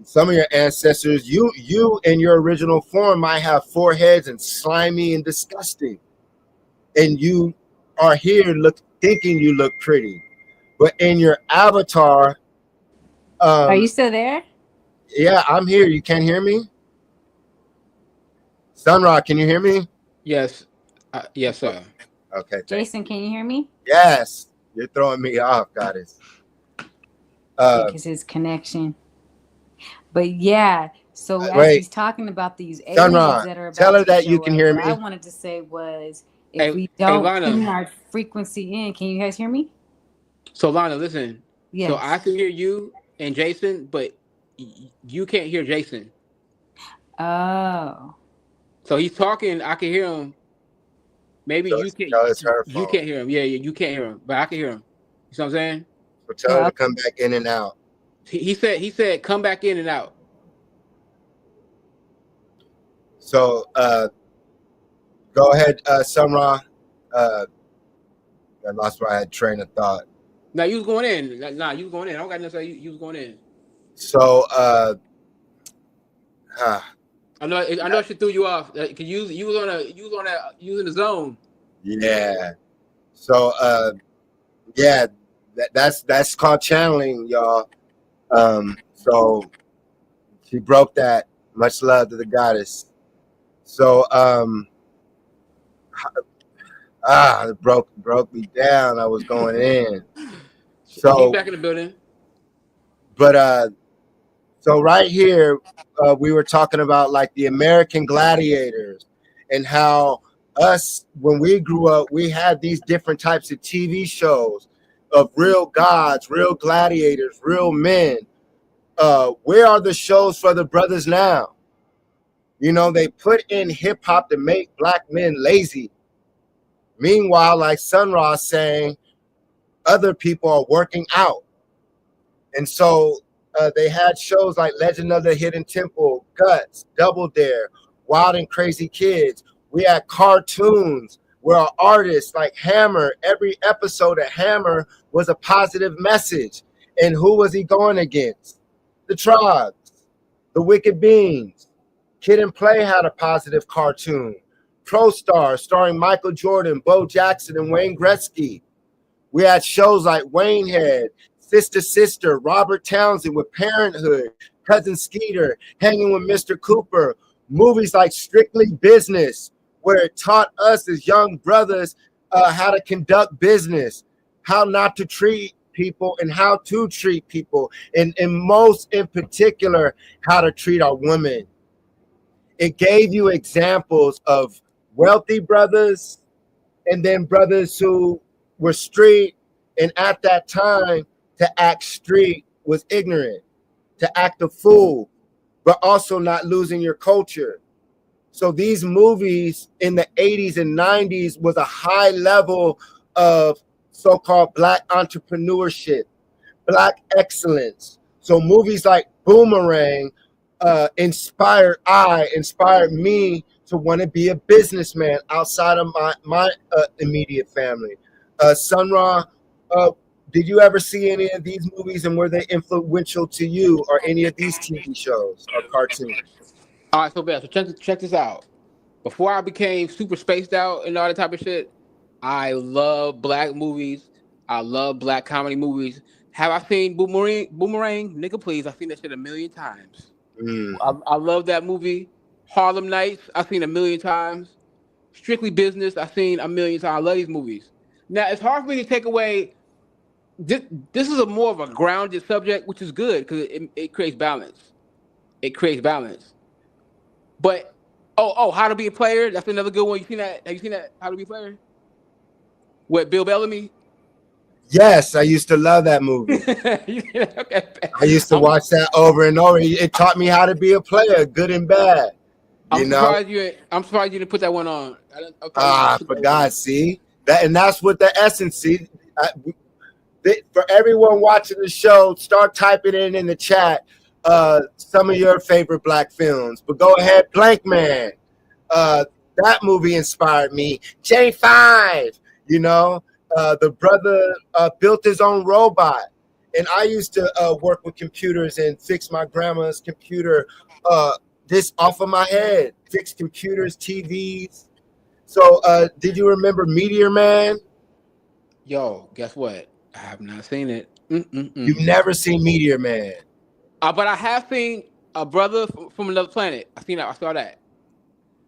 Some of your ancestors, you in your original form might have four heads and slimy and disgusting. And you are here thinking you look pretty. But in your avatar, Are you still there? yeah, I'm here. You can't hear me? Sunrock, can you hear me? Yes. Yes, sir. Okay. Jason, can you hear me? Yes. You're throwing me off, goddess. Because his connection. But yeah, so as wait. he's talking about these Sunrock, aliens that are about tell her to that show you can up, hear what me. I wanted to say was, if we don't tune our frequency in, can you guys hear me? So Lana, listen. Yes. So I can hear you and Jason, but you can't hear Jason. Oh. So he's talking. I can hear him. Maybe so you can't. You can't hear him. Yeah, you can't hear him, but I can hear him. You know what I'm saying? So tell her to come back in and out. He said come back in and out. So go ahead, Sumra. I lost where I had train of thought. Now you was going in. Nah, you was going in. I don't got nothing to say. You was going in. So I know she threw you off. Cause you was in the zone. Yeah. So yeah, that's called channeling, y'all. So she broke that. Much love to the goddess. So it broke me down. I was going in. So she's back in the building. But so right here, we were talking about like the American gladiators and how us, when we grew up, we had these different types of TV shows of real gods, real gladiators, real men. Where are the shows for the brothers now? You know, they put in hip hop to make black men lazy. Meanwhile, like Sun Ra saying, other people are working out. And so they had shows like Legend of the Hidden Temple, Guts, Double Dare, Wild and Crazy Kids. We had cartoons where our artists like Hammer, every episode of Hammer was a positive message. And who was he going against? The Tribes, the Wicked Beings. Kid and Play had a positive cartoon. Pro Star, starring Michael Jordan, Bo Jackson, and Wayne Gretzky. We had shows like Wayne Head, Sister, Robert Townsend with Parenthood, Cousin Skeeter, Hanging with Mr. Cooper. Movies like Strictly Business, where it taught us as young brothers how to conduct business, how not to treat people and how to treat people, and most in particular, how to treat our women. It gave you examples of wealthy brothers and then brothers who were street, and at that time, to act street was ignorant, to act a fool, but also not losing your culture. So these movies in the 80s and 90s was a high level of so-called black entrepreneurship, black excellence. So movies like Boomerang inspired me to want to be a businessman outside of my immediate family. Sun Ra, did you ever see any of these movies, and were they influential to you, or any of these TV shows or cartoons? All right, so bad. So check this out. Before I became super spaced out and all that type of shit, I love black movies. I love black comedy movies. Have I seen Boomerang? Nigga, please. I've seen that shit a million times. I love that movie. Harlem Nights, I've seen a million times. Strictly Business, I've seen a million times. I love these movies. Now, it's hard for me to take away. This is a more of a grounded subject, which is good because it creates balance. It creates balance. But How to Be a Player, that's another good one. You seen that? Have you seen that? How to Be a Player? With Bill Bellamy? Yes, I used to love that movie. Okay. I used to watch that over and over. It taught me how to be a player, good and bad. You I'm know, surprised you didn't put that one on. I probably put for that one on. God, see that, and that's what the essence. See, for everyone watching the show, start typing it in the chat. Some of your favorite black films, but go ahead, Blank Man. That movie inspired me. J5, you know, the brother built his own robot. And I used to work with computers and fix my grandma's computer this off of my head. Fix computers, TVs. So did you remember Meteor Man? Yo, guess what? I have not seen it. You've never seen Meteor Man. But I have seen a brother from another planet. I saw that.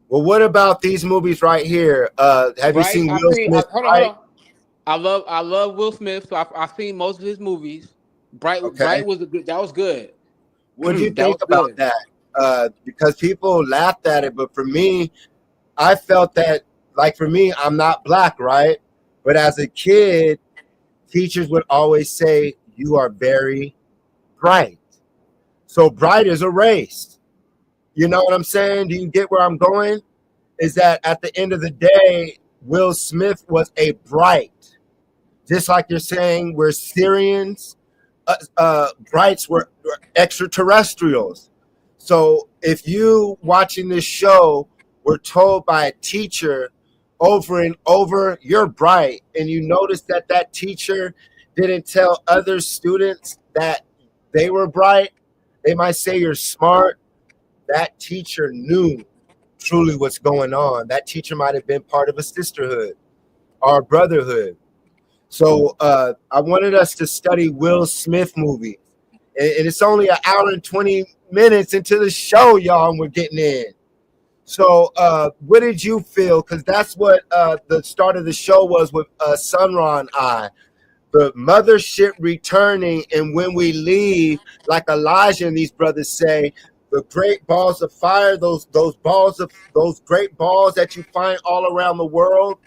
Well, what about these movies right here? Have you Right? seen Will Smith? Hold Right? on. I love Will Smith, so I've seen most of his movies. Okay. Bright was good. That was good. What do you That think was about good. that? Because people laughed at it, but for me, I felt that, like for me, I'm not black, right? But as a kid, teachers would always say, "You are very bright." So bright is a race. You know what I'm saying? Do you get where I'm going? Is that at the end of the day, Will Smith was a bright, just like you're saying, we're Syrians. Brights were extraterrestrials. So if you watching this show were told by a teacher over and over, you're bright, and you notice that that teacher didn't tell other students that they were bright, they might say you're smart. That teacher knew truly what's going on. That teacher might have been part of a sisterhood or a brotherhood. So I wanted us to study Will Smith movies. And it's only an hour and 20 minutes into the show, y'all, and we're getting in. So what did you feel? Because that's what the start of the show was with Sun Ra and I. The mothership returning, and when we leave, like Elijah and these brothers say, the great balls of fire, those great balls that you find all around the world,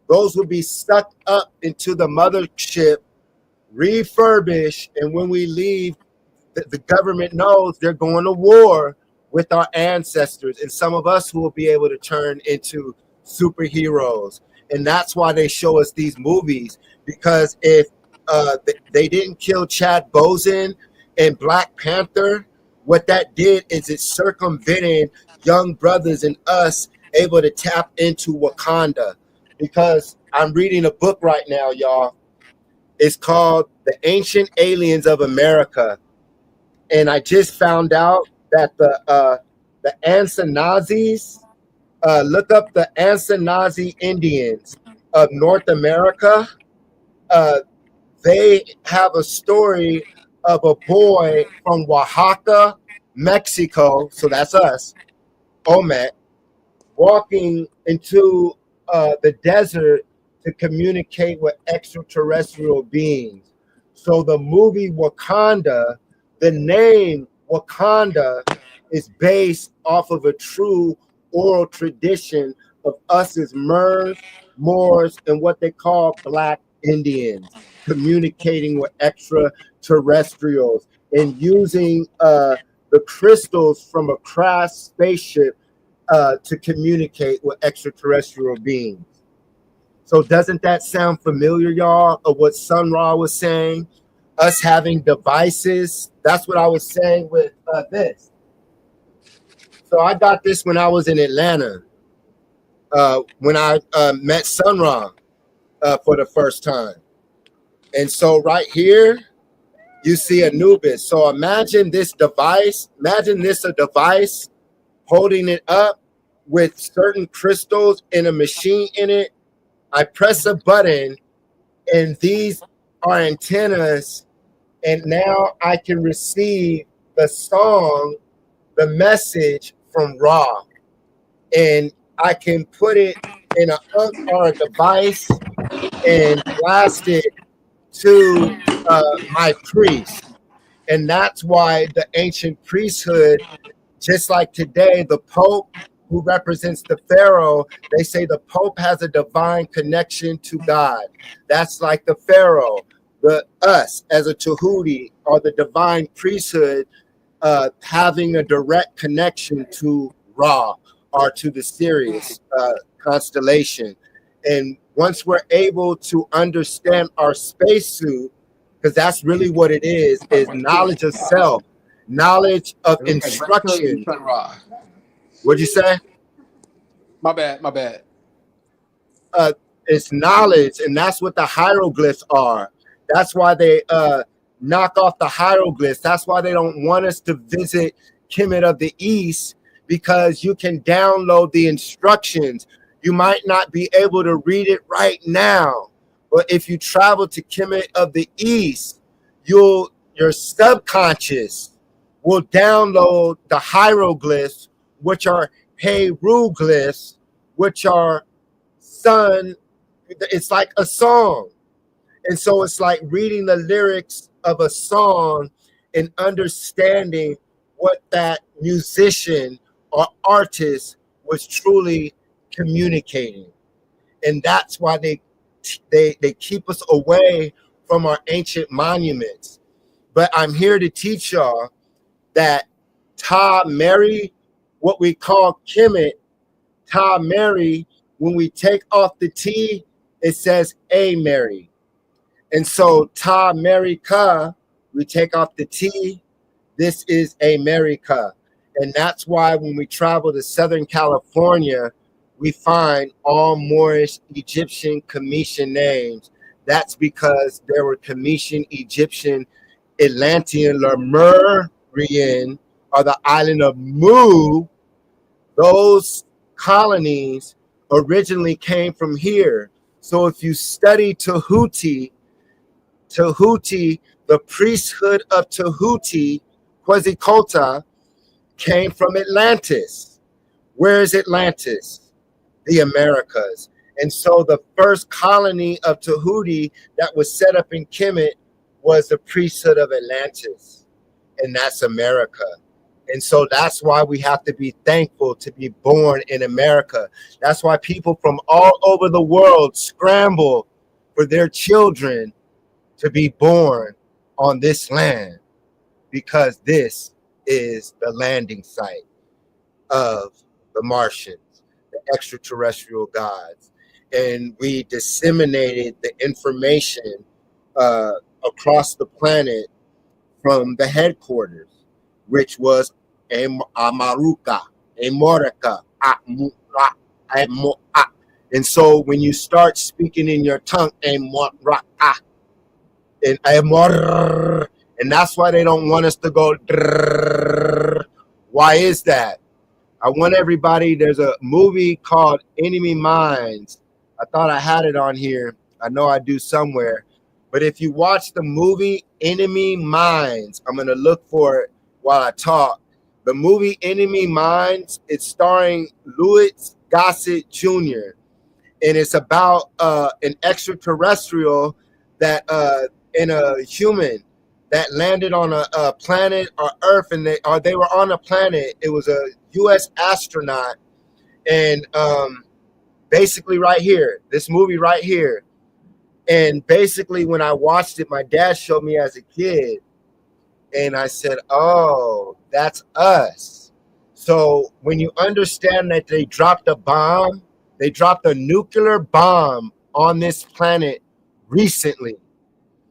those will be sucked up into the mothership, refurbished, and when we leave, the government knows they're going to war with our ancestors, and some of us who will be able to turn into superheroes. And that's why they show us these movies, because if they didn't kill Chad Boseman and Black Panther, what that did is it circumvented young brothers and us able to tap into Wakanda. Because I'm reading a book right now, y'all. It's called The Ancient Aliens of America. And I just found out that the Ansanazis, look up the Ansanazi Indians of North America. They have a story of a boy from Oaxaca, Mexico, so that's us, Omet, walking into the desert to communicate with extraterrestrial beings. So the movie Wakanda, the name Wakanda, is based off of a true oral tradition of us as Moors, and what they call Black Indians, communicating with extraterrestrials and using the crystals from a crashed spaceship to communicate with extraterrestrial beings. So doesn't that sound familiar, y'all, of what Sun Ra was saying? Us having devices. That's what I was saying with this. So I got this when I was in Atlanta, when I met Sun Ra for the first time. And so right here, you see Anubis. So imagine this device. Imagine this a device holding it up with certain crystals in a machine in it. I press a button, and these are antennas, and now I can receive the song, the message from Ra, and I can put it in a or a device and blast it to my priest. And that's why the ancient priesthood, just like today, the Pope who represents the Pharaoh, they say the Pope has a divine connection to God. That's like the Pharaoh. The us as a Tahuti are the divine priesthood, having a direct connection to Ra or to the Sirius constellation. And once we're able to understand our spacesuit, because that's really what it is knowledge of self, knowledge of instruction. What'd you say? My bad. It's knowledge, and that's what the hieroglyphs are. That's why they knock off the hieroglyphs. That's why they don't want us to visit Kemet of the East, because you can download the instructions. You might not be able to read it right now, but if you travel to Kemet of the East, your subconscious will download the hieroglyphs, which are hieroglyphs, which are sun. It's like a song. And so it's like reading the lyrics of a song and understanding what that musician or artist was truly communicating. And that's why they keep us away from our ancient monuments. But I'm here to teach y'all that Ta Mary, what we call Kemet, Ta Mary, when we take off the T, it says A Mary. And so Ta America, we take off the T, this is America. And that's why when we travel to Southern California, we find all Moorish Egyptian Commission names. That's because there were Commission Egyptian Atlantean Lemurian, or the island of Mu. Those colonies originally came from here. So if you study Tahuti, the priesthood of Tahuti, Quetzalcoatl, came from Atlantis. Where is Atlantis? The Americas. And so the first colony of Tahuti that was set up in Kemet was the priesthood of Atlantis. And that's America. And so that's why we have to be thankful to be born in America. That's why people from all over the world scramble for their children to be born on this land, because this is the landing site of the Martians, the extraterrestrial gods. And we disseminated the information across the planet from the headquarters, which was Amaruka, Amorica, and so when you start speaking in your tongue, Amoraka, and Amor, and that's why they don't want us to go. Why is that? I want everybody. There's a movie called Enemy Minds. I thought I had it on here. I know I do somewhere. But if you watch the movie Enemy Minds, I'm going to look for it while I talk. The movie Enemy Minds, it's starring Louis Gossett Jr. And it's about an extraterrestrial that and a human that landed on a planet or Earth, and they were on a planet. It was a U.S. astronaut, and basically right here, this movie right here. And basically when I watched it, my dad showed me as a kid, and I said, oh, that's us. So when you understand that they dropped a bomb, they dropped a nuclear bomb on this planet recently.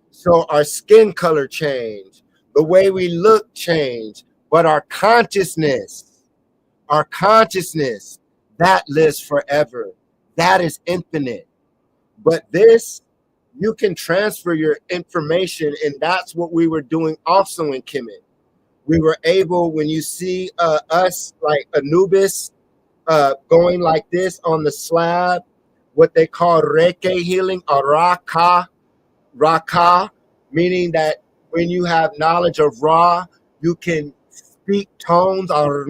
So our skin color changed, the way we look changed, but our consciousness, that lives forever. That is infinite. But this, you can transfer your information, and that's what we were doing also in Kemet. We were able, when you see us like Anubis going like this on the slab, what they call Reiki healing or Raka, meaning that when you have knowledge of Ra, you can speak tones or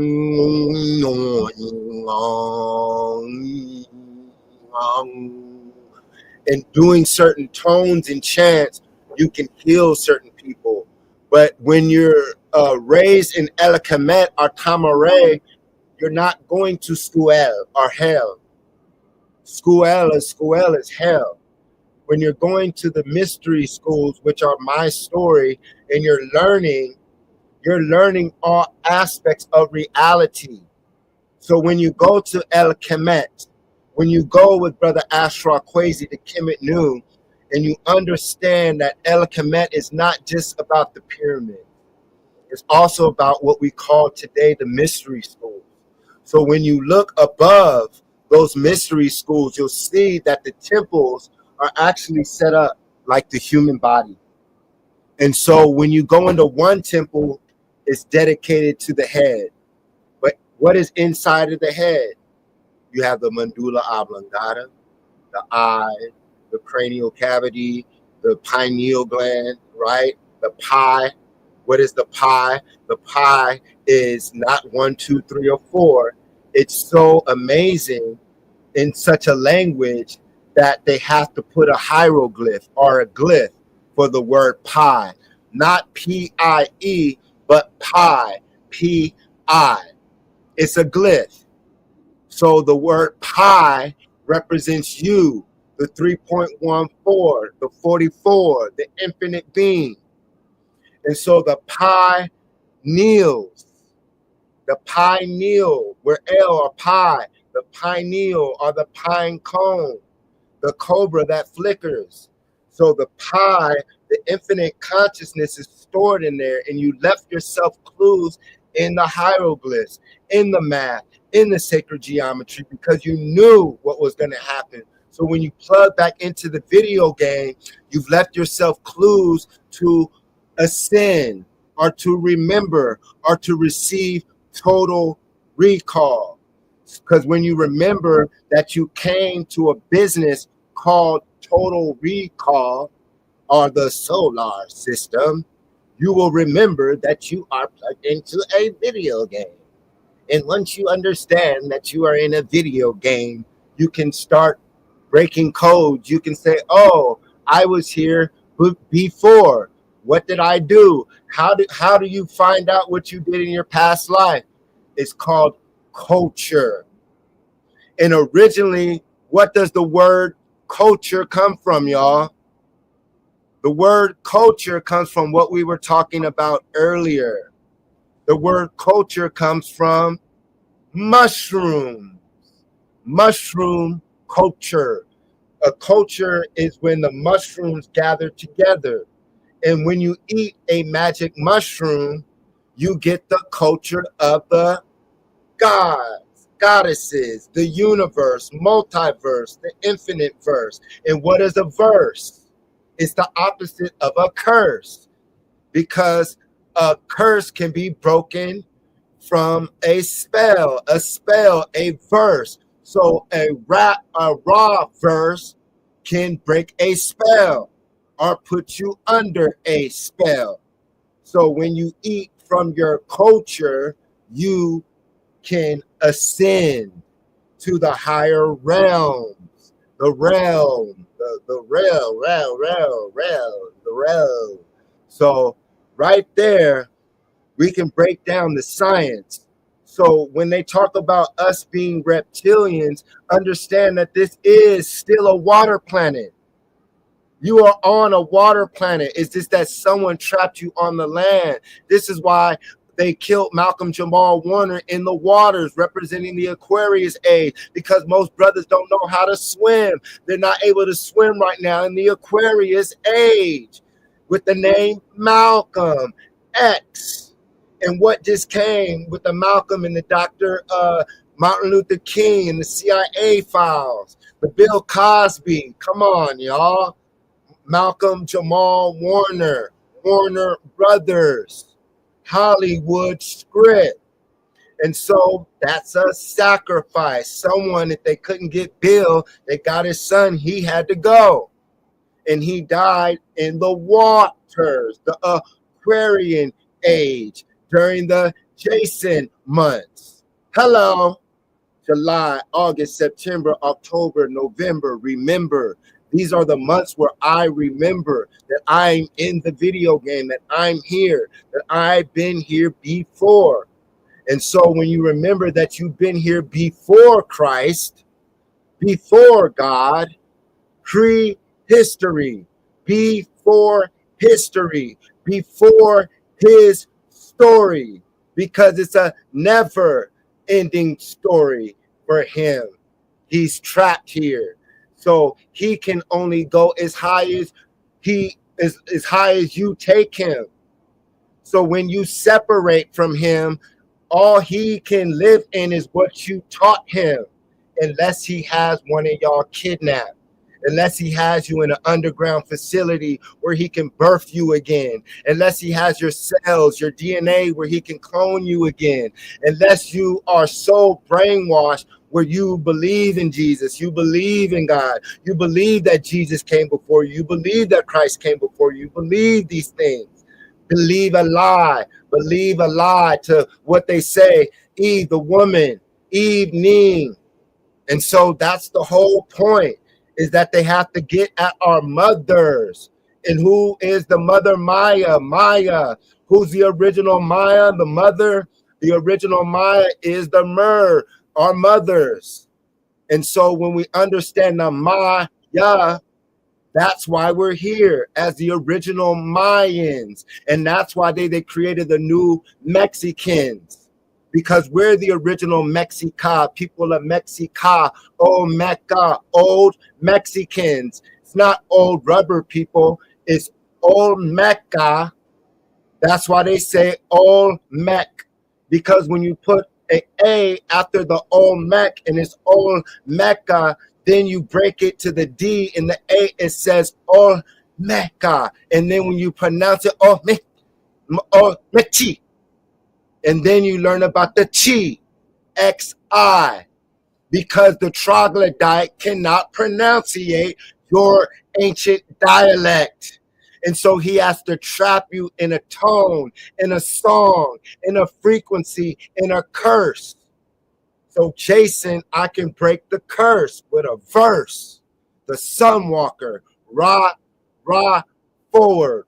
and doing certain tones and chants, you can heal certain people. But when you're raised in El Kemet or Tamare, You're not going to school or hell. School is hell. When you're going to the mystery schools, which are my story, and you're learning all aspects of reality. So when you go to El Kemet, when you go with Brother Ashra Kwesi to Kemet Nu, and you understand that El Kemet is not just about the pyramid, it's also about what we call today the mystery schools. So when you look above those mystery schools, you'll see that the temples are actually set up like the human body. And so when you go into one temple, it's dedicated to the head. But what is inside of the head? You have the medulla oblongata, the eye, the cranial cavity, the pineal gland, right? The pie. What is the pie? The pie is not 1, 2, 3, or 4. It's so amazing in such a language that they have to put a hieroglyph or a glyph for the word pie. Not P-I-E, but pi, P-I. It's a glyph. So the word pi represents you, the 3.14, the 44, the infinite being. And so the pi kneels, the pineal, where L or pi, the pineal or the pine cone, the cobra that flickers. So the pi, the infinite consciousness is stored in there, and you left yourself clues in the hieroglyphs, in the math, in the sacred geometry, because you knew what was going to happen. So when you plug back into the video game, you've left yourself clues to ascend or to remember or to receive total recall. Because when you remember that you came to a business called Total Recall or the solar system, you will remember that you are plugged into a video game. And once you understand that you are in a video game, you can start breaking codes. You can say, oh, I was here before. What did I do? How do you find out what you did in your past life? It's called culture. And originally, what does the word culture come from, y'all? The word culture comes from what we were talking about earlier. The word culture comes from mushroom culture. A culture is when the mushrooms gather together. And when you eat a magic mushroom, you get the culture of the gods, goddesses, the universe, multiverse, the infinite verse. And what is a verse? It's the opposite of a curse, because a curse can be broken from a spell, a verse. So a raw verse can break a spell or put you under a spell. So when you eat from your culture, you can ascend to the higher realms, the realm. So right there, we can break down the science. So when they talk about us being reptilians, understand that this is still a water planet. You are on a water planet. It's just that someone trapped you on the land. This is why they killed Malcolm Jamal Warner in the waters, representing the Aquarius age, because most brothers don't know how to swim. They're not able to swim right now in the Aquarius age with the name Malcolm X. And what just came with the Malcolm and the Dr. Martin Luther King and the CIA files, the Bill Cosby. Come on, y'all. Malcolm Jamal Warner, Warner Brothers, Hollywood script. And so that's a sacrifice. Someone, if they couldn't get Bill, they got his son, he had to go. And he died in the waters, the Aquarian age, during the J.A.S.O.N months. Hello. July, August, September, October, November. Remember, these are the months where I remember that I'm in the video game, that I'm here, that I've been here before. And so when you remember that you've been here before Christ, before God, prehistory, before history, before his story, because it's a never ending story for him. He's trapped here. So he can only go as high as as high as you take him. So when you separate from him, all he can live in is what you taught him, unless he has one of y'all kidnapped, unless he has you in an underground facility where he can birth you again, unless he has your cells, your DNA where he can clone you again, unless you are so brainwashed where you believe in Jesus, you believe in God, you believe that Jesus came before you, you believe that Christ came before you, you believe these things. Believe a lie to what they say, Eve, the woman, evening. And so that's the whole point, is that they have to get at our mothers. And who is the mother? Maya. Maya. Who's the original Maya? The mother. The original Maya is the Mur, our mothers. And so when we understand the Maya, that's why we're here as the original Mayans. And that's why they created the new Mexicans, because we're the original Mexica, people of Mexica, old Mecca, old Mexicans. It's not old rubber people, it's old Mecca. That's why they say old Mech, because when you put an A after the old Mech and it's old Mecca, then you break it to the D in the A, it says old Mecca. And then when you pronounce it Mechi, and then you learn about the Chi, XI, because the troglodyte cannot pronunciate your ancient dialect. And so he has to trap you in a tone, in a song, in a frequency, in a curse. So Jason, I can break the curse with a verse. The Sunwalker, ra, forward,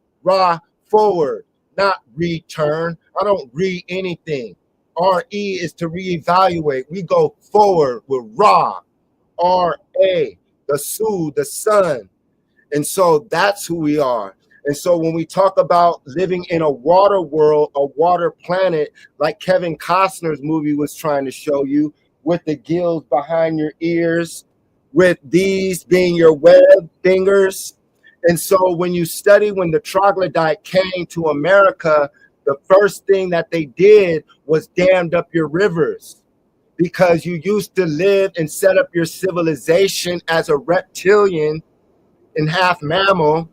not return. I don't read anything. R-E is to reevaluate. We go forward with Ra, R-A, the Su, the sun. And so that's who we are. And so when we talk about living in a water world, a water planet, like Kevin Costner's movie was trying to show you, with the gills behind your ears, with these being your web fingers. And so when you study when the troglodyte came to America, the first thing that they did was dammed up your rivers, because you used to live and set up your civilization as a reptilian and half mammal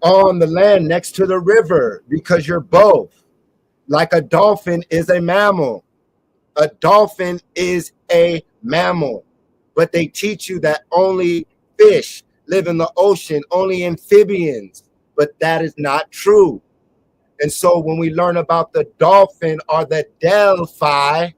on the land next to the river, because you're both. Like a dolphin is a mammal. A dolphin is a mammal, but they teach you that only fish live in the ocean, only amphibians, but that is not true. And so when we learn about the dolphin or the Delphi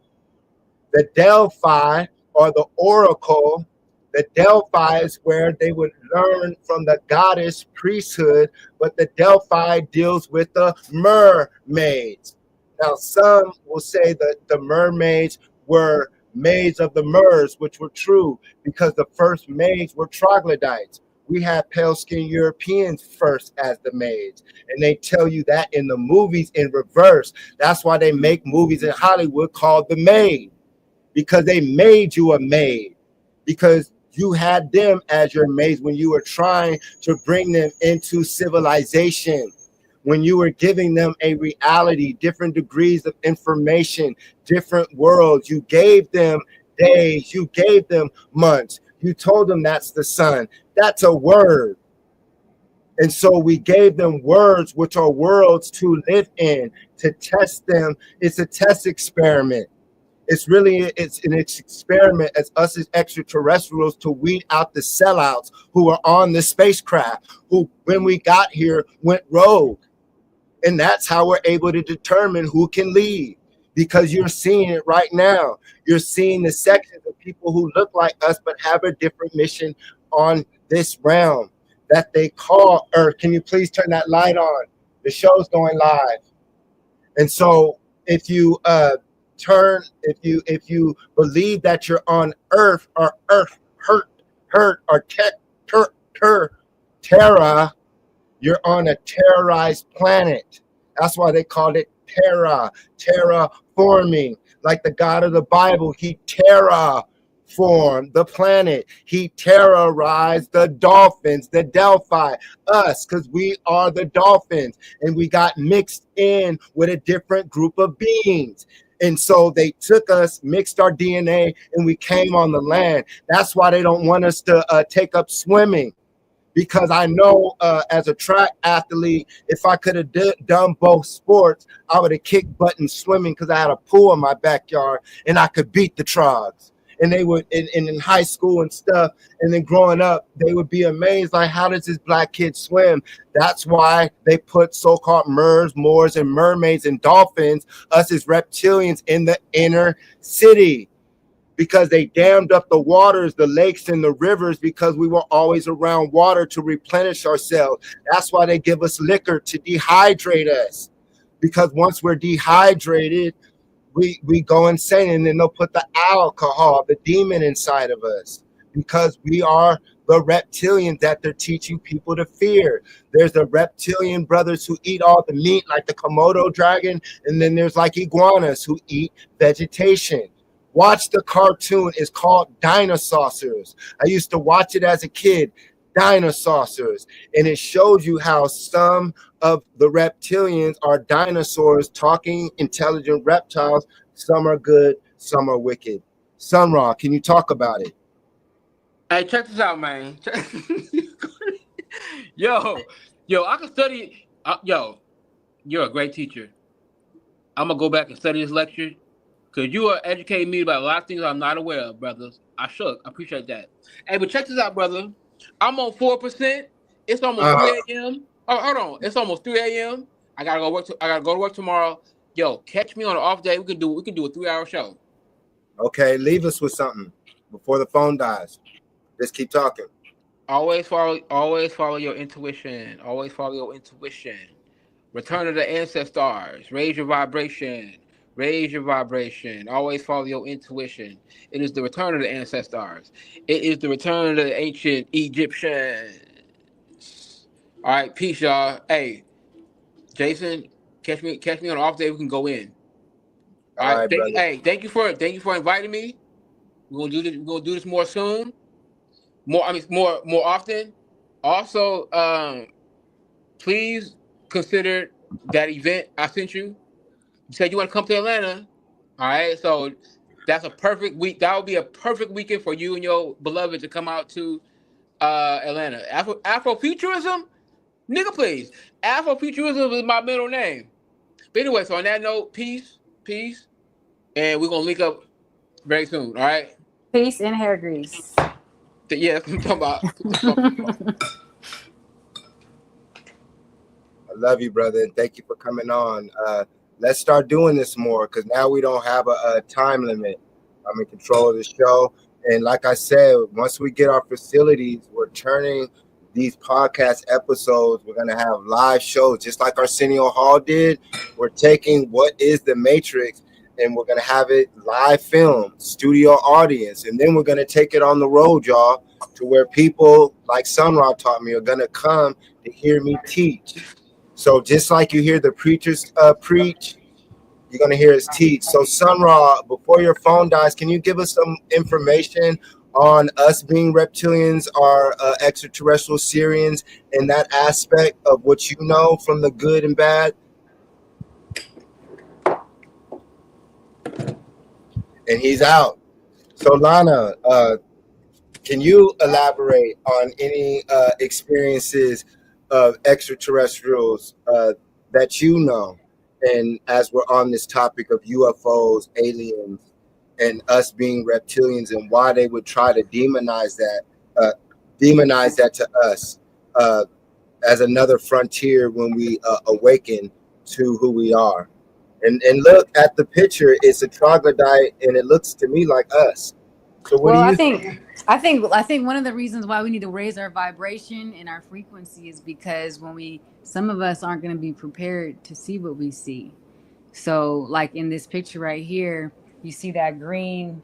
or the oracle, the Delphi is where they would learn from the goddess priesthood, but the Delphi deals with the mermaids. Now, some will say that the mermaids were maids of the Muurs, which were true, because the first maids were troglodytes. We had pale-skinned Europeans first as the maids, and they tell you that in the movies in reverse. That's why they make movies in Hollywood called The Maid, because they made you a maid, because you had them as your maids when you were trying to bring them into civilization, when you were giving them a reality, different degrees of information, different worlds. You gave them days, you gave them months. You told them that's the sun. That's a word. And so we gave them words, which are worlds to live in, to test them. It's a test experiment. It's an experiment as us as extraterrestrials to weed out the sellouts who are on the spacecraft, who, when we got here, went rogue. And that's how we're able to determine who can lead, because you're seeing it right now. You're seeing the sections of people who look like us but have a different mission on this realm that they call Earth. Can you please turn that light on? The show's going live. And so if you if you believe that you're on Earth or hurt or terra, you're on a terrorized planet. That's why they called it terraforming. Like the God of the Bible, he terraformed the planet. He terrorized the dolphins, the Delphi, us, because we are the dolphins. And we got mixed in with a different group of beings. And so they took us, mixed our DNA, and we came on the land. That's why they don't want us to take up swimming. Because I know as a track athlete, if I could have done both sports, I would have kicked butt in swimming because I had a pool in my backyard and I could beat the trogs. And they would, in high school and stuff, and then growing up, they would be amazed, like, how does this black kid swim? That's why they put so-called Moors, and mermaids and dolphins, us as reptilians, in the inner city. Because they dammed up the waters, the lakes and the rivers, because we were always around water to replenish ourselves. That's why they give us liquor to dehydrate us. Because once we're dehydrated, we go insane, and then they'll put the alcohol, the demon inside of us. Because we are the reptilians that they're teaching people to fear. There's the reptilian brothers who eat all the meat, like the Komodo dragon, and then there's like iguanas who eat vegetation. Watch the cartoon. It's called Dinosaurs. I used to watch it as a kid, Dinosaurs. And it shows you how some of the reptilians are dinosaurs, talking intelligent reptiles. Some are good, some are wicked. Sun Ra, can you talk about it? Hey, check this out, man. yo, I can study. Yo, you're a great teacher. I'm going to go back and study this lecture. Because you are educating me about a lot of things I'm not aware of, brothers. I appreciate that. Hey, but check this out, brother. I'm on 4%. It's almost 3 a.m. Oh, hold on. It's almost 3 a.m. I gotta go to work tomorrow. Yo, catch me on an off day. We can do a 3-hour show. Okay, leave us with something before the phone dies. Just keep talking. Always follow your intuition. Always follow your intuition. Return to the ancestors. Raise your vibration. Raise your vibration. Always follow your intuition. It is the return of the ancestors. It is the return of the ancient Egyptians. All right, peace, y'all. Hey, Jason, catch me on an off day. We can go in. All right, brother. Thank you for inviting me. We're gonna do this more soon. More often. Also, please consider that event I sent you. You said you want to come to Atlanta. All right, so that's a perfect week. That would be a perfect weekend for you and your beloved to come out to Atlanta. Afrofuturism, nigga, please. Afrofuturism is my middle name. But anyway, so on that note, peace, and we're gonna link up very soon. All right. Peace and hair grease. Yeah, I'm talking about. I love you, brother, and thank you for coming on. Let's start doing this more, because now we don't have a time limit. I'm in control of the show. And like I said, once we get our facilities, we're turning these podcast episodes. We're going to have live shows, just like Arsenio Hall did. We're taking What is the Matrix, and we're going to have it live film, studio audience. And then we're going to take it on the road, y'all, to where people like Sun Ra taught me are going to come to hear me teach. So just like you hear the preachers preach, you're going to hear us teach. So Sun Ra, before your phone dies, can you give us some information on us being reptilians or extraterrestrial Syrians, and that aspect of what you know from the good and bad? And he's out. So Lana, can you elaborate on any experiences of extraterrestrials that you know? And as we're on this topic of UFOs, aliens, and us being reptilians, and why they would try to demonize that to us as another frontier when we awaken to who we are. And look at the picture; it's a troglodyte, and it looks to me like us. So what do you think? I think one of the reasons why we need to raise our vibration and our frequency is because some of us aren't going to be prepared to see what we see. So, like in this picture right here, you see that green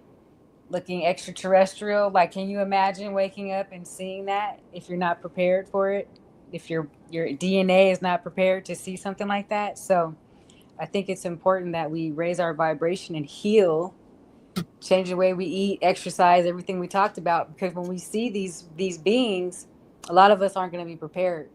looking extraterrestrial. Like, can you imagine waking up and seeing that if you're not prepared for it? If your DNA is not prepared to see something like that. So, I think it's important that we raise our vibration and heal, change the way we eat, exercise, everything we talked about. Because when we see these beings, a lot of us aren't going to be prepared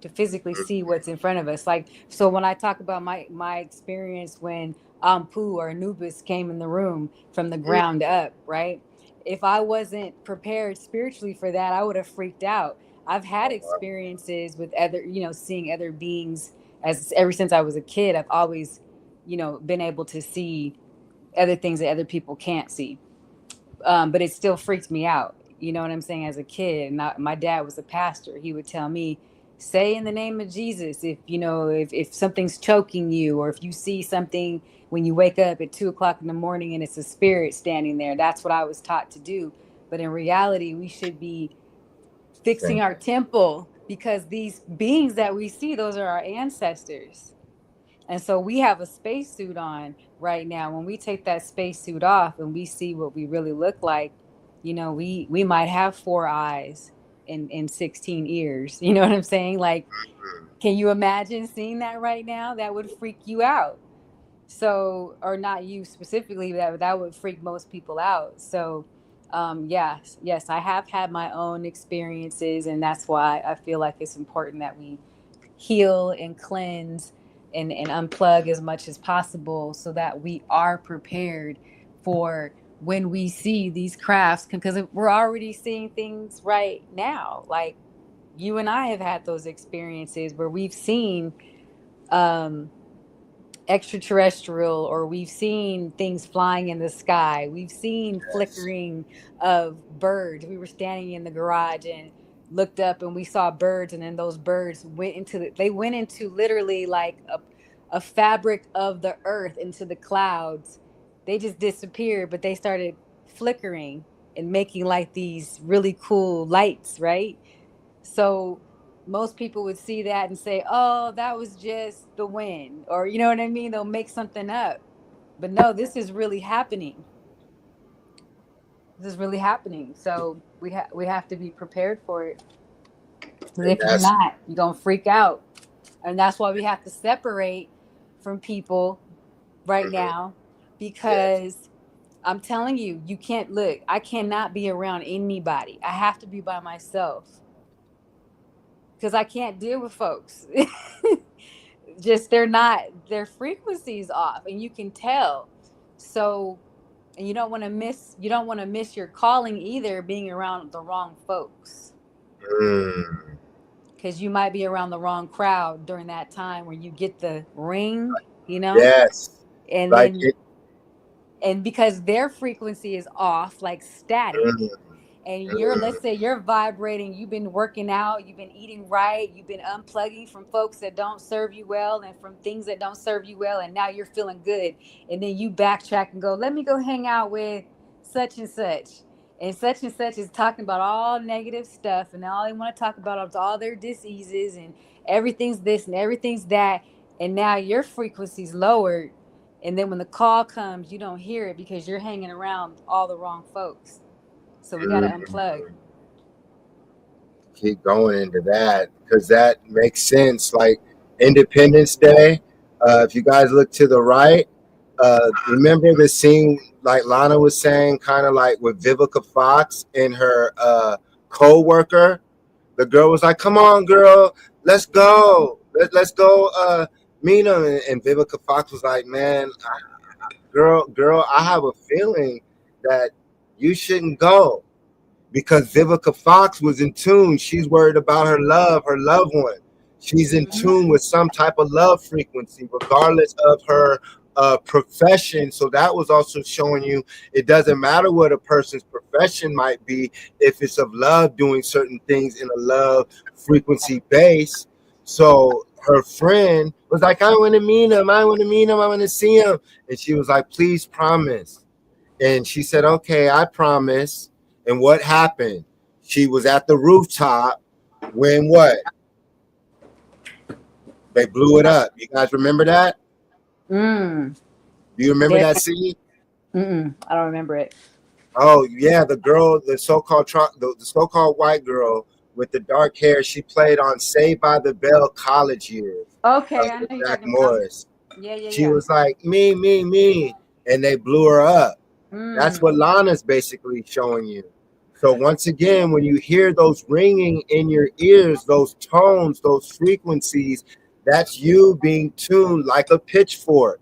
to physically see what's in front of us. Like, so when I talk about my experience when Ampu or Anubis came in the room from the ground up, right? If I wasn't prepared spiritually for that, I would have freaked out. I've had experiences with other, seeing other beings as ever since I was a kid. I've always, been able to see other things that other people can't see. But it still freaked me out. You know what I'm saying? As a kid, and my dad was a pastor. He would tell me, "Say in the name of Jesus if something's choking you, or if you see something when you wake up at 2 o'clock in the morning and it's a spirit standing there." That's what I was taught to do. But in reality, we should be fixing our temple, because these beings that we see, those are our ancestors. And so we have a spacesuit on right now. When we take that spacesuit off and we see what we really look like, we might have 4 eyes and 16 ears. You know what I'm saying? Like, can you imagine seeing that right now? That would freak you out. So, or not you specifically, that would freak most people out. So, yes, I have had my own experiences, and that's why I feel like it's important that we heal and cleanse and unplug as much as possible, so that we are prepared for when we see these crafts, because we're already seeing things right now. Like, you and I have had those experiences where we've seen extraterrestrial, or we've seen things flying in the sky. We've seen flickering of birds. We were standing in the garage and looked up and we saw birds, and then those birds went into literally like a fabric of the earth, into the clouds. They just disappeared, but they started flickering and making like these really cool lights, right? So most people would see that and say, "Oh, that was just the wind," or you know what I mean? They'll make something up. But no, this is really happening. This is really happening. So we have to be prepared for it. Because And if you're that's not, you're gonna freak out. And that's why we have to separate from people right now. yes. Because I'm telling you, you can't look. I cannot be around anybody. I have to be by myself. Because I can't deal with folks. Just their frequencies off, and you can tell. So, and you don't want to miss your calling either, being around the wrong folks, Mm. because you might be around the wrong crowd during that time where you get the ring, Yes. and Like then it. and because their frequency is off, like static, Mm, and let's mm, say you're vibrating, you've been working out, you've been eating right, you've been unplugging from folks that don't serve you well and from things that don't serve you well, and now you're feeling good, and then you backtrack and go, let me go hang out with such, and such is talking about all negative stuff, and all they want to talk about is all their diseases, and everything's this and everything's that, and now your frequency's lowered, and then when the call comes, you don't hear it because you're hanging around all the wrong folks. So we got to mm. unplug. Keep going into that because that makes sense. Like Independence Day. If you guys look to the right, remember the scene like Lana was saying, kind of like with Vivica Fox and her co-worker. The girl was like, "Come on, girl, let's go. Let's go meet him." And Vivica Fox was like, "Man, girl, I have a feeling that you shouldn't go." Because Vivica Fox was in tune. She's worried about her loved one. She's in Mm-hmm. tune with some type of love frequency, regardless of her profession. So that was also showing you it doesn't matter what a person's profession might be, if it's of love, doing certain things in a love frequency base. So her friend was like, "I want to meet him. I want to meet him. I want to see him." And she was like, "Please promise." And she said, "Okay, I promise." And what happened? She was at the rooftop when what? They blew it up. You guys remember that? Mm. Do you remember There. that scene? I don't remember it. Oh yeah, the girl, the so-called the so-called white girl with the dark hair, she played on Saved by the Bell college years. Okay, I know you're Jack talking about. Morris. Yeah, yeah, She yeah. was like me, and they blew her up. That's Mm. what Lana's basically showing you. So once again, when you hear those ringing in your ears, those tones, those frequencies, that's you being tuned like a pitchfork.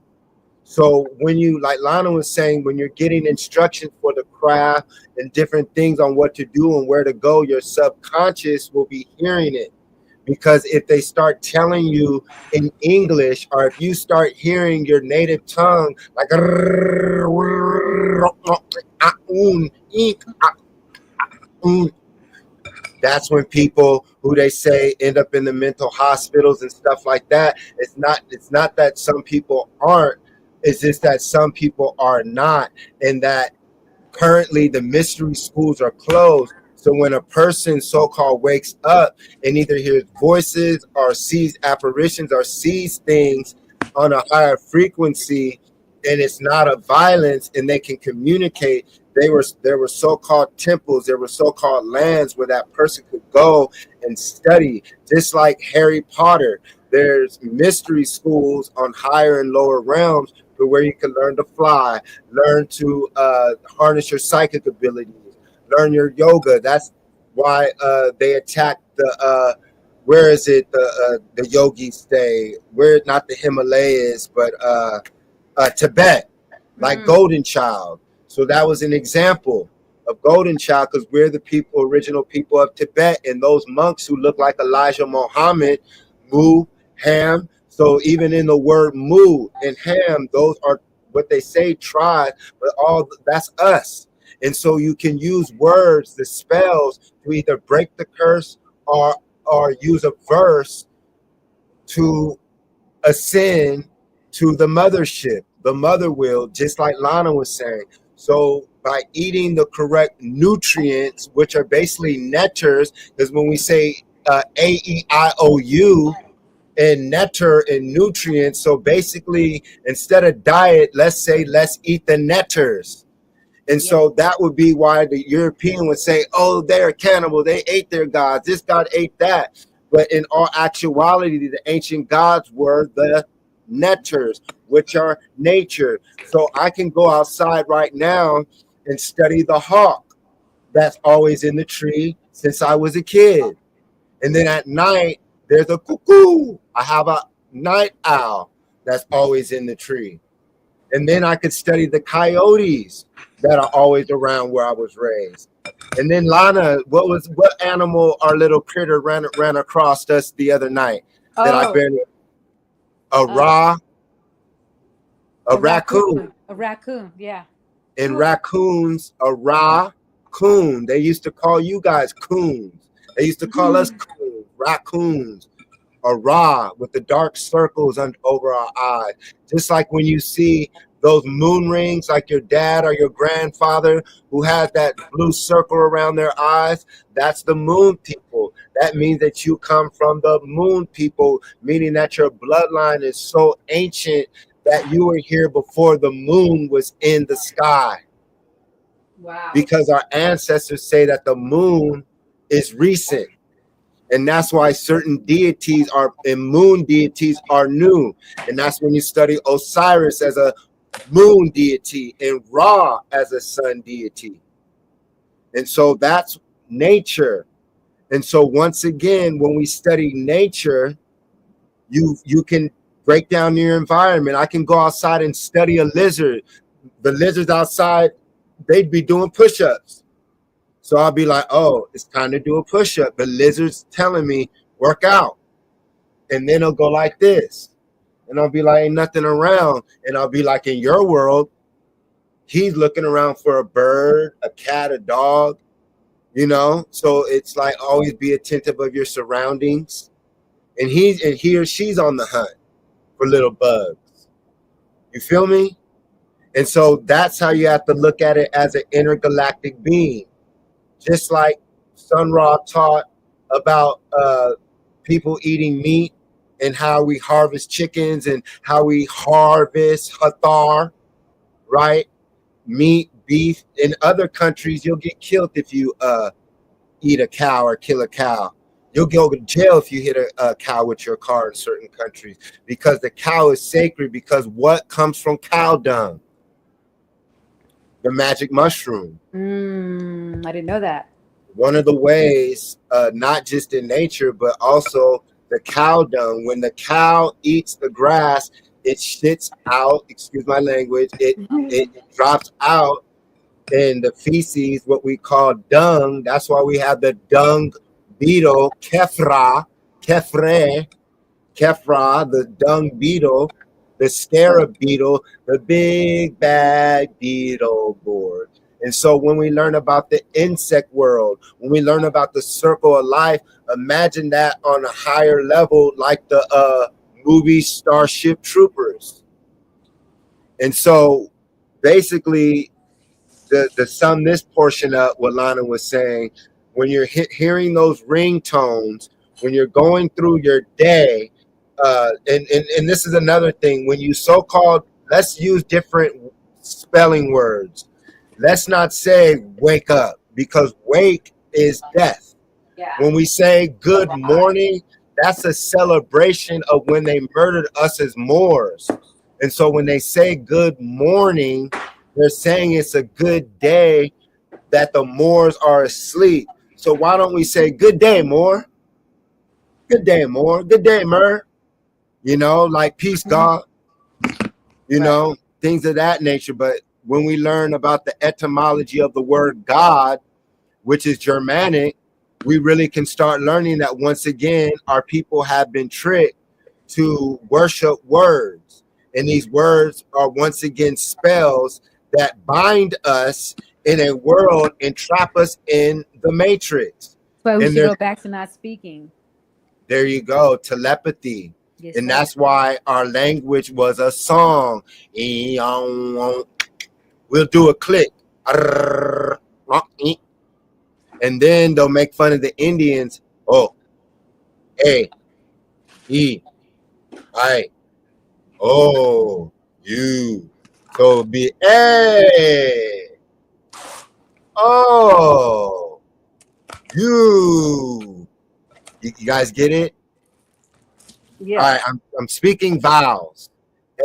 So when you, like Lana was saying, when you're getting instructions for the craft and different things on what to do and where to go, your subconscious will be hearing it. Because if they start telling you in English, or if you start hearing your native tongue, like that's when people who they say end up in the mental hospitals and stuff like that. It's not that some people aren't, it's just that some people are not, and that currently the mystery schools are closed. So when a person so-called wakes up and either hears voices or sees apparitions or sees things on a higher frequency, and it's not a violence, and they can communicate, there were so-called temples, there were so-called lands where that person could go and study, just like Harry Potter. There's mystery schools on higher and lower realms to where you can learn to fly, learn to harness your psychic abilities, learn your yoga. That's why they attack the where is it, the yogis stay, where, not the Himalayas, but Tibet, like Mm. Golden Child. So that was an example of Golden Child, because we're the people, original people of Tibet, and those monks who look like Elijah Muhammad, Mu, Ham. So even in the word Mu and Ham, those are what they say tribes, but all that's us. And so you can use words, the spells, to either break the curse or use a verse to ascend to the mothership, the mother will, just like Lana was saying. So by eating the correct nutrients, which are basically nectars, because when we say AEIOU and nectar and nutrients, so basically instead of diet, let's say let's eat the nectars. And Yeah. so that would be why the European would say, oh, they're a cannibal. They ate their gods. This god ate that. But in all actuality, the ancient gods were the nectars, which are nature. So I can go outside right now and study the hawk that's always in the tree since I was a kid. And then at night, there's a cuckoo. I have a night owl that's always in the tree. And then I could study the coyotes that are always around where I was raised. And then Lana, what animal our little critter ran across us the other night that I Oh, barely, a uh, raw, a a raccoon. raccoon. A raccoon. Yeah. And Two of them. raccoons, a raccoon. They used to call you guys coons. They used to call us coons, raccoons. A ra with the dark circles over our eyes. Just like when you see those moon rings, like your dad or your grandfather who has that blue circle around their eyes, that's the moon people. That means that you come from the moon people, meaning that your bloodline is so ancient that you were here before the moon was in the sky. Wow. Because our ancestors say that the moon is recent, and that's why certain deities are, and moon deities are new. And that's when you study Osiris as a moon deity and Ra as a sun deity. And so that's nature. And so once again, when we study nature, you can break down your environment. I can go outside and study a lizard. The lizards outside, they'd be doing push-ups. So I'll be like, oh, it's time to do a push-up. The lizard's telling me, work out. And then it'll go like this. And I'll be like, ain't nothing around. And I'll be like, in your world, he's looking around for a bird, a cat, a dog, you know? So it's like, always be attentive of your surroundings. And he or she's on the hunt for little bugs. You feel me? And so that's how you have to look at it, as an intergalactic being. Just like Sun Ra taught about people eating meat, and how we harvest chickens and how we harvest hathar, right? Meat, beef. In other countries, you'll get killed if you eat a cow or kill a cow. You'll go to jail if you hit a cow with your car in certain countries, because the cow is sacred, because what comes from cow dung? The magic mushroom. I didn't know that. One of the ways, not just in nature, but also the cow dung. When the cow eats the grass, it shits out, excuse my language, it drops out in the feces, what we call dung. That's why we have the dung beetle, kefra, the dung beetle, the scarab beetle, the big bad beetle board. And so when we learn about the insect world, when we learn about the circle of life, imagine that on a higher level, like the movie Starship Troopers. And so basically, to sum this portion up, what Lana was saying, when you're hearing those ringtones, when you're going through your day, and this is another thing, when you so-called, let's use different spelling words. Let's not say wake up, because wake is death. Yeah. When we say good morning, that's a celebration of when they murdered us as Moors. And so when they say good morning, they're saying it's a good day, that the Moors are asleep. So why don't we say good day, Moor? Good day, Moor. Good day, Mur. You know, like peace, God. You know, things of that nature. But when we learn about the etymology of the word God, which is Germanic, we really can start learning that once again, our people have been tricked to worship words. And these words are once again spells that bind us in a world and trap us in the matrix. But we And should go back to not speaking. there you go, telepathy. Yes, And sir. that's why our language was a song. We'll do a click. And then they'll make fun of the Indians. Oh, A, E, I, O, U. So it'll be A, O, U. You guys get it? Yeah. All right, I'm speaking vowels.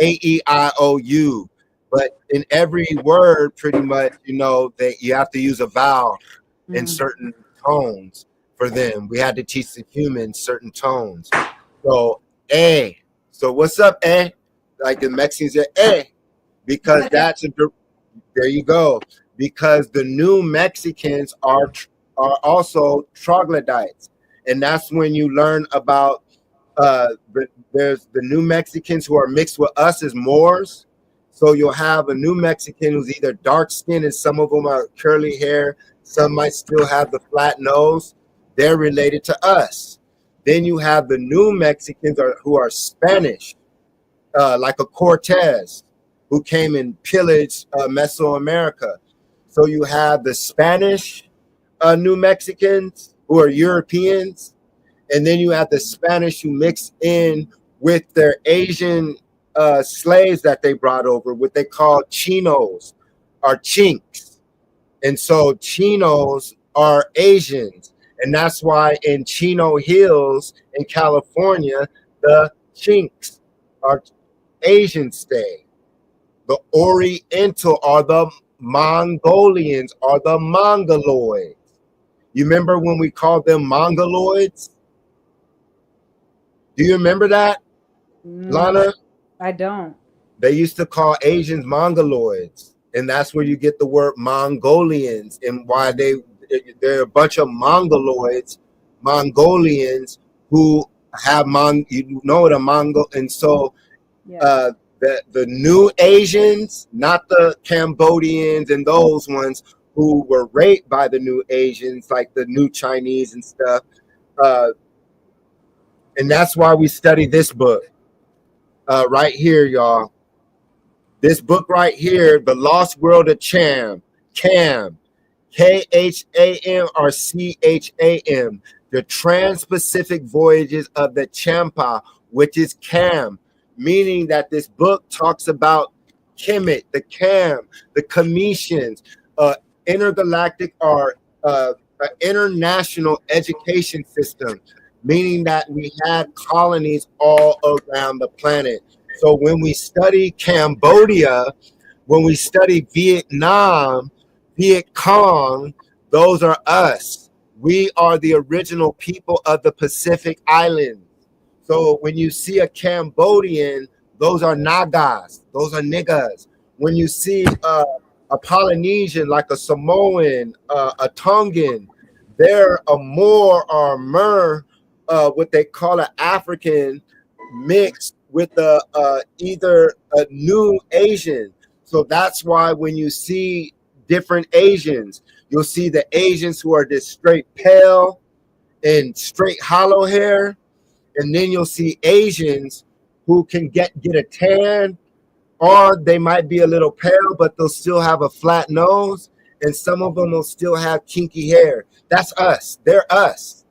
A, E, I, O, U. But in every word, pretty much, you know, that you have to use a vowel in certain tones for them. We had to teach the humans certain tones. So A. So what's up, A? Like the Mexicans say, A, because that's there you go. Because the new Mexicans are also troglodytes, and that's when you learn about there's the new Mexicans who are mixed with us as Moors. So you'll have a new Mexican who's either dark skinned and some of them are curly hair. Some might still have the flat nose. They're related to us. Then you have the new Mexicans who are Spanish, like a Cortez, who came and pillaged Mesoamerica. So you have the Spanish New Mexicans who are Europeans. And then you have the Spanish who mix in with their Asian slaves that they brought over, what they call chinos or chinks. And so chinos are Asians. And that's why in Chino Hills in California, the chinks are Asian stay. The Oriental are the Mongolians, are the Mongoloids. You remember when we called them Mongoloids? Do you remember that, Lana? I don't. They used to call Asians Mongoloids, and that's where you get the word Mongolians, and why they're a bunch of Mongoloids, Mongolians who have you know the Mongol, and so the new Asians, not the Cambodians and those ones who were raped by the new Asians, like the new Chinese and stuff. And that's why we study this book right here, y'all. This book right here, The Lost World of Cham, Kham, Kham or Cham, the Trans-Pacific Voyages of the Champa, which is CAM, meaning that this book talks about Kemet, the CAM, the Cometians, intergalactic or international education system, meaning that we had colonies all around the planet. So when we study Cambodia, when we study Vietnam, Viet Cong, those are us. We are the original people of the Pacific Islands. So when you see a Cambodian, those are Nagas, those are niggas. When you see a Polynesian, like a Samoan, a Tongan, they're a Moor or a Mer, what they call an African, mixed with either a new Asian. So that's why when you see different Asians, you'll see the Asians who are just straight pale and straight hollow hair, and then you'll see Asians who can get a tan, or they might be a little pale, but they'll still have a flat nose, and some of them will still have kinky hair. That's us. They're us.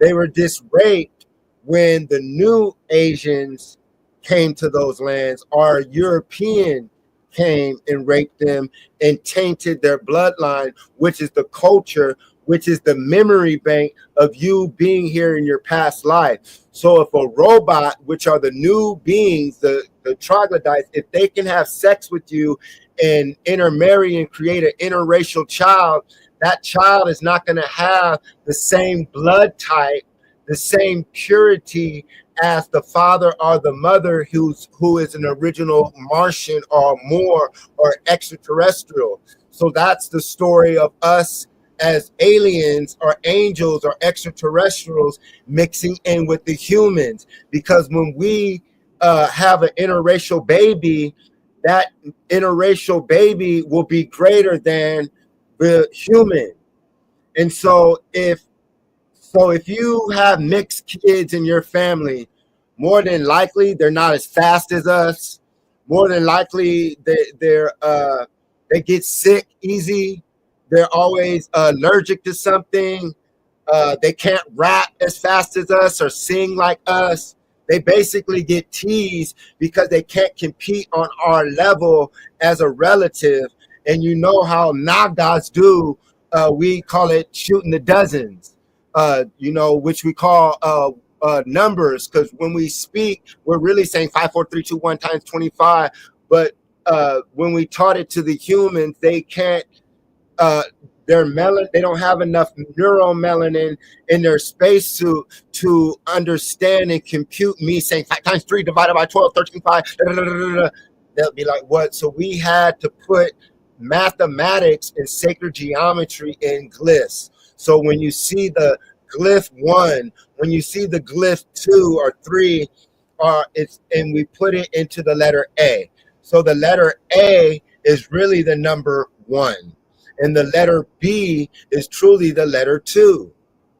They were just raped when the new Asians came to those lands. Our European came and raped them and tainted their bloodline, which is the culture, which is the memory bank of you being here in your past life. So if a robot, which are the new beings, the troglodytes, if they can have sex with you and intermarry and create an interracial child, that child is not going to have the same blood type, the same purity as the father or the mother who is an original Martian or Moor or extraterrestrial. So that's the story of us as aliens or angels or extraterrestrials mixing in with the humans. Because when we have an interracial baby, that interracial baby will be greater than the human. And so if you have mixed kids in your family, more than likely they're not as fast as us. More than likely they get sick easy. They're always allergic to something. They can't rap as fast as us or sing like us. They basically get teased because they can't compete on our level as a relative. And you know how Nagas do. We call it shooting the dozens. Which we call numbers, because when we speak, we're really saying 5, 4, 3, 2, 1 times 25. But when we taught it to the humans, they can't. They don't have enough neuromelanin in their spacesuit to understand and compute me saying 5 times 3 divided by 12, 13, 5. They'll be like, what? So we had to put mathematics and sacred geometry in glyphs. So when you see the glyph 1, when you see the glyph 2 or 3, and we put it into the letter A. So the letter A is really the number 1. And the letter B is truly the letter 2.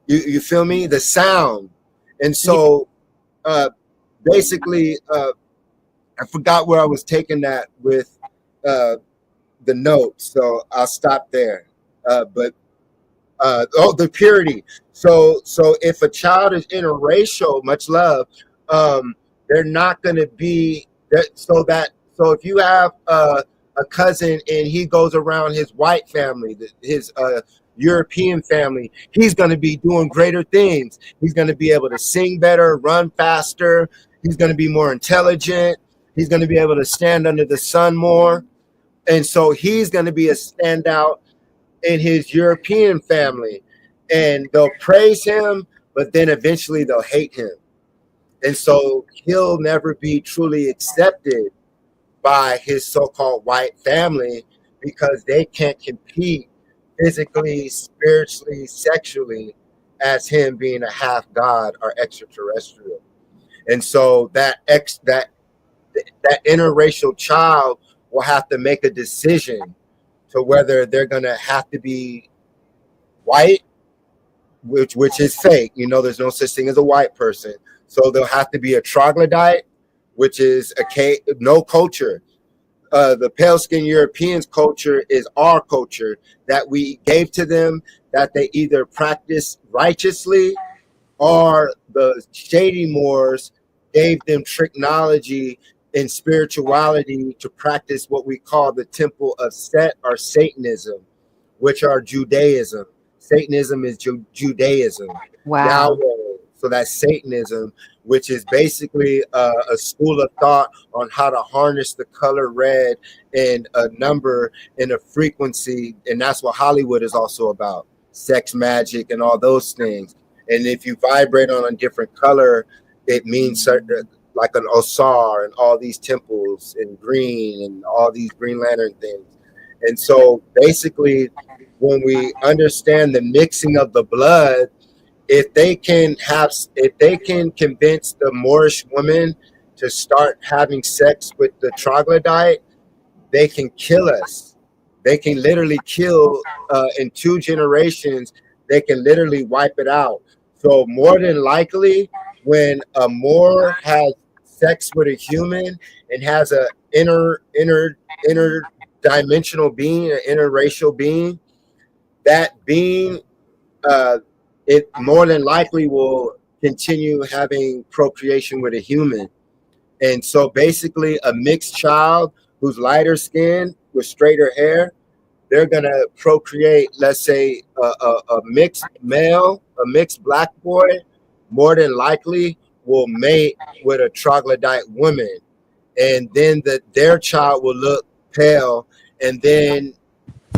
You feel me? The sound. And so basically, I forgot where I was taking that with the notes. So I'll stop there. The purity. So if a child is interracial, much love, they're not going to be that. So if you have a cousin and he goes around his white family, his European family, he's going to be doing greater things. He's going to be able to sing better, run faster. He's going to be more intelligent. He's going to be able to stand under the sun more. And so he's going to be a standout in his European family. And they'll praise him, but then eventually they'll hate him. And so he'll never be truly accepted by his so-called white family because they can't compete physically, spiritually, sexually as him being a half god or extraterrestrial. And so that interracial child will have to make a decision to whether they're going to have to be white, which is fake. There's no such thing as a white person. So they'll have to be a troglodyte, which is no culture. The pale-skinned Europeans' culture is our culture that we gave to them, that they either practice righteously, or the shady Moors gave them technology and spirituality to practice what we call the temple of Set or Satanism, which are Judaism. Satanism is Judaism. Wow. Yahweh, so that's Satanism, which is basically a school of thought on how to harness the color red and a number and a frequency. And that's what Hollywood is also about, sex magic and all those things. And if you vibrate on a different color, it means certain, like an Osar and all these temples and green and all these Green Lantern things. And so basically, when we understand the mixing of the blood, if they can convince the Moorish woman to start having sex with the troglodyte, they can kill us. They can literally kill in 2 generations. They can literally wipe it out. So more than likely, when a Moor has sex with a human and has a interdimensional being, an interracial being, that being, it more than likely will continue having procreation with a human. And so basically a mixed child who's lighter skinned with straighter hair, they're gonna procreate, let's say a mixed male, a mixed black boy, more than likely will mate with a troglodyte woman. And then their child will look pale, and then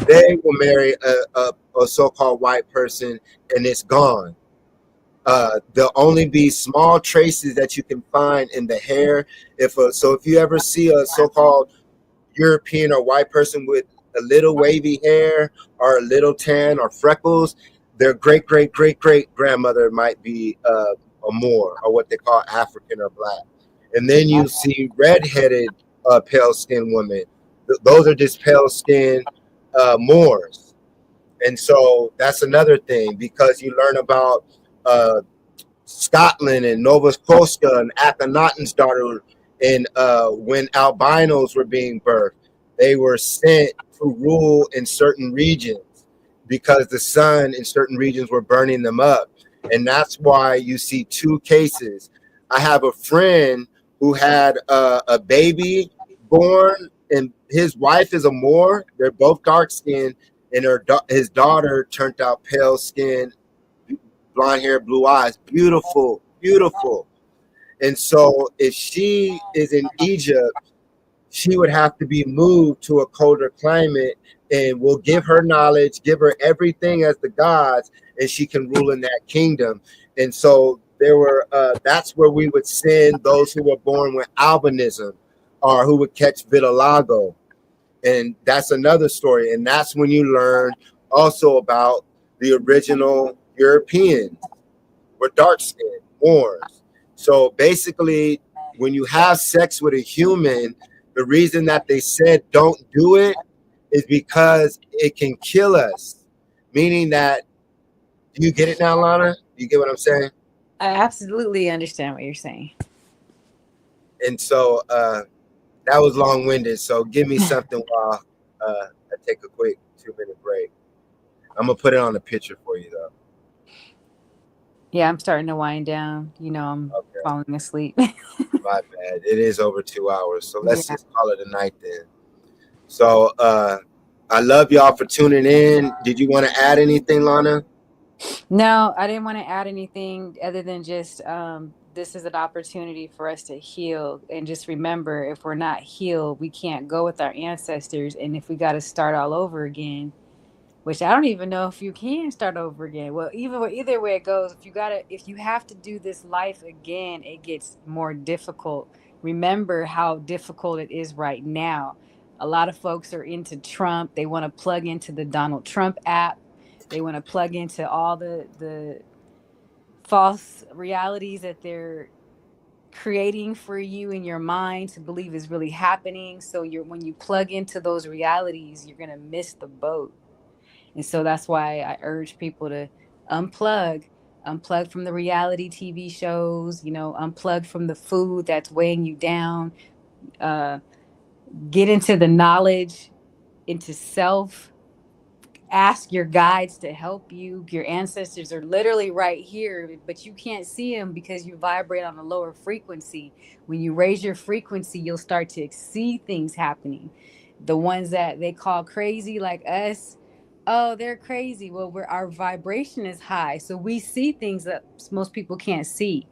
they will marry a so-called white person, and it's gone. There'll only be small traces that you can find in the hair. If you ever see a so-called European or white person with a little wavy hair or a little tan or freckles, their great great great great grandmother might be a Moor, or what they call African or black. And then you see red-headed pale skinned women. Those are just pale skinned Moors. And so that's another thing, because you learn about Scotland and Nova Scotia and Akhenaten's daughter, and when albinos were being birthed, they were sent to rule in certain regions because the sun in certain regions were burning them up. And that's why you see 2 cases. I have a friend who had a baby born, and his wife is a Moor. They're both dark skinned, and his daughter turned out pale skin, blonde hair, blue eyes, beautiful, beautiful. And so if she is in Egypt, she would have to be moved to a colder climate, and we'll give her knowledge, give her everything as the gods, and she can rule in that kingdom. And so that's where we would send those who were born with albinism or who would catch vitiligo. And that's another story. And that's when you learn also about the original Europeans were dark skinned, Moors. So basically, when you have sex with a human, the reason that they said don't do it is because it can kill us. Meaning that, do you get it now, Lana? You get what I'm saying? I absolutely understand what you're saying. And so that was long-winded. So give me something while I take a quick 2-minute break. I'm gonna put it on the picture for you though. Yeah, I'm starting to wind down. I'm falling asleep. My bad. It is over 2 hours. So let's just call it a night then. So I love y'all for tuning in. Did you want to add anything, Lana? No, I didn't want to add anything other than just this is an opportunity for us to heal. And just remember, if we're not healed, we can't go with our ancestors. And if we got to start all over again, which I don't even know if you can start over again. Well, either way it goes, if you have to do this life again, it gets more difficult. Remember how difficult it is right now. A lot of folks are into Trump. They want to plug into the Donald Trump app. They want to plug into all the false realities that they're creating for you in your mind to believe is really happening. So when you plug into those realities, you're going to miss the boat. And so that's why I urge people to unplug from the reality TV shows, unplug from the food that's weighing you down, get into the knowledge, into self, ask your guides to help you. Your ancestors are literally right here, but you can't see them because you vibrate on a lower frequency. When you raise your frequency, you'll start to see things happening. The ones that they call crazy, like us, oh, they're crazy. Well, our vibration is high, so we see things that most people can't see.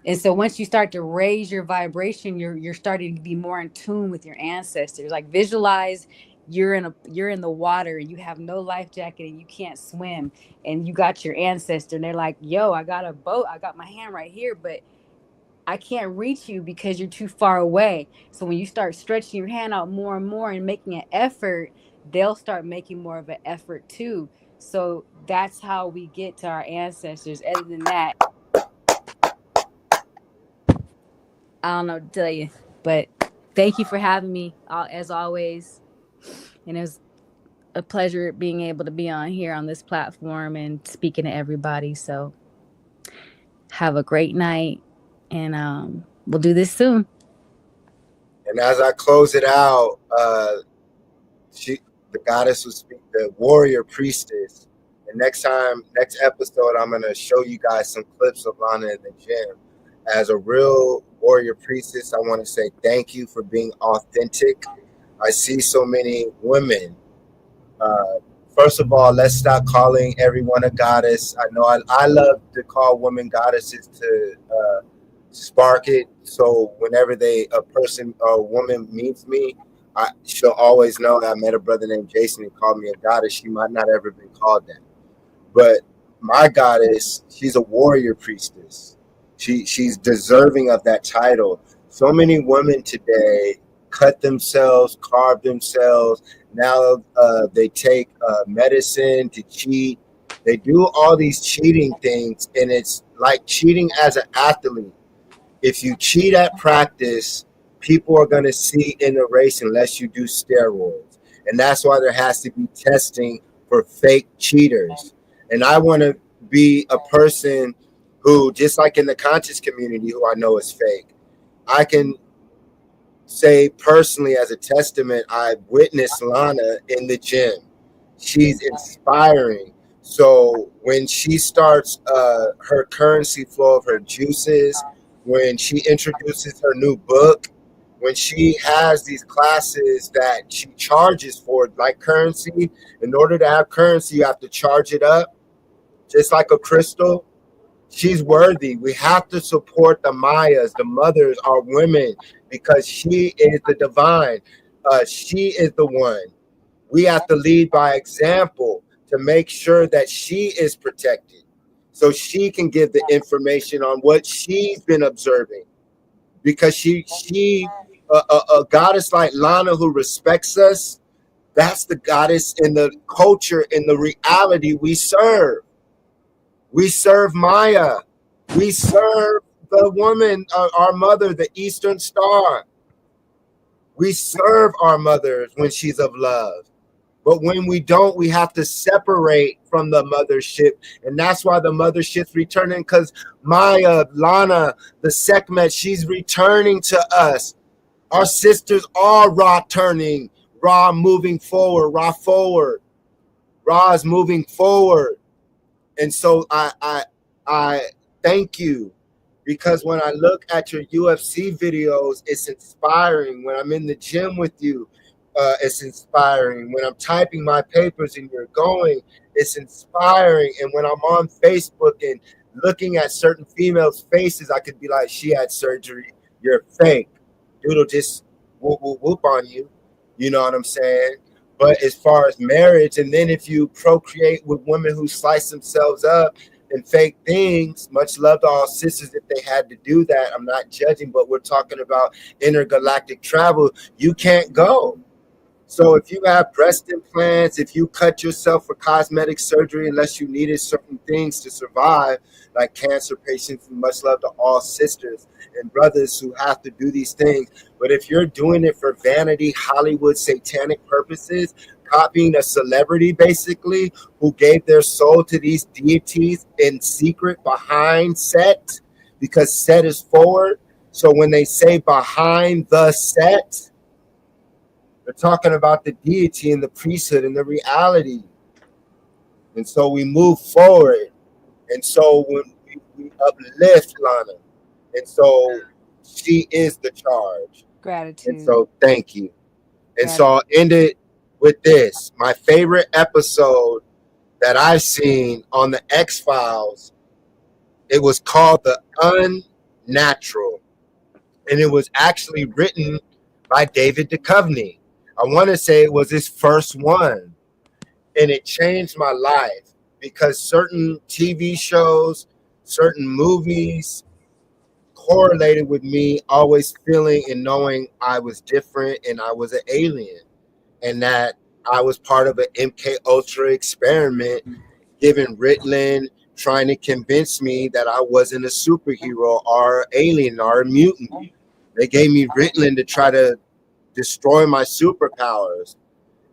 And so once you start to raise your vibration, you're starting to be more in tune with your ancestors. Like visualize you're in the water and you have no life jacket and you can't swim, and you got your ancestor and they're like, yo, I got a boat, I got my hand right here, but I can't reach you because you're too far away. So when you start stretching your hand out more and more and making an effort, they'll start making more of an effort too. So that's how we get to our ancestors. Other than that, I don't know what to tell you, but thank you for having me, as always. And it was a pleasure being able to be on here on this platform and speaking to everybody. So have a great night, and we'll do this soon. And as I close it out, the goddess will speak, the warrior priestess. And next episode, I'm gonna show you guys some clips of Lana in the gym. As a real warrior priestess, I want to say thank you for being authentic. I see so many women. First of all, let's stop calling everyone a goddess. I know I love to call women goddesses to spark it. So whenever a person or a woman meets me, she'll always know that I met a brother named Jason who called me a goddess. She might not ever been called that. But my goddess, she's a warrior priestess. She's deserving of that title. So many women today cut themselves, carve themselves. Now they take medicine to cheat. They do all these cheating things, and it's like cheating as an athlete. If you cheat at practice, people are going to see in the race unless you do steroids. And that's why there has to be testing for fake cheaters. And I want to be a person who, just like in the conscious community, who I know is fake, I can say personally as a testament, I witnessed Lana in the gym. She's inspiring. So when she starts her currency flow of her juices, when she introduces her new book, when she has these classes that she charges for, like currency, in order to have currency, you have to charge it up, just like a crystal. She's worthy. We have to support the Mayas, the mothers, our women, because she is the divine. She is the one. We have to lead by example to make sure that she is protected, so she can give the information on what she's been observing. Because a goddess like Lana who respects us, that's the goddess in the culture, in the reality we serve. We serve Maya. We serve the woman, our mother, the Eastern Star. We serve our mothers when she's of love. But when we don't, we have to separate from the mothership. And that's why the mothership's returning, because Maya, Lana, the Sekhmet, she's returning to us. Our sisters are Ra turning, Ra moving forward, Ra forward. Ra is moving forward. And so I thank you, because when I look at your UFC videos, it's inspiring. When I'm in the gym with you, it's inspiring. When I'm typing my papers and you're going, it's inspiring. And when I'm on Facebook and looking at certain females' faces, I could be like, she had surgery. You're fake. Dude will just whoop on you. You know what I'm saying? But as far as marriage, and then if you procreate with women who slice themselves up and fake things, much love to all sisters if they had to do that. I'm not judging, but we're talking about intergalactic travel. You can't go. So if you have breast implants, if you cut yourself for cosmetic surgery, unless you needed certain things to survive, like cancer patients, much love to all sisters and brothers who have to do these things. But if you're doing it for vanity, Hollywood, satanic purposes, copying a celebrity basically who gave their soul to these deities in secret behind set, because set is forward. So when they say behind the set, they're talking about the deity and the priesthood and the reality. And so we move forward. And so when we uplift Lana. And so she is the charge. And Gratitude. so thank you. And so Gratitude. I'll end it with this. My favorite episode that I've seen on the X-Files, it was called The Unnatural. And it was actually written by David Duchovny. I want to say it was his first one. And it changed my life because certain TV shows, certain movies correlated with me always feeling and knowing I was different and I was an alien and that I was part of an MK Ultra experiment, given Ritalin, trying to convince me that I wasn't a superhero or an alien or a mutant. They gave me Ritalin to try to destroy my superpowers.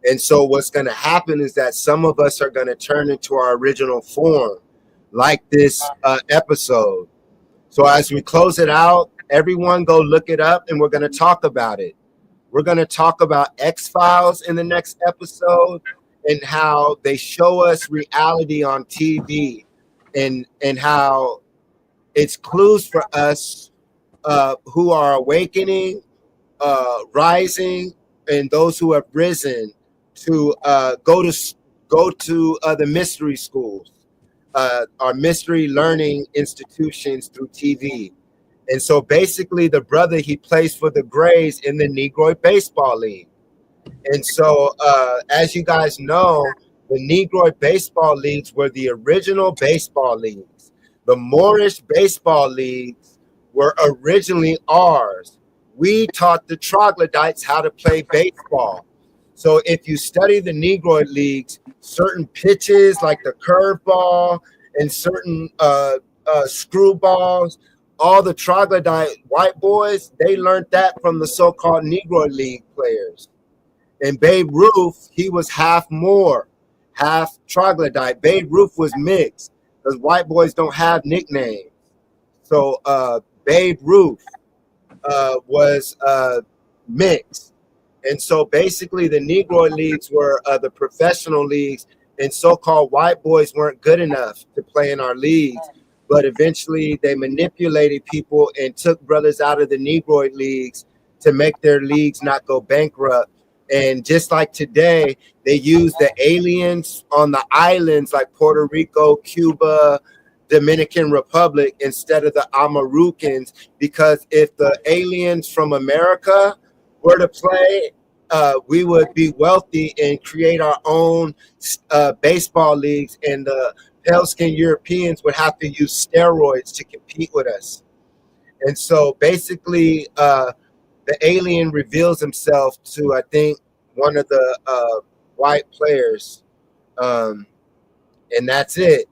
And so what's going to happen is that some of us are going to turn into our original form, like this episode. So as we close it out, everyone go look it up and we're going to talk about it. We're going to talk about X-Files in the next episode and how they show us reality on TV and how it's clues for us who are awakening, rising, and those who have risen to go to the mystery schools, our mystery learning institutions through TV. And so basically the brother, he plays for the Grays in the Negroid Baseball League. And so as you guys know, the Negroid Baseball Leagues were the original baseball leagues. The Moorish baseball leagues were originally ours. We taught the troglodytes how to play baseball. So if you study the Negroid leagues, certain pitches like the curveball and certain screwballs, all the troglodyte white boys, they learned that from the so-called Negroid league players. And Babe Ruth, he was half Moor, half troglodyte. Babe Ruth was mixed because white boys don't have nicknames. So Babe Ruth was mixed. And so basically the Negro leagues were the professional leagues, and so-called white boys weren't good enough to play in our leagues. But eventually they manipulated people and took brothers out of the Negroid leagues to make their leagues not go bankrupt. And just like today, they use the aliens on the islands like Puerto Rico, Cuba, Dominican Republic instead of the Amarukans, because if the aliens from America were to play, we would be wealthy and create our own baseball leagues, and the pale-skinned Europeans would have to use steroids to compete with us. And so basically, the alien reveals himself to, I think, one of the white players, and that's it.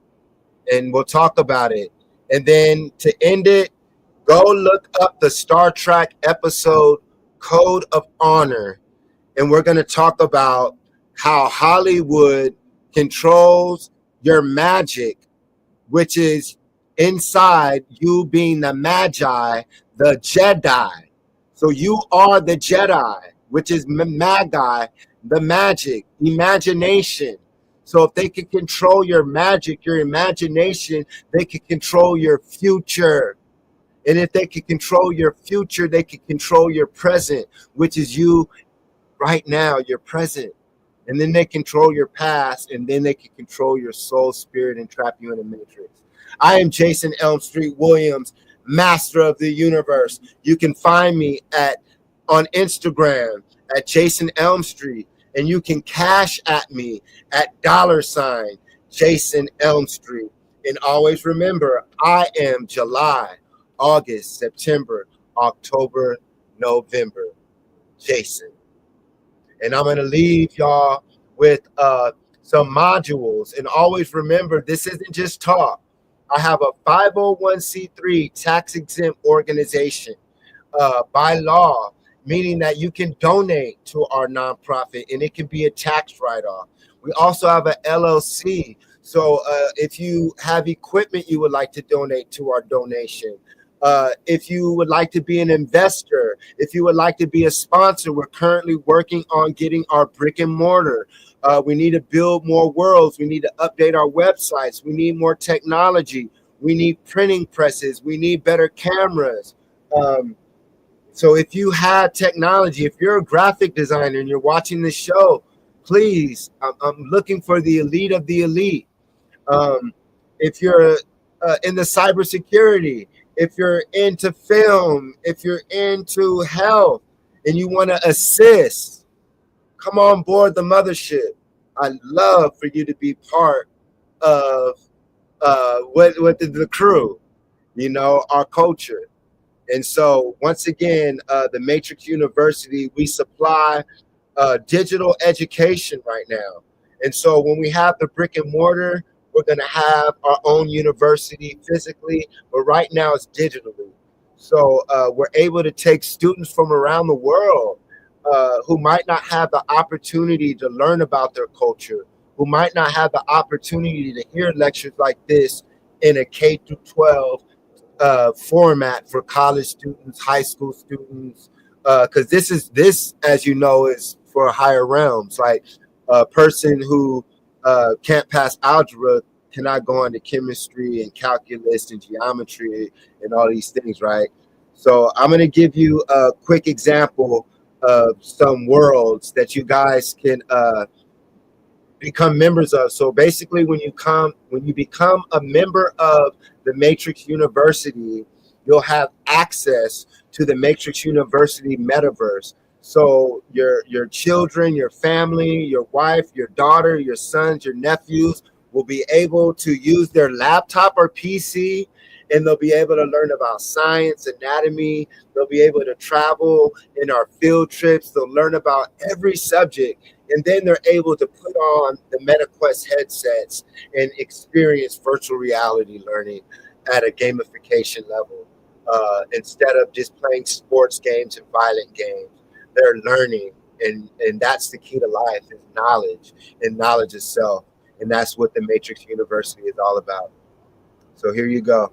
And we'll talk about it. And then to end it, go look up the Star Trek episode Code of Honor, and we're going to talk about how Hollywood controls your magic, which is inside you being the Magi, the Jedi. So you are the Jedi, which is Magi, the magic, imagination. So if they can control your magic, your imagination, they can control your future. And if they can control your future, they can control your present, which is you right now, your present. And then they control your past, and then they can control your soul, spirit, and trap you in a matrix. I am Jason Elm Street Williams, master of the universe. You can find me on Instagram at Jason Elm Street, and you can cash at me at $ Jason Elm Street. And always remember, I am July, August, September, October, November, Jason. And I'm going to leave y'all with some modules. And always remember, this isn't just talk. I have a 501c3 tax-exempt organization by law, meaning that you can donate to our nonprofit and it can be a tax write-off. We also have an LLC. So if you have equipment you would like to donate to our donation, If you would like to be an investor, if you would like to be a sponsor, we're currently working on getting our brick and mortar. We need to build more worlds. We need to update our websites. We need more technology. We need printing presses. We need better cameras. So if you have technology, if you're a graphic designer and you're watching this show, please, I'm looking for the elite of the elite. If you're in the cybersecurity, if you're into film, if you're into health and you want to assist, come on board the Mothership. I'd love for you to be part of with the crew, you know, our culture. And so once again, the Matrix University, we supply digital education right now. And so when we have the brick and mortar, we're going to have our own university physically, but right now it's digitally. So we're able to take students from around the world who might not have the opportunity to learn about their culture, who might not have the opportunity to hear lectures like this in a K through 12 format for college students, high school students, because this, as you know, is for higher realms. Like a person who can't pass algebra cannot go into chemistry and calculus and geometry and all these things, right? So I'm going to give you a quick example of some worlds that you guys can become members of. So basically, when you become a member of the Matrix University, you'll have access to the Matrix University metaverse. So your children, your family, your wife, your daughter, your sons, your nephews will be able to use their laptop or PC, and they'll be able to learn about science, anatomy. They'll be able to travel in our field trips. They'll learn about every subject. And then they're able to put on the MetaQuest headsets and experience virtual reality learning at a gamification level. Instead of just playing sports games and violent games, they're learning. And that's the key to life, is knowledge and knowledge itself. And that's what the Matrix University is all about. So here you go.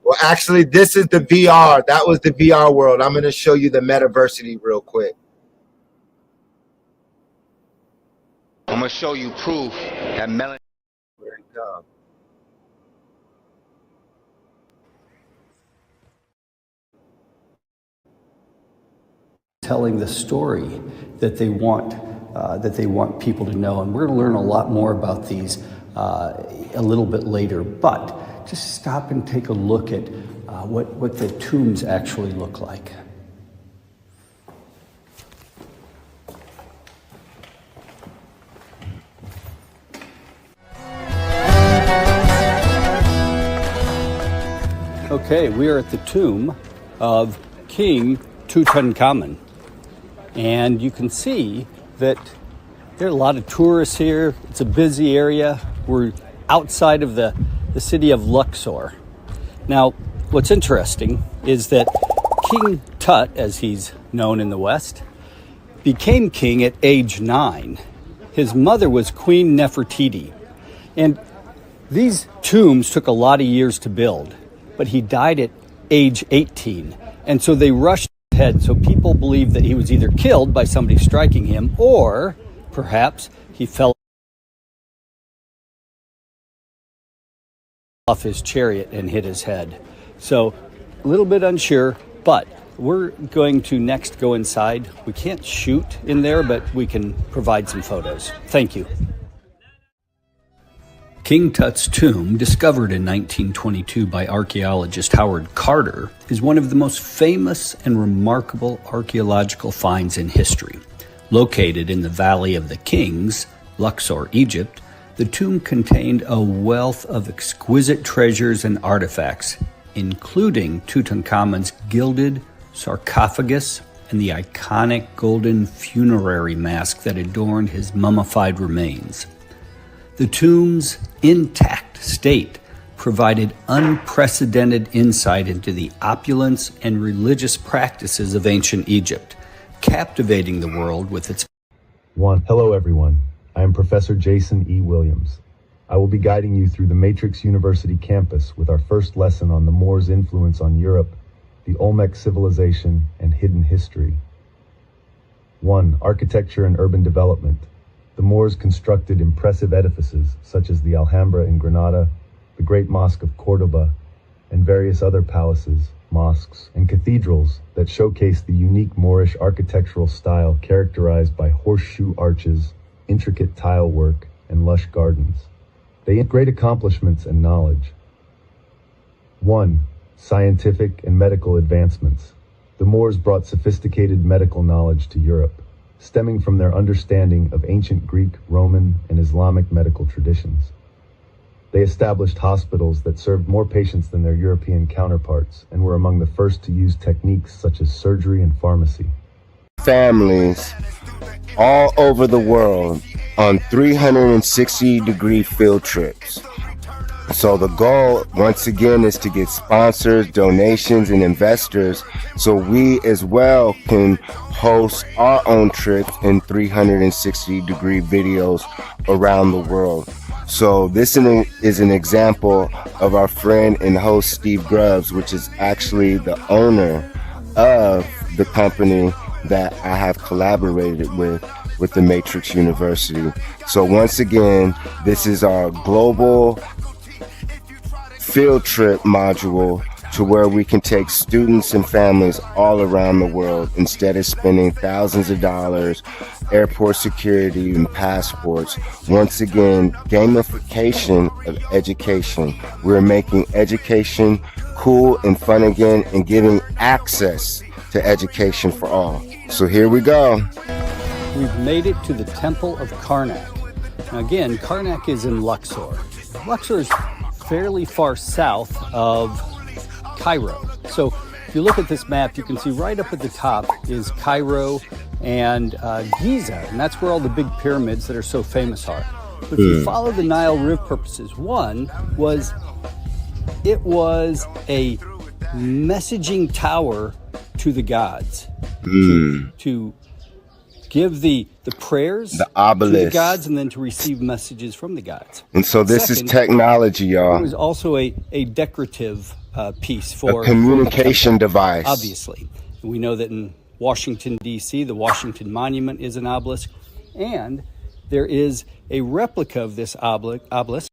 Well, actually, this is the VR. That was the VR world. I'm going to show you the Metaversity real quick. I'm going to show you proof that melanin. There you go. Telling the story that they want people to know, and we're going to learn a lot more about these a little bit later. But just stop and take a look at what the tombs actually look like. Okay, we are at the tomb of King Tutankhamun. And you can see that there are a lot of tourists here. It's a busy area. We're outside of the city of Luxor. Now, what's interesting is that King Tut, as he's known in the West, became king at age 9. His mother was Queen Nefertiti. And these tombs took a lot of years to build, but he died at age 18. And so they rushed ahead. So people believe that he was either killed by somebody striking him, or perhaps he fell off his chariot and hit his head. So a little bit unsure, but we're going to next go inside. We can't shoot in there, but we can provide some photos. Thank you. King Tut's tomb, discovered in 1922 by archaeologist Howard Carter, is one of the most famous and remarkable archaeological finds in history. Located in the Valley of the Kings, Luxor, Egypt, the tomb contained a wealth of exquisite treasures and artifacts, including Tutankhamun's gilded sarcophagus and the iconic golden funerary mask that adorned his mummified remains. The tomb's intact state provided unprecedented insight into the opulence and religious practices of ancient Egypt, captivating the world with its... Hello everyone. I am Professor Jason E. Williams. I will be guiding you through the Matrix University campus with our first lesson on the Moors' influence on Europe, the Olmec civilization, and hidden history. 1. Architecture and urban development. The Moors constructed impressive edifices such as the Alhambra in Granada, the Great Mosque of Cordoba, and various other palaces, mosques, and cathedrals that showcase the unique Moorish architectural style characterized by horseshoe arches, intricate tile work, and lush gardens. They had great accomplishments and knowledge. 1. Scientific and medical advancements. The Moors brought sophisticated medical knowledge to Europe, stemming from their understanding of ancient Greek, Roman, and Islamic medical traditions. They established hospitals that served more patients than their European counterparts and were among the first to use techniques such as surgery and pharmacy. Families all over the world on 360-degree field trips. So the goal, once again, is to get sponsors, donations, and investors so we as well can host our own trips in 360-degree videos around the world. So this is an example of our friend and host Steve Grubbs, which is actually the owner of the company that I have collaborated with the Matrix University. So once again, this is our global field trip module to where we can take students and families all around the world instead of spending thousands of dollars, airport security, and passports. Once again, gamification of education. We're making education cool and fun again and giving access to education for all. So here we go. We've made it to the Temple of Karnak. Now again, Karnak is in Luxor. Luxor is fairly far south of Cairo. So if you look at this map, you can see right up at the top is Cairo and Giza, and that's where all the big pyramids that are so famous are. But if you follow the Nile River purposes, one was it was a messaging tower to the gods to give the prayers the obelisk to the gods and then to receive messages from the gods. And so this is technology, y'all. It was also a decorative piece for a communication device. Obviously. We know that in Washington, D.C., the Washington Monument is an obelisk, and there is a replica of this obelisk